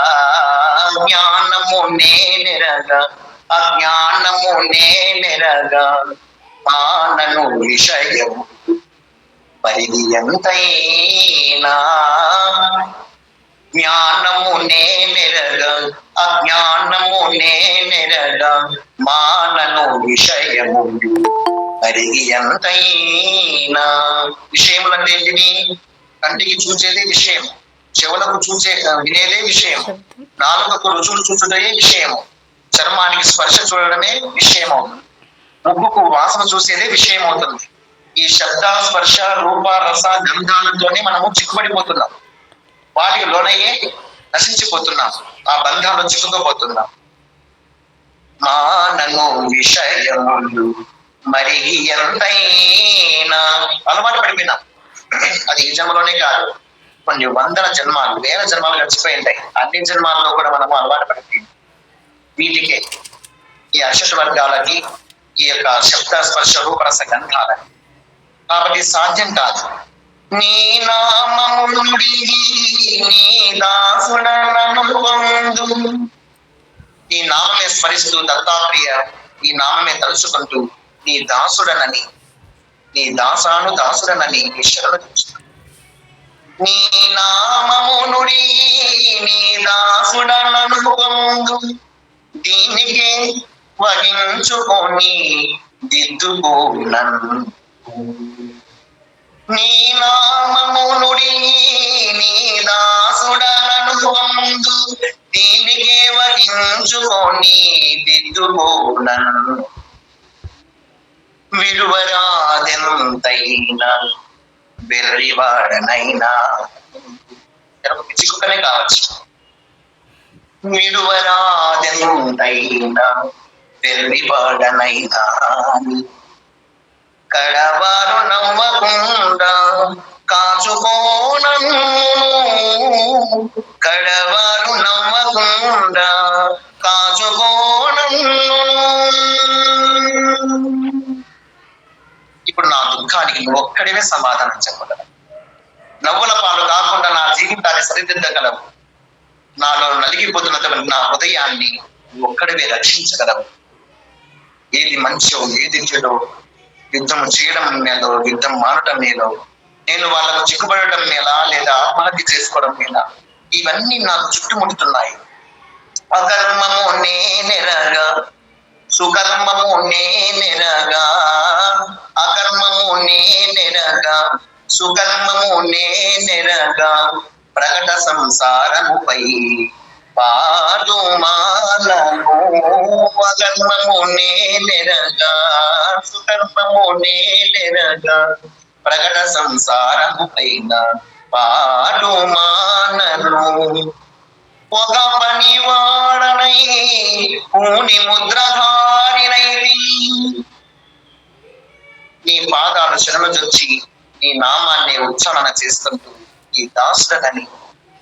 జ్ఞానము నే మెరగా, అజ్ఞానము నే మెరగా, మానను విషయము పరిధి ఎంతైనా జ్ఞానము నేనెరగ అజ్ఞానము నేనెరగ మానను విషయము పరిధి ఎంతైనా. విషయములంటే ఏంటివి? కంటికి చూసేదే విషయం, చెవులకు వినేదే విషయం, నాలుకకు రుచులు చూచుటయే విషయము, చర్మానికి స్పర్శ చూడడమే విషయం అవుతుంది, ముక్కుకు వాసన చూసేదే విషయం అవుతుంది. ఈ శబ్ద స్పర్శ రూప రస గంధాలతోనే మనము చిక్కుబడిపోతున్నాం, వాటికి లోనయ్యే నశించిపోతున్నాం, ఆ బంధాలు చిక్కుకుపోతున్నాం. మానను విషయములు మరి ఎంతైనా అలవాటు పడిపోయినాం. అది ఈ జన్మలోనే కాదు, కొన్ని వందల జన్మాలు వేల జన్మాలు గడిచిపోయి ఉంటాయి. అన్ని జన్మాల్లో కూడా మనము అలవాటు పడిపోయింది వీటికే, ఈ అక్షర వర్గాలకి, ఈ యొక్క శబ్ద స్పర్శ రూపరస గంధాలకి. కాబట్టి సాధ్యం కాదు. నీ నామము నీ దాసుడనను పొందు. ఈ నామమే స్మరిస్తూ దత్తాత్రేయ, ఈ నామమే తలుచుకుంటూ నీ దాసుడనని, నీ దాసుడనని నీ శరణు చూస్తూ, నీ నామము నుడి నీ దాసుడనను పొందు, దీనికి వహించుకొని దిద్దుకోనను. నీ నామము నుడి నీ దాసుడనను పొందు, దీనికి వహించుకొని దిద్దుకోనను. విడువరాదెంతైనా వెర్రివాడనైనా, పిచ్చుకునే కావచ్చు. విడువరాదెంతైనా వెర్రివాడనైనా, కడవారు నవ్వకుండా కాచుకోనను, కడవారు నవ్వకుండా కాచుకోనను. ఇప్పుడు నా దుఃఖానికి నువ్వు ఒక్కడివే సమాధానం చెప్పగలవు. నవ్వుల పాలు కాకుండా నా జీవితాన్ని సరిదిద్దగలవు. నాలో నలిగిపోతున్న నా హృదయాన్ని నువ్వు ఒక్కడివే రక్షించగలవు. ఏది మంచో ఏది చెడో, యుద్ధం చేయడం మేలో యుద్ధం మానటం మేలో, నేను వాళ్ళకు చిక్కుపడటం మేలా లేదా ఆత్మహత్య చేసుకోవడం మేలా, ఇవన్నీ నాకు చుట్టుముడుతున్నాయి. అకర్మము నేనెరగా సుకర్మము నేనెరగా, అకర్మము నేనెరగా సుకర్మము నేనెరగా, ప్రకట సంసారముపై పాటు మాలను. అకర్మము నేనెరగా సుకర్మము నేనెరగా, ప్రకట సంసారముపైన పాటు మానను. ఒక పనివాడనై పూని ముద్రధారినైతి, నీ పాదాలు శరణుజొచ్చి నీ నామాన్ని ఉచ్చారణ చేసుకుంటూ ఈ దాసుడనని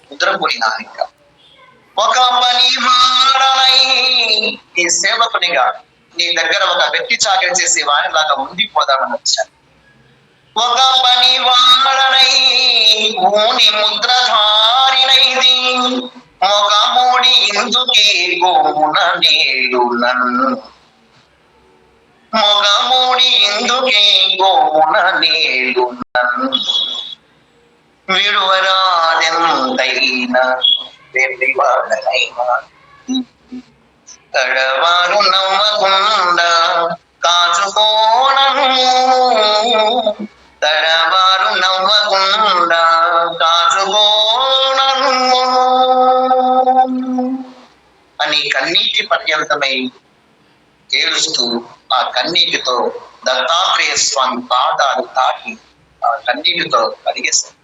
ముద్రపోయినా. ఇంకా ఒక పనివాడనై, నీ సేవకునిగా నీ దగ్గర ఒక వ్యక్తి చాకరి చేసే వారిలాగా ఉండిపోదామని వచ్చాను. ఒక పనివాడనై పూని ముద్రధారినైది, మొగమూడి ఇందుకే గోమున నేడు నన్ను, మొగమూడి ఇందుకే గోమున నేడు నన్ను. విడువరాదెంతైనా వెర్రివాడనైనా, కడవారు నవ్వకుండా కాచుకోనను, కడవారు నవ్వకుండా కాచుకోనను అని కన్నీటి పర్యంతమై ఏడుస్తూ ఆ కన్నీటితో దత్తాత్రేయ స్వామి పాదాలు తాకి ఆ కన్నీటితో కడిగేశారు.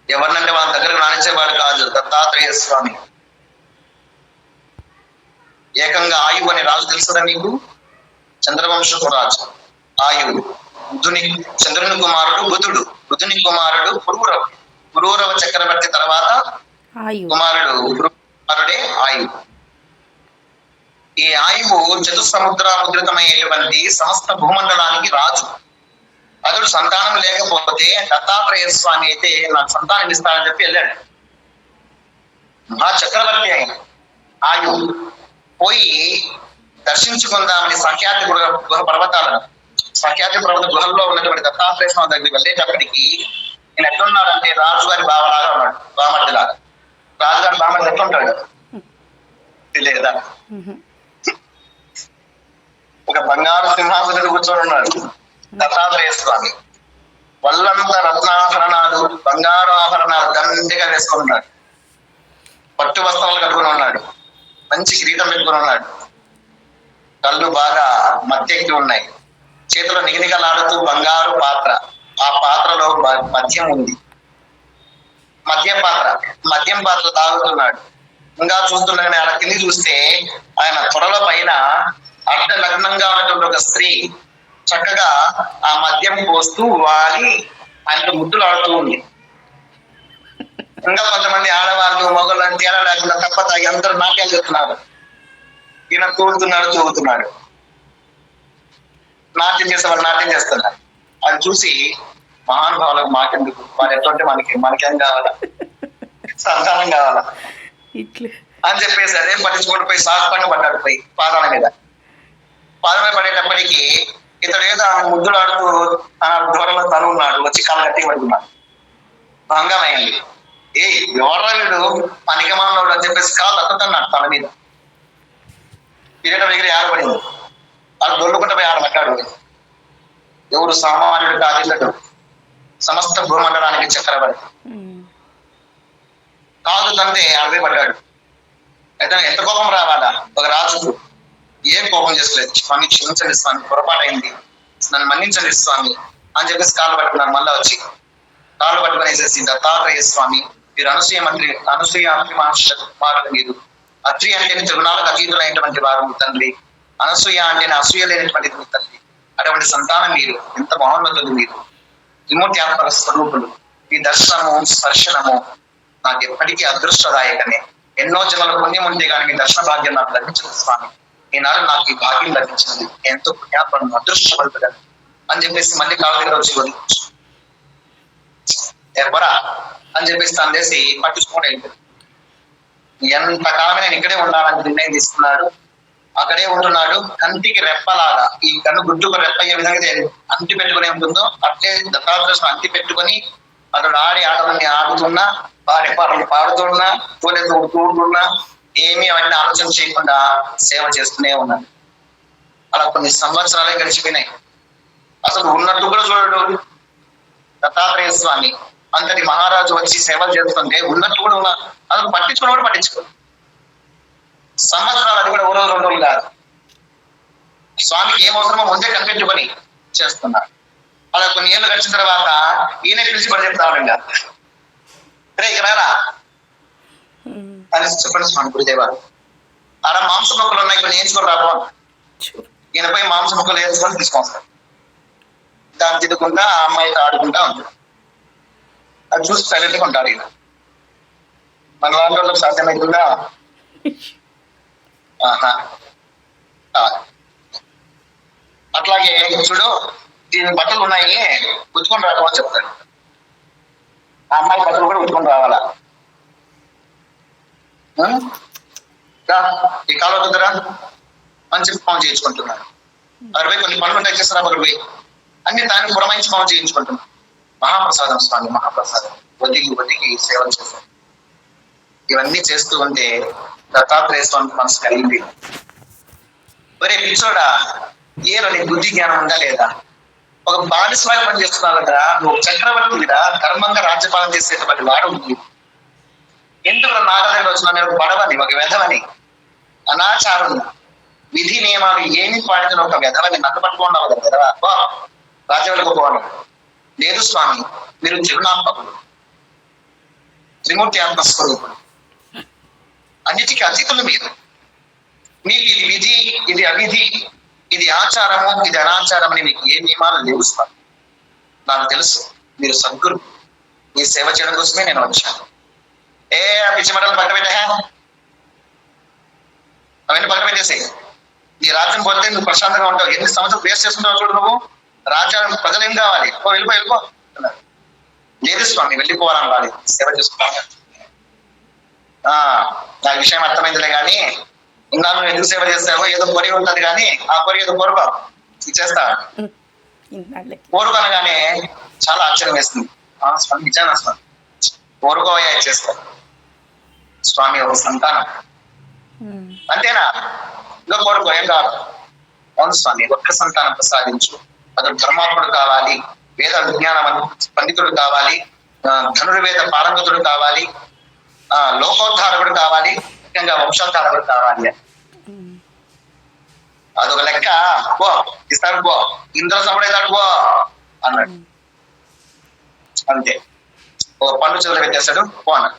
ఎవరినంటే వాళ్ళ దగ్గరకు రానిచ్చేవాడు కాదు దత్తాత్రేయ స్వామి. ఏకంగా ఆయువు అనే రాజు తెలుసుదా నీకు? చంద్రవంశపు రాజు ఆయువు. చంద్రుని కుమారుడు బుధుడు, బుధుని కుమారుడు పురూరవ, పురూరవ చక్రవర్తి తర్వాత కుమారుడే ఆయువు. ఈ ఆయువు చతుసముద్ర ముద్రితమైనటువంటి సమస్త భూమండలానికి రాజు. అతడు సంతానం లేకపోతే దత్తాత్రేయ స్వామి అయితే నాకు సంతానం ఇస్తానని చెప్పి వెళ్ళాడు. ఆ చక్రవర్తి అయిన ఆయువు పోయి దర్శించుకుందామని సఖ్యాతి గుహ పర్వతాలను సఖ్యాతి పర్వత గుహల్లో ఉన్నటువంటి దత్తాత్రేయ స్వామి దగ్గరికి వెళ్ళేటప్పటికి నేను ఎట్లున్నాడంటే రాజుగారి బావలాగా ఉన్నాడు, బామర్ది లాగా. రాజుగారి బామర్ది ఎట్లుంటాడు తెలియదా? ఒక బంగారు సింహాసనం కూర్చొని ఉన్నాడు దత్తాత్రేయ స్వామి. వల్లంత రత్నాభరణాలు, బంగారు ఆభరణాలు దండిగా వేసుకొని ఉన్నాడు. పట్టు వస్త్రాలు కట్టుకుని ఉన్నాడు. మంచి కిరీటం పెట్టుకుని ఉన్నాడు. కళ్ళు బాగా మత్తెక్కి ఉన్నాయి. చేతిలో నిగనిగలాడుతూ బంగారు పాత్ర, ఆ పాత్రలో మద్యం ఉంది. మద్యం పాత్ర తాగుతున్నాడు. ఇంకా చూస్తుండగానే ఆయన కింది చూస్తే ఆయన త్వరల పైన అర్ధ లగ్నంగా ఉన్నటువంటి ఒక స్త్రీ చక్కగా ఆ మద్యం పోస్తూ వాలి ఆయనకు ముద్దులు ఆడుతూ ఉంది. ఇంకా కొంతమంది ఆడవాళ్ళు మొగలు తేడా లేకుండా తప్ప తాగి అందరూ నాట్యాలు చేస్తున్నారు. ఈయన తూగుతున్నాడు. నాట్యం చేసేవాళ్ళు నాట్యం చేస్తున్నారు. అది చూసి మహానుభావులకు మాకెందుకు, వారు ఎట్లంటే మనకేం కావాలా, సంతానం కావాలా అని చెప్పేసి అదే పట్టించుకుంటూ పోయి సాగుపడిన పడ్డాడు. పోయి పాదాల మీద పడేటప్పటికి ఇతడు ఏదో ముద్దులు ఆడుతూ ఆ దూరంలో తను ఉన్నాడు. వచ్చి కాలు గట్టిగా పడుతున్నాడు. భంగం అయింది. ఎవరా వీడు పనికిమాలోడు అని చెప్పేసి కాలు అత్తున్నాడు తన మీద. కిరీటం దగ్గర ఆడబడింది. వాళ్ళు దొల్లుకుంట పోయి ఆడబడ్డాడు. ఎవరు సామాన్యుడు కాదు, ఇతడు సమస్త భూమండలానికి చక్రవర్తి. కాదు తండ్రి ఆడపోయి పడ్డాడు. అయితే ఎంత కోపం రావాలా ఒక రాజుకు? ఏం కోపం చేసుకోలేదు. స్వామి క్షమించండి స్వామి, పొరపాటైంది, నన్ను మన్నించండి స్వామి అని చెప్పేసి కాళ్ళు పట్టుకున్నాను. మళ్ళా వచ్చి కాళ్ళు పట్టుకునేసేసి దత్తాత్రేయ స్వామి, మీరు అనసూయ మహర్షి మీరు అత్రి అంటే త్రిగుణాలకు అతీతులైనటువంటి వారు మీ తండ్రి, అనసూయ అంటే అసూయ లేనటువంటి మీ తండ్రి. అటువంటి సంతానం మీరు, ఎంత మహోన్నతులు మీరు, త్రిమూర్త్యాత్మక స్వరూపులు. మీ దర్శనము స్పర్శనము నాకు ఎప్పటికీ అదృష్టదాయకమే. ఎన్నో జన్మల పుణ్యం ఉంటే కానీ మీ దర్శన భాగ్యం నాకు లభించింది స్వామి. ఈనాడు నాకు ఈ భాగ్యం లభించింది, ఎంతో పుణ్యాత్మను అదృష్టపడుతుంది అని చెప్పేసి మళ్ళీ కాళ్ళ దగ్గర వచ్చి వదిలించు ఎవరా అని చెప్పేసి తను చేసి పట్టించుకోండి వెళ్ళిపోయింది. ఎంతకాలమే నేను ఇక్కడే ఉండాలని నిర్ణయం తీసుకున్నాడు. అక్కడే ఉంటున్నాడు. కంటికి రెప్పలాగా, ఈ కన్ను గుడ్డుకు రెప్ప అయ్యే విధంగా అంటి పెట్టుకుని ఉంటుందో అట్లే దత్తాత్రేయ అంటి పెట్టుకుని అతడు ఆటలన్నీ ఆడుతున్నా, వారి పాటలు పాడుతున్నా, తోలెత్తు ఉంటున్నా, ఏమీ అవన్నీ ఆలోచన చేయకుండా సేవ చేస్తూనే ఉన్నాడు. అలా కొన్ని సంవత్సరాలే గడిచిపోయినాయి. అసలు ఉన్నట్టు కూడా చూడడు దత్తాత్రేయ స్వామి. అంతటి మహారాజు వచ్చి సేవలు చేస్తుంటే ఉన్నట్టు కూడా ఉన్నా అసలు పట్టించుకో సంవత్సరాలు, అది కూడా ఓ రోజు 2 రోజులు కాదు. స్వామికి ఏం అవసరమో ముందే కనిపెట్టుకొని చేస్తున్నారు. అలా కొన్ని ఏళ్ళు గడిచిన తర్వాత ఈయన పిలిచి పడి చెప్తాడు, ఇంకా ఇక రారా అని చెప్పండి స్వామి గురుదేవారు. అలా మాంస మొక్కలు ఉన్నాయి, కొన్ని వేయించుకొని రాబో. ఈయనపై మాంస మొక్కలు వేయించుకొని తీసుకొస్తాడు. దాన్ని తిట్టుకుంటా ఆ అమ్మాయితో ఆడుకుంటా ఉంటాడు. అది చూసి సైలెంట్ గా ఉంటాడు. ఈయన మన లాంటి వాళ్ళకి సాధ్యమవుతుందా? అట్లాగే చూడు, దీని బట్టలు ఉన్నాయి, ఉతుకొని రావడం అని చెప్తాడు. ఆ అమ్మాయి బట్టలు కూడా ఉతుకొని రావాలా. ఈ కాలు అవుతుందిరా అని చెప్పి పవన్ చేయించుకుంటున్నాడు. 60 కొన్ని పనులు ఉంటాయి, చేస్తారా 60 అన్ని దాన్ని పురమాయించి పవన్ చేయించుకుంటున్నాడు. మహాప్రసాదం స్వామి, మహాప్రసాదం వదిగి సేవలు చేశారు. ఇవన్నీ చేస్తూ ఉంటే దత్తాత్రేయ స్వామి మనసు కలిగింది. ఒరే పిచ్చోడా, ఏరో నీ బుద్ధి జ్ఞానం ఉందా లేదా? ఒక బానిసలాగా పని చేస్తున్నావు కదా, నువ్వు చక్రవర్తిగా ధర్మంగా రాజ్యపాలన చేసేటువంటి వాడు ఉంది. ఎందుకు నాగదగ్గర వచ్చిన నేను పడవని, ఒక వెధవని, అనాచారం, విధి నియమాలు ఏమి పాటిన ఒక వెధవని నన్ను పట్టుకున్నావు కదా వెధవ, రాజ్యంలోకి పోవాలి. లేదు స్వామి, మీరు త్రిగుణాత్మకులు, త్రిమూర్తి ఆత్మస్వరూపులు, అన్నిటికీ అతీతులు మీరు. మీకు ఇది విధి, ఇది అవిధి, ఇది ఆచారము, ఇది అనాచారం అని మీకు ఏ నియమాలు లేవు స్వామి. నాకు తెలుసు మీరు సద్గురు, మీ సేవ చేయడం కోసమే నేను వచ్చాను. పిచ్చి మంటలు పక్కన పెట్టా, అవన్నీ పక్కన పెట్టేసాయి. నీ రాజ్యం పోతే నువ్వు ప్రశాంతంగా ఉంటావు. ఎన్ని సంవత్సరాలు వేస్ట్ చేసుకుంటావు చూడు నువ్వు. రాజ్యం ప్రజలు ఏం కావాలి? వెళ్ళిపో. లేదు స్వామి, వెళ్ళిపోవాలని రాలి, సేవ చేసుకుంటాను. నా విషయం అర్థమైందిలే కానీ, ఇంకా నువ్వు ఎందుకు సేవ చేస్తావో ఏదో కోరిక ఉంటుంది కానీ ఆ కోరిక ఏదో కోరుకో ఇచ్చేస్తా. ఇన్నాళ్ళకి. ఊరుకు అనగానే చాలా ఆశ్చర్యం వేస్తుంది. స్వామి నిజానా స్వామి, ఊరుకోవయ్యా ఇచ్చేస్తారు. స్వామి ఒక సంతానం అంతేనా, ఇంకా కోరుకో ఏం కాదు. అవును స్వామి, ఒక్క సంతానం ప్రసాదించు. అతడు ధర్మాత్ముడు కావాలి, వేద విజ్ఞాన పండితుడు కావాలి, ధనుర్వేద పారంగతుడు కావాలి, లోకోద్ధారకుడు కావాలి, ముఖ్యంగా వంశోద్ధారకుడు కావాలి అని. అదొక లెక్క. పో ఇస్తాడు, పో ఇంద్ర సముడేదాడు పో అన్నాడు. అంతే, ఒక పండు చెవులు పెట్టేస్తాడు, పో అన్నాడు.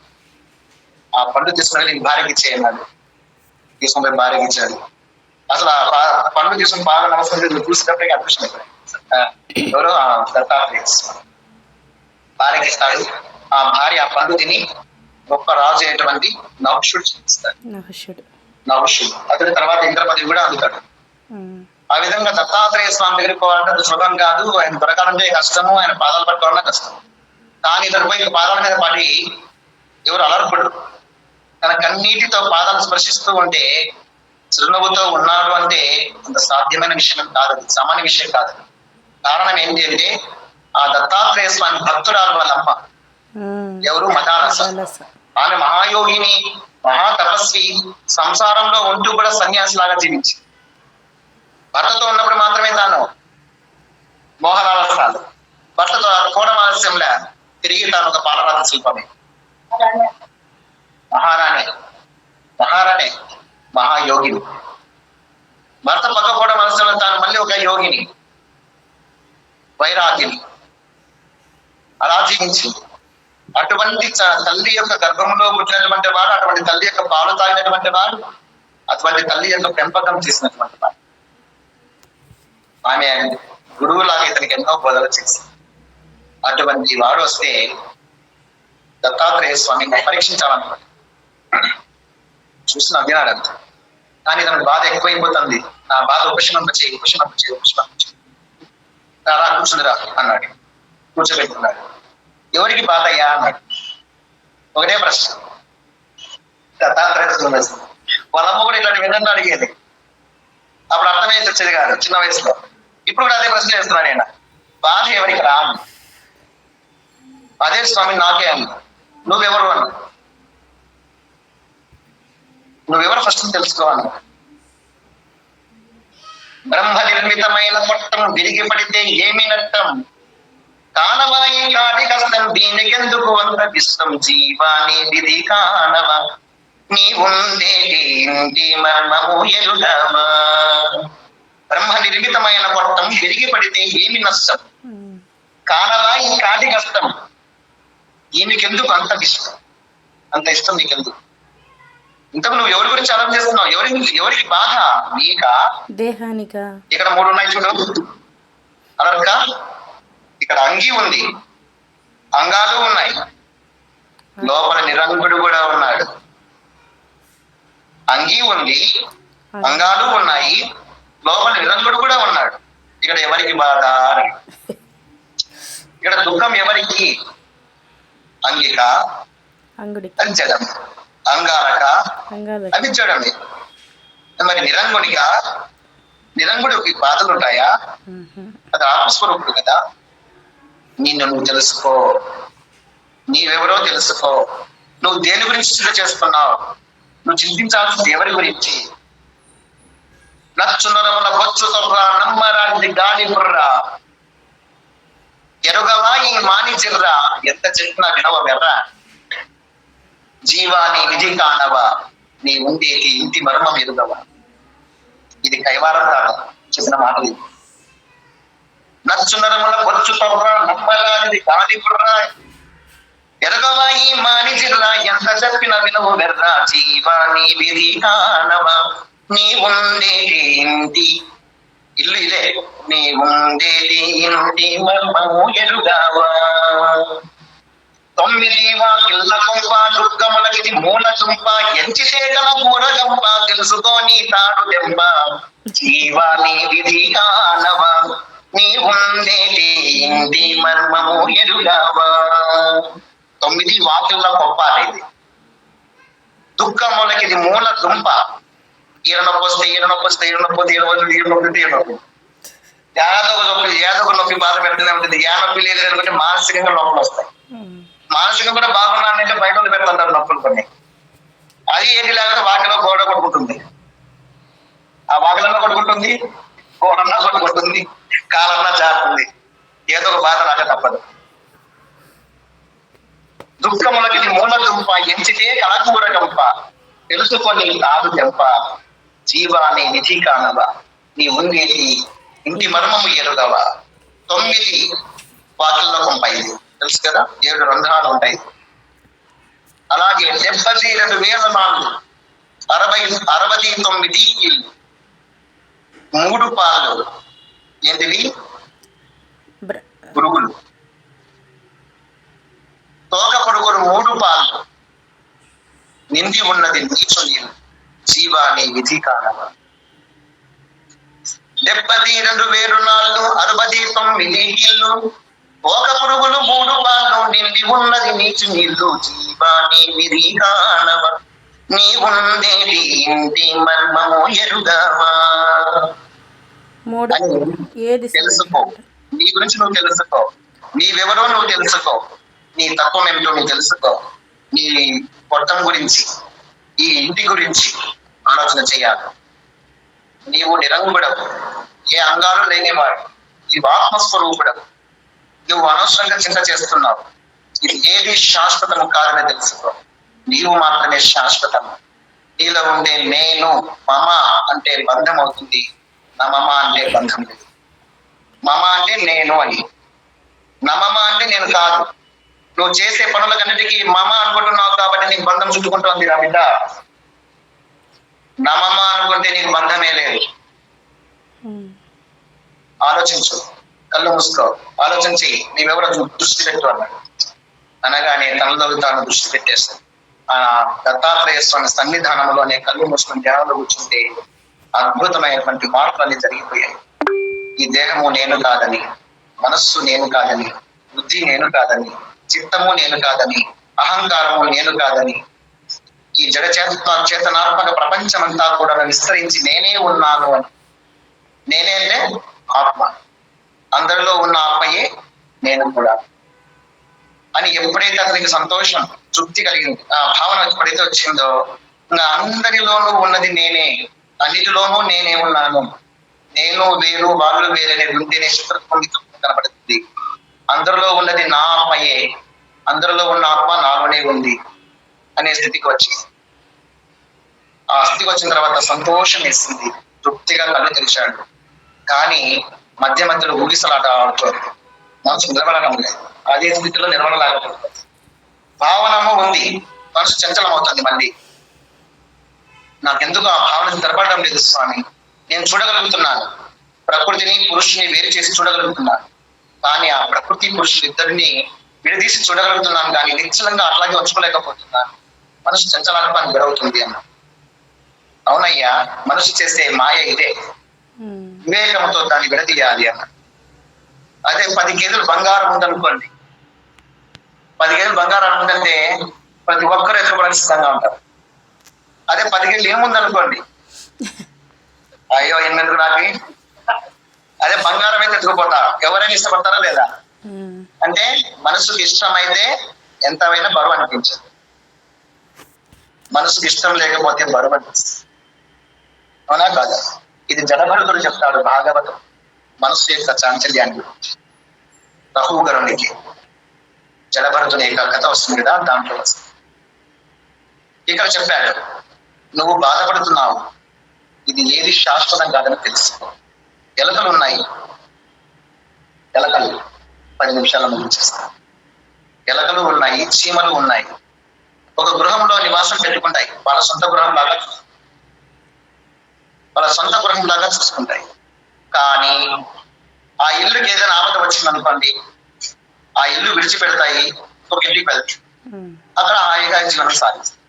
ఆ పండు తీసుకుని వెళ్ళి భార్యకి ఇచ్చేయన్నాడు. తీసుకుని భార్యకి ఇచ్చాడు. అసలు ఆ పండు తీసుకుని బాగా నమస్కారం చూసినప్పటికీ అదృష్టం ఎవరో దత్తాత్రేయ భార్యకి ఇస్తాడు. ఆ భార్య ఆ పండు తిని గొప్ప రాజు అయినటువంటి నహుషుడు చూపిస్తాడు. నహుషుడు అతడి తర్వాత ఇంద్రపతి కూడా అందుతాడు. ఆ విధంగా దత్తాత్రేయ స్వామి దగ్గరికి పోవాలంటే అది సులభం కాదు. ఆయన దొరకాలంటే కష్టము, ఆయన పాదాలు పట్టుకోవాలన్నా కష్టం. కానీ ఇతడు పోయి పాదాల మీద పడి ఎవరు అలర్పడు, తన కన్నీటితో పాదాలు స్పర్శిస్తూ ఉంటే చిరునవ్వుతో ఉన్నాడు అంటే అంత సాధ్యమైన విషయం కాదు, అది సామాన్య విషయం కాదు. కారణం ఏంటి అంటే ఆ దత్తాత్రేయ స్వామి భక్తురాలు వాళ్ళ అమ్మ ఎవరు, మదాలస. ఆమె మహాయోగిని, మహా తపస్వి, సంసారంలో ఉంటూ కూడా సన్యాసిలాగా జీవించి భర్తతో ఉన్నప్పుడు మాత్రమే తాను మోహలాలసాలు, భర్తతో కూడా ఆలస్యంలే తిరిగి తాను ఒక పాలరాత శిల్పమే, మహారాణి మహాయోగిని. భర్త పక్కపోవడం ఆలస్యంలో తాను మళ్ళీ ఒక యోగిని, వైరాగిని అలా జీవించింది. అటువంటి తల్లి యొక్క గర్భంలో పుట్టినటువంటి వాడు, అటువంటి తల్లి యొక్క పాలు తాగినటువంటి వాడు, అటువంటి తల్లి యొక్క పెంపకం చేసినటువంటి వాడు. ఆమె గురువులాగా ఇతనికి ఎన్నో బోధలు చేసింది. అటువంటి వాడు వస్తే దత్తాత్రేయ స్వామిని పరీక్షించాలనుకోండి. చూసిన అజ్ఞానంత కానీ ఇతనికి బాధ ఎక్కువైపోతుంది. నా బాధ ఉపశమనపచ్చే రా కూర్చుందిరా అన్నాడు. కూర్చోబెట్టుకున్నాడు. ఎవరికి బాధ అయ్యా అన్నాడు. ఒకటే ప్రశ్న. దత్తాత్రేయ వాళ్ళ అమ్మ కూడా ఇట్లాంటి విధంగా అడిగేది. అప్పుడు అర్థమయ్యేది వచ్చేది కాదు చిన్న వయసులో. ఇప్పుడు కూడా అదే ప్రశ్న చేస్తున్నాను నేను. బాధ ఎవరికి రా అన్న. అదే స్వామి నాకే అన్న. నువ్వెవరు అన్న. నువ్వెవరు ఫస్ట్ తెలుసుకోవాలి. బ్రహ్మ నిర్మితమైన పట్టం విరిగి పడితే ఏమి నట్టం, కానవాయి కాటి కష్టం దీనికెందుకు అంత ఇష్టం, జీవాని విధి కానవ నీ ఉండేటి ఇంటి మర్మము ఎరుగవా. బ్రహ్మ నిర్మితమైన పట్టం విరిగి పడితే ఏమి నష్టం, కానవాయి కాటి కష్టం ఈయనకెందుకు అంత ఇష్టం, అంత ఇష్టం నీకెందుకు. ఇంతకు నువ్వు ఎవరి గురించి ఆలోచిస్తున్నావు? ఎవరికి బాధ, నీకా దేహానికా? ఇక్కడ 3 ఉన్నాయి చూడు. అనక ఇక్కడ అంగి ఉంది, అంగాలు ఉన్నాయి, లోపల నిరంగుడు కూడా ఉన్నాడు. అంగి ఉంది, అంగాలు ఉన్నాయి, లోపల నిరంగుడు కూడా ఉన్నాడు. ఇక్కడ ఎవరికి బాధ? ఇక్కడ దుఃఖం ఎవరికి? అంగిక అది జడం, అంగాలక అది జడమే. మరి నిరంగునిగా, నిరంగుడికి బాధలు ఉంటాయా? అది ఆత్మస్వరూపుడు కదా. నిన్ను నువ్వు తెలుసుకో, నీవెవరో తెలుసుకో. నువ్వు దేని గురించి చింత చేస్తున్నావు? నువ్వు చింతించాల్సింది ఎవరి గురించి? నచ్చునరముల బొచ్చు తొర్రా, నమ్మరాంటి గాలి బుర్రా, ఎరుగవా ఈ మాని చిర్రా, ఎంత చెప్పినా వినవ వెర్రా, జీవాని విధి కానవా నీ ఉండేటి ఇంటి మర్మం ఎరుగవా. ఇది కైవారం కాదు చెప్పిన మాటలు. నచ్చునరముల బొచ్చు తొర్రా, నమ్మరాంటి గాలి బుర్రా, ఎరుగవా ఈ మాని చిర్రా, ఎంత చెప్పిన వినవు వెర్రా, జీవాని విధి కానవా నీ ఉండేటి ఇంటి ఇల్లు ఇదే, నీ ఉండేటి ఇంటి మర్మము ఎరుగవా. 9 వాకిళ్ళ కొంప, దుర్గములకి మూల తుంప, ఎంచితేగల కూరగంప, తెలుసుకోని తాడు దెంప, జీవాని విధి కానవా నీ ఉండేటి ఇంటి మర్మము ఎరుగవా. 9 వాకిళ్ళ కొంప అనేది, దుఃఖములకి మూల తుంప. ఈరనొప్పి వస్తే ఈరనొప్పి వస్తే ఈరనొప్పి, ఈరనొప్పి. ఏదో ఒక నొప్పి బాధ పెడుతూనే ఉంటుంది. ఏ నొప్పి లేదు అనుకుంటే మానసికంగా నొప్పులు వస్తాయి. మానసికంగా కూడా బాగున్నానంటే బయట వాళ్ళు పెడుతుంటారు నొప్పులు కొన్ని. అది ఏంటి లేకపోతే వాటిలో గోడ కొట్టుకుంటుంది, ఆ వాకిలన్నా కొట్టుకుంటుంది, గోడన్నా కొట్టుకుంటుంది, కాలన్నా జారుతుంది. ఏదో ఒక బాధ రాక తప్పదు. దుఃఖములకి మూల దుంప ఎంచితే కలకూర గంప, తెలుసుకొని కాదు గంప, జీవాని నిధి కానవా, నీ ఉండేటి ఇంటి మర్మము ఎరుగవా. 9 వాకిల్లో కొంప ఇది తెలుసు కదా, 7 రంధ్రాలు ఉంటాయి. అలాగే 72,000 నాళ్ళు 69 ఇల్లు, 3 పాలు ఏంటివి పురుగులు, తోక పురుగులు 3 పాలు, నిండి ఉన్నది నీచు నీళ్ళు, జీవాని విధి కానవా. 72,000 నాళ్ళు 69 ఇల్లు, తోక పురుగులు 3 పాలు, నిండి ఉన్నది నీచు నీళ్ళు, జీవాని విధి కానవా, నీ ఉండేది ఇంటి మర్మము ఎరుగవా. తెలుసుకో, నీ గురించి నువ్వు తెలుసుకో, నీవెవరో నువ్వు తెలుసుకో, నీ తత్వం ఏమిటో నువ్వు తెలుసుకో, నీ పొట్టం గురించి, ఈ ఇంటి గురించి ఆలోచన చేయాలి. నీవు నిరంగుడవు, ఏ అంగాలు లేనివాడు, నీవు ఆత్మస్వరూపుడవు. నువ్వు అనవసరంగా చింత చేస్తున్నావు. ఇది ఏది శాశ్వతము కాదని తెలుసుకో, నీవు మాత్రమే శాశ్వతము. నీలో ఉండే నేను మమ అంటే బంధం అవుతుంది, నా మమ అంటే బంధం లేదు. మమ అంటే నేను అని, నమమ అంటే నేను కాదు. నువ్వు చేసే పనులకన్నిటికీ మమ అనుకుంటున్నావు కాబట్టి నీకు బంధం చుట్టుకుంటోంది రా బిడ్డ. నమమ అనుకుంటే నీకు బంధమే లేదు. ఆలోచించు, కళ్ళు మూసుకో, ఆలోచించి నీవెవరో దృష్టి పెట్టు అన్నాడు. అనగానే తనలో తాను దృష్టి పెట్టేస్తాడు. ఆ దత్తాత్రేయ స్వామి సన్నిధానంలోనే కళ్ళు మూసుకుని ధ్యానంలో కూర్చుంటే అద్భుతమైనటువంటి మార్పులు అన్ని జరిగిపోయాయి. ఈ దేహము నేను కాదని, మనస్సు నేను కాదని, బుద్ధి నేను కాదని, చిత్తము నేను కాదని, అహంకారము నేను కాదని, ఈ చేతనాత్మక ప్రపంచమంతా కూడా విస్తరించి నేనే ఉన్నాను అని. నేనే అంటే ఆత్మ, అందరిలో ఉన్న ఆత్మయే నేను కూడా అని ఎప్పుడైతే అతనికి సంతోషం తృప్తి కలిగింది, ఆ భావన ఎప్పుడైతే వచ్చిందో, ఇంకా అందరిలోనూ ఉన్నది నేనే, అన్నిటిలోనూ నేనే ఉన్నాను, నేను వేరు వాళ్ళు వేరే ఉంటేనే శత్రుత్వం కనపడుతుంది. అందరిలో ఉన్నది నా ఆత్మయే, అందరిలో ఉన్న ఆత్మ నాలోనే ఉంది అనే స్థితికి వచ్చింది. ఆ స్థితికి వచ్చిన తర్వాత సంతోషం వేసింది, తృప్తిగా కళ్ళు తెరిచాడు. కానీ మధ్య మధ్యలో ఊగిసలాట ఆడుతోంది, మనసు నిలబడటం లేదు. అదే స్థితిలో నిలబడలేకపోతుంది. భావనము ఉంది, మనసు చంచలం అవుతుంది. మళ్ళీ నాకెందుకు ఆ భావన తెరపడడం లేదు స్వామి, నేను చూడగలుగుతున్నాను, ప్రకృతిని పురుషుని వేరు చేసి చూడగలుగుతున్నాను, కానీ ఆ ప్రకృతి పురుషులు ఇద్దరిని విడదీసి చూడగలుగుతున్నాను, కానీ నిశ్చలంగా అట్లాగే వచ్చుకోలేకపోతున్నాను. మనసు చంచలాత్మానికి గురవుతుంది అన్న. అవునయ్యా, మనసు చేసే మాయ ఇదే, వివేకంతో దాన్ని విడదీయాలి అన్న. అదే 10 కేజీలు బంగారం ఉందనుకోండి, 10 కేజీలు బంగారం ఉందంటే ప్రతి ఒక్కరు ఎత్తుకోవడానికి సిద్ధంగా ఉంటారు. అదే 10 కేజీలు ఏముందనుకోండి, అయ్యో ఎన్నెందుకు నాకు, అదే బంగారం అయితే ఎత్తుకుపోతారు. ఎవరైనా ఇష్టపడతారా లేదా? అంటే మనసుకి ఇష్టమైతే ఎంతైనా బరువు అనిపించదు, మనసుకి ఇష్టం లేకపోతే బరువు అనిపిస్తుంది. అవునా కాదా? ఇది జడభరతుడు చెప్తాడు భాగవతం మనస్సు యొక్క చాంచల్యాన్ని గురించి. రఘుగరునికి జడభరతుని యొక్క కథ వస్తుంది కదా, దాంట్లో వస్తుంది. ఇక్కడ చెప్పాడు, నువ్వు బాధపడుతున్నావు, ఇది ఏది శాశ్వతం కాదని తెలుసుకో. ఎలకలు ఉన్నాయి, ఎలకలు 10 నిమిషాల ముగించేస్తాను. ఎలకలు ఉన్నాయి, చీమలు ఉన్నాయి, ఒక గృహంలో నివాసం పెట్టుకుంటాయి. వాళ్ళ సొంత గృహం లాగా చూసుకుంటాయి. కానీ ఆ ఇల్లుకి ఏదైనా ఆపద వచ్చింది అనుకోండి, ఆ ఇల్లు విడిచిపెడతాయి, ఒక ఇంటికి వెళ్తాయి, అక్కడ హాయిగా జీవనం సాగిస్తాయి.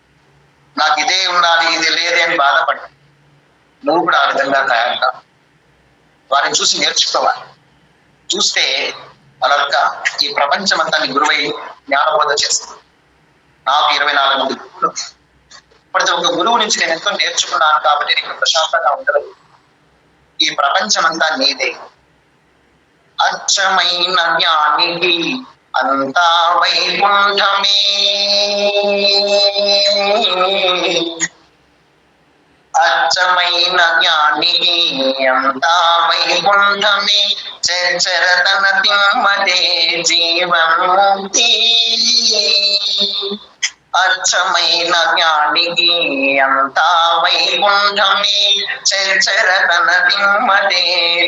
నాకు ఇదే ఉండాలి, ఇది లేదే అని బాధపడి నువ్వు కూడా ఆ విధంగా తయారుగా వారిని చూసి నేర్చుకోవాలి. చూస్తే అలర్గా ఈ ప్రపంచం అంతా గురువై జ్ఞానబోధ చేస్తుంది. నాకు 24 మంది గురువులు, ప్రతి ఒక్క గురువు నుంచి నేను ఎంతో నేర్చుకున్నాను కాబట్టి నీకు ప్రశాంతంగా ఉండదు. ఈ ప్రపంచం అంతా నీదే, అచ్చమైన జ్ఞానికి అంతా వైకుంఠమే. అచ్చమైన జ్ఞానికి అంతా వైకుంఠమే. చరతన తిమ్మటే జీవన్ముక్తి. అచ్చమైన జ్ఞానికి అంతా వైకుంఠమే. చరతన తిమ్మటే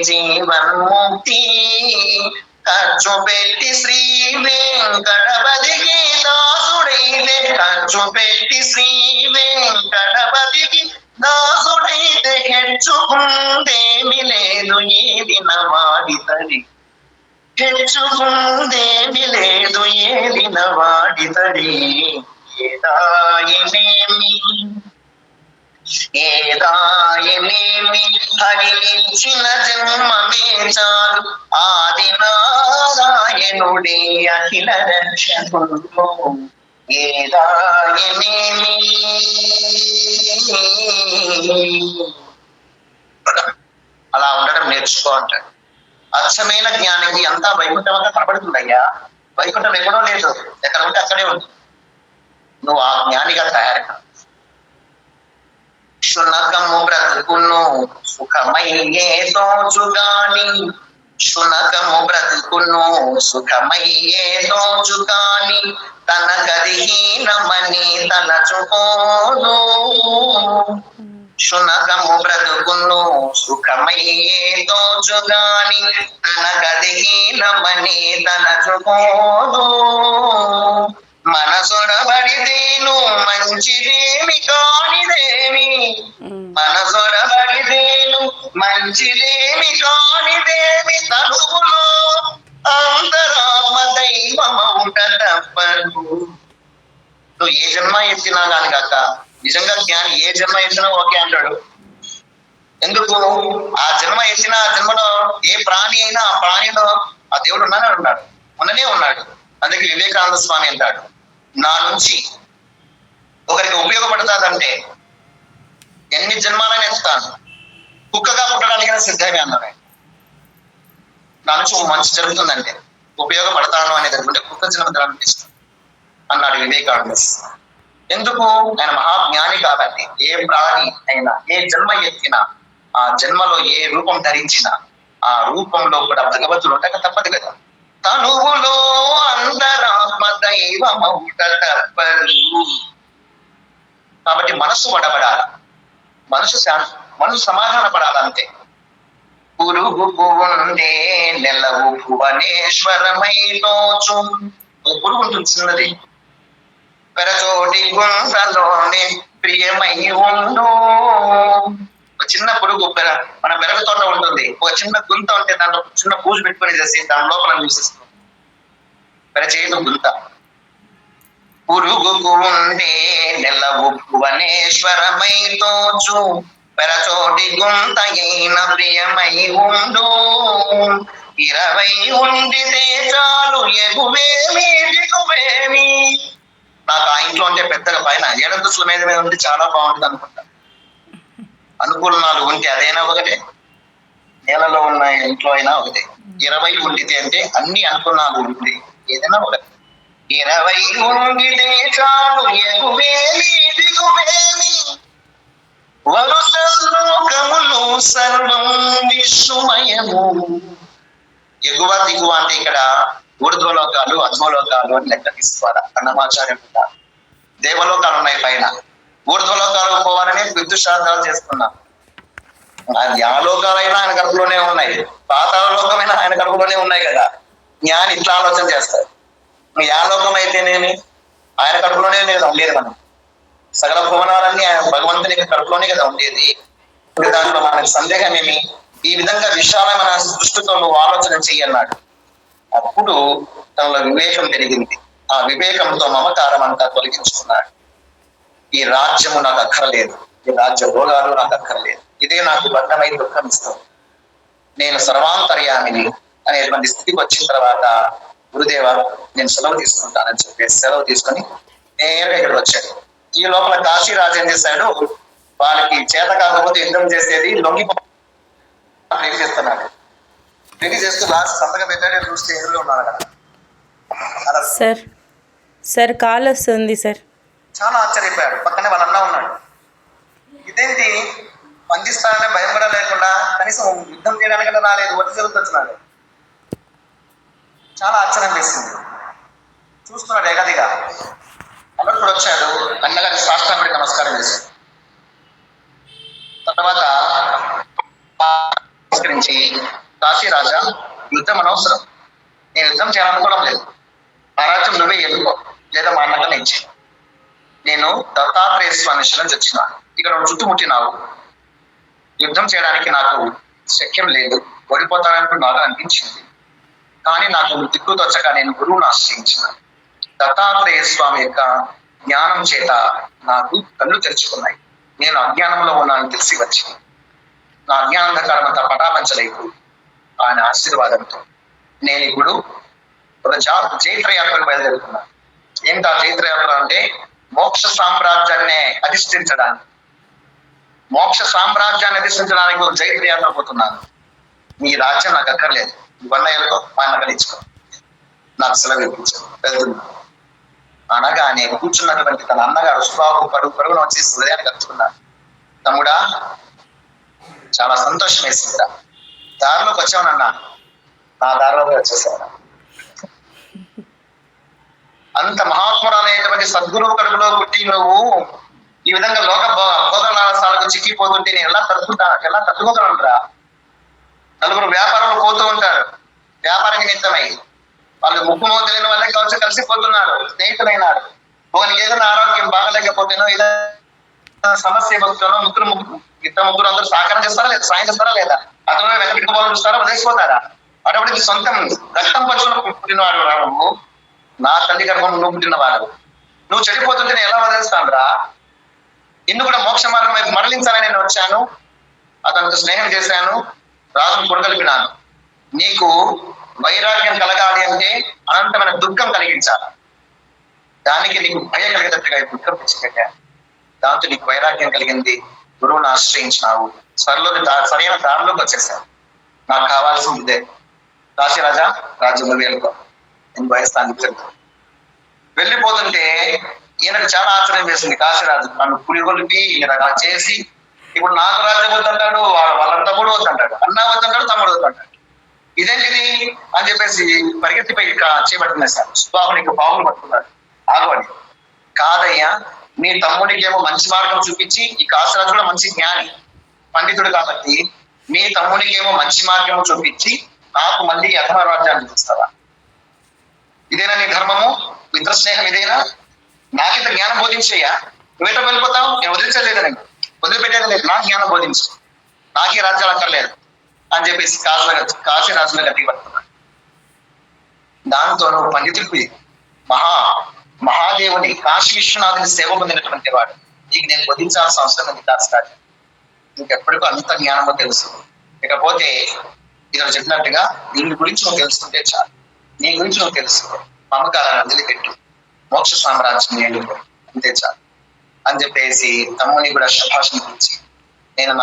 జీవన్ముక్తి. ఖర్చు పెట్టి శ్రీ వెంకటపతికి దాసుడైతే, ఖర్చు పెట్టి శ్రీ వెంకటపతికి దాసుడైతే హెచ్చుకుందేమి లేదు ఏదిన వాడితడి. హెచ్చుకుందేమి లేదు ఏదిన వాడితడి. ఏదాయనేమి ఏదాయనేమి హరి ఇచ్చిన జన్మమే చాలు. ఆది నారాయణుడే అఖిల రక్షకుడు. ఏదాయనేమి అలా ఉండడం నేర్చుకో అంటాడు. అచ్చమైన జ్ఞానికి అంతా వైకుంఠంగా కనబడుతుందయ్యా. వైకుంఠం ఎక్కడో లేదు, ఎక్కడ ఉంటే అక్కడే ఉంది. నువ్వు ఆ జ్ఞానిగా తయారు. శునకము బ్రతుకును సుఖమయ్యే తోచుగాని, శునకము బ్రతుకును సుఖమయ్యే తోచుగాని, తన గదిహీనమని తలచుకోను. శునకము బ్రతుకును సుఖమయ్యే తోచుగాని, తన గదిహీనమని తలచుకోను. మనసొరబడితేను మంచిదేమి కానిదేమి, మనసొరబడితేను మంచిదేమి కానిదేమి, తనువులో అంతరాత్మ దైవమౌట తప్పదు. నువ్వు ఏ జన్మ ఎత్తినా కాని కాక, నిజంగా జ్ఞాని ఏ జన్మ ఎత్తినా ఓకే అంటాడు. ఎందుకు? ఆ జన్మ ఎత్తిన ఆ జన్మలో ఏ ప్రాణి అయినా ఆ ప్రాణిలో ఆ దేవుడు ఉన్నాడు, ఉన్ననే ఉన్నాడు. అందుకే వివేకానంద స్వామి అంటాడు, నా నుంచి ఒకరికి ఉపయోగపడతాదంటే ఎన్ని జన్మాలని ఎత్తుతాను, కుక్కగా పుట్టడానికైనా సిద్ధమే అన్నాడు. నా నుంచి మంచి జరుగుతుందంటే ఉపయోగపడతాను అనేది అనుకుంటే కుక్క జన్మ ఇష్టం అన్నాడు వివేకానంద. ఎందుకు? ఆయన మహాజ్ఞాని కాబట్టి. ఏ ప్రాణి అయినా ఏ జన్మ ఎత్తినా ఆ జన్మలో ఏ రూపం ధరించినా ఆ రూపంలో కూడా భగవంతుడు ఉండక తప్పదు కదా. తనువులో అంతరాత్మ దైవమౌట తప్పదు. కాబట్టి మనసు వడబడాల, మనసు సమాధాన పడాలంతే. పురుగుకు ఉండే నెలవు భువనేశ్వరమై తోచు. పురుగు ఉంటుంది చిన్నది, పెరచోటి గుంటలోనే ప్రియమై ఉండు. చిన్న పురుగు మన పెరగ తోట ఉంటుంది, ఒక చిన్న గుంత ఉంటే దాంట్లో చిన్న పూజ పెట్టుకుని చేసి దాని లోపల నివసిస్తుంది. పెరచేటు గుంత. పురుగుకు ఉండే నెలవు భువనేశ్వరమై తోచు, పెరచోటి గుంత అయిన ప్రియమై ఉండు. 20 ఉండితే చాలు ఎగువేమి దిగువేమి. నాకు ఆ ఇంట్లో ఉంటే పెద్దగా పైన ఏడంతస్తుల మీద ఉంటే చాలా బాగుంటుంది అనుకుంటా. అనుకూలనాలు ఉంటే అదైనా ఒకటే, నేలలో ఉన్న ఇంట్లో అయినా ఒకటే. 20 ఉండితే అంటే అన్ని అనుకూలనాలు ఉంటే ఏదైనా ఒకటి. 20 ఉండితే చాలు ఎగువేమి దిగువేమి, వరుసలోకములు సర్వం విశ్వమయము. ఎగువ దిగువ అంటే ఇక్కడ ఊర్ధ్వలోకాలు అధ్వలోకాలు అని లెక్క తీసుకోవాలి. అన్నమాచార్యం దేవలోకాలు ఉన్నాయి పైన, ఊర్ధ్వలోకాలకు పోవాలని విద్యుత్ శాస్త్రాలు చేసుకున్నాం. యాలోకాలైనా ఆయన కడుపులోనే ఉన్నాయి, పాతాళ లోకమైనా ఆయన కడుపులోనే ఉన్నాయి కదా. జ్ఞాని ఇట్లా ఆలోచన చేస్తారు. యాలోకం అయితేనేమి ఆయన కడుపులోనే లేదా ఉండేది. మనం సకల భువనాలన్నీ ఆయన భగవంతుని కడుపులోనే కదా ఉండేది. దాంట్లో మనకు సందేహం ఏమి? ఈ విధంగా విశాలమైన దృష్టితో నువ్వు ఆలోచన చెయ్యన్నాడు. అప్పుడు తనలో వివేకం పెరిగింది. ఆ వివేకంతో మమకారం అంతా తొలగించుకున్నాడు. ఈ రాజ్యము నాకు అక్కర్లేదు, ఈ రాజ్య భోగాలు నాకు అక్కర్లేదు, ఇదే నాకు బద్ధమై దుఃఖం ఇస్తుంది, నేను సర్వాంతర్యామిని అనేటువంటి స్థితికి వచ్చిన తర్వాత గురుదేవ నేను సెలవు తీసుకుంటానని చెప్పేసి సెలవు తీసుకొని నేరుగా ఇక్కడికి వచ్చాడు. ఈ లోపల కాశీరాజు ఏం చేశాడు, వాళ్ళకి చేత కాకపోతే యుద్ధం చేసేది లొంగిపోతున్నాడు. పెళ్లి చేస్తూ లాస్ట్ సంతకం పెట్టాడే చూస్తే ఎదురుగా ఉన్నారు అక్కడ. అలా సార్ కాల్ వస్తుంది సార్. చాలా ఆశ్చర్యపోయాడు. పక్కనే వాళ్ళ అన్న ఉన్నాడు. ఇదేంటి పందిస్తాననే భయం కూడా లేకుండా కనీసం యుద్ధం చేయడానికన్నా రాలేదు, వచ్చి చదువుతున్నాడు. చాలా ఆశ్చర్యం వేసింది. చూస్తున్నాడు ఏగదిగా. అన్నప్పుడు వచ్చాడు, అన్నగారి సాష్టాంగుడి నమస్కారం చేశాడు. తర్వాత నమస్కరించి, కాశీరాజా, యుద్ధం అనవసరం, నేను యుద్ధం చేయాలనుకోవడం లేదు. ఆ రాజ్యం నువ్వే ఎదుర్కో, లేదా మా అన్నగానే ఇచ్చి. నేను దత్తాత్రేయ స్వామి శరణం వచ్చినాను. ఇక్కడ చుట్టుముట్టినావు. యుద్ధం చేయడానికి నాకు శక్యం లేదు, ఓడిపోతానంటూ నాకు అనిపించింది. కానీ నాకు దిక్కు తోచక నేను గురువును ఆశ్రయించిన. దత్తాత్రేయ స్వామి యొక్క జ్ఞానం చేత నాకు కళ్ళు తెరుచుకున్నాయి. నేను అజ్ఞానంలో ఉన్నానని తెలిసి వచ్చి నా అజ్ఞానాంధకారం అంతా పటాపంచలేదు. ఆయన ఆశీర్వాదంతో నేను ఇప్పుడు ఒక జైత్రయాత్రకు బయలుదేరుతున్నాను. ఏంటి ఆ జైత్రయాత్ర అంటే మోక్ష సామ్రాజ్యాన్ని అధిష్ఠించడానికి. మోక్ష సామ్రాజ్యాన్ని అధిష్ఠించడానికి ఒక జైత్రయాత్ర పోతున్నాను. నీ రాజ్యం నాకు అక్కర్లేదు, ఇవన్నీ ఎలుకో మా అన్నగా ఇచ్చుకో, నాకు సెలవు ఇప్పించాను, వెళ్తున్నాను అనగానే కూర్చున్నటువంటి తన అన్నగారు సుబాబు పరుగున వచ్చేసి హృదయాన్ని కలుచుకున్నాడు. తమ్ముడా, చాలా సంతోషం వేసిందిరా, దారిలోకి వచ్చావునన్నా. నా దారిలోకి వచ్చేసాను. అంత మహాత్మురాలైనటువంటి సద్గురువు కడుపులో పుట్టి నువ్వు ఈ విధంగా లోక బోధనాలకు చిక్కిపోతుంటే నేను ఎలా తట్టుకోగలనురా? నలుగురు వ్యాపారులు పోతూ ఉంటారు, వ్యాపార నిమిత్తమై వాళ్ళు ముక్కు మొహం తెలియని వాళ్ళే కలిసిపోతున్నారు, స్నేహితులైనారు. ఒకరికి ఏదైనా ఆరోగ్యం బాగలేకపోతేనో ఏదైనా సమస్య వస్తుందో ముగ్గురు అందరూ సహకారం చేస్తారా లేదా, సాయం చేస్తారా లేదా, అతను వెనకబెట్టుకోవాలని చూస్తారా, వదిలేసిపోతారా? అటువంటి సొంతం రక్తం పశువులు పుట్టినవాడు నువ్వు, నా తల్లి గర్భం నువ్వు పుట్టినవాడు. నువ్వు చెడిపోతుంటే నేను ఎలా వదిలేస్తాను రా? నిన్ను కూడా మోక్ష మార్గం వైపు మరలించాలని నేను వచ్చాను. అతనితో స్నేహం చేశాను, రాజును కొడగలిపినాను. నీకు వైరాగ్యం కలగాలి అంటే అనంతమైన దుఃఖం కలిగించాలి. దానికి నీకు భయం కలిగేటట్టుగా దుఃఖం తెచ్చిపెట్టాను. దాంతో నీకు వైరాగ్యం కలిగింది, గురువును ఆశ్రయించినావు, సరైన దారిలోకి వచ్చేసావు. నాకు కావాల్సింది ఇదే. కాశీరాజా, రాజ్యంలో వెళ్ళుకో, నేను వయస్థానికి వెళ్తాను. వెళ్ళిపోతుంటే ఈయనకు చాలా ఆశ్చర్యం వేసింది. కాశీరాజు నన్ను పులిగొలిపి ఈయన చేసి ఇప్పుడు నాకు రాజ్యం వద్దంటాడు, వాళ్ళంతా కూడా వద్దంటాడు, అన్న వద్దంటాడు, తమ్ముడు వద్దంటాడు. ఇదేంటిది అని చెప్పేసి పరిగెత్తిపై చేపట్టిన సార్ సుబాహునికి బావులు పట్టుకున్నాడు. ఆగవని కాదయ్యా, నీ తమ్ముడికేమో మంచి మార్గం చూపించి, ఈ కాశీరాజు కూడా మంచి జ్ఞాని పండితుడు కాబట్టి మీ తమ్ముడికేమో మంచి మార్గం చూపించి నాకు మళ్ళీ అధమ రాజ్యాన్ని చూపిస్తావా? ఇదేనా నీ ధర్మము? మిత్ర స్నేహం ఇదేనా? నాకింత జ్ఞానం బోధించయ్యా, నువ్వేటో వెళ్ళిపోతావు, నేను వదిలించలేదు, నేను వదిలిపెట్టేది లేదు, నాకు జ్ఞానం బోధించు, నాకే రాజ్యాలు అక్కర్లేదు అని చెప్పేసి కాశీరాజులో గట్టిగా పడుతున్నాడు. దాంతో నువ్వు పండితుడికి మహాదేవుని కాశీ విశ్వనాథుని సేవ పొందినటువంటి వాడు, నీకు నేను బోధించాల్సిన అవసరం ఉంది కాదు. నీకెప్పటికో అంత జ్ఞానమో తెలుసు. ఇకపోతే ఇతను చెప్పినట్టుగా దీని గురించి నువ్వు తెలుసుకుంటే చాలు, నీ గురించి నువ్వు తెలుసుకో, మమకారాన్ని వదిలిపెట్టు, మోక్ష సామ్రాజ్యం ఏడుకో, అంతే చాలు అని చెప్పేసి తమ్ముని కూడా శభాషణ ఇచ్చి, నేను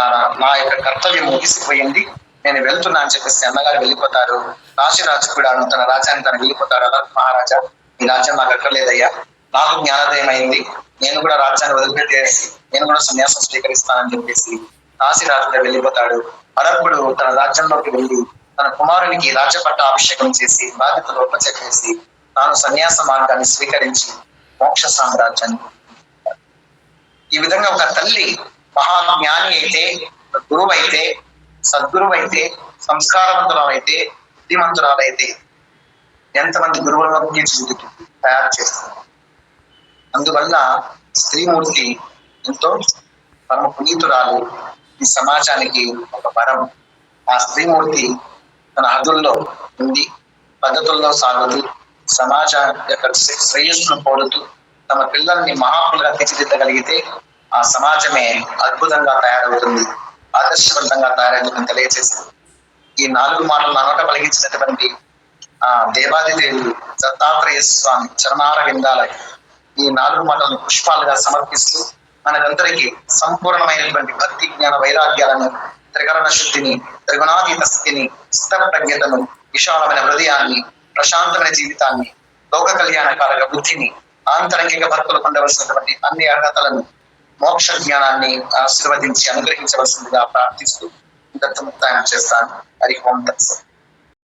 నా యొక్క కర్తవ్యం ముగిసిపోయింది, నేను వెళ్తున్నా అని చెప్పేసి అన్నగారు వెళ్ళిపోతారు. కాశీరాజు కూడా తన రాజ్యాన్ని తను వెళ్ళిపోతాడు. మహారాజా, ఈ రాజ్యం నాకు అక్కర్లేదయ్యా, నాకు జ్ఞానోదయం అయింది, నేను కూడా రాజ్యాన్ని వదిలిపెట్టేసి నేను కూడా సన్యాసం స్వీకరిస్తానని చెప్పేసి కాశీరాజు కూడా వెళ్ళిపోతాడు. అరబ్బుడు తన రాజ్యంలోకి వెళ్ళి తన కుమారునికి రాజ్య పట్టాభిషేకం చేసి బాధ్యతలు ఒప్పచెప్పేసి తాను సన్యాస మార్గాన్ని స్వీకరించి మోక్ష సామ్రాజ్యాన్ని. ఈ విధంగా ఒక తల్లి మహాజ్ఞాని అయితే, గురువు అయితే, సద్గురువు అయితే, సంస్కారవంతురాలైతే, బుద్ధిమంతురాలైతే ఎంతమంది గురువులను తీర్చిదిద్దుతుంది, తయారు చేస్తుంది. అందువల్ల స్త్రీమూర్తి ఎంతో పరమ పునీతురాలు, ఈ సమాజానికి ఒక వరం. ఆ స్త్రీమూర్తి తన హద్దుల్లో ఉండి పద్ధతుల్లో సాగుతూ సమాజ యొక్క శ్రేయస్సును కోరుతూ తమ పిల్లల్ని మహాత్ములుగా తీర్చిదిద్దగలిగితే ఆ సమాజమే అద్భుతంగా తయారవుతుంది, ఆదర్శవంతంగా తయారవుతుందని తెలియజేసింది. ఈ 4 మాటలు నోట పలిగించినటువంటి దేవాదిదేవుడు దత్తాత్రేయ స్వామి చరణాల విందాల ఈ 4 మాటలను పుష్పాలుగా సమర్పిస్తూ మనందరికీ సంపూర్ణమైనటువంటి భక్తి జ్ఞాన వైరాగ్యాలను, త్రికరణ శుద్ధిని త్రిగుణాతీత స్థితిని, స్థితప్రజ్ఞతను, విశాలమైన హృదయాన్ని, ప్రశాంతమైన జీవితాన్ని, లోక కళ్యాణకారక బుద్ధిని, ఆంతరంగిక భక్తులకు ఉండవలసినటువంటి అన్ని అర్హతలను, మోక్ష జ్ఞానాన్ని ఆశీర్వదించి అనుగ్రహించవలసిందిగా ప్రార్థిస్తూ దత్తముక్తాయం చేస్తాను. హరి ఓం తత్సత్.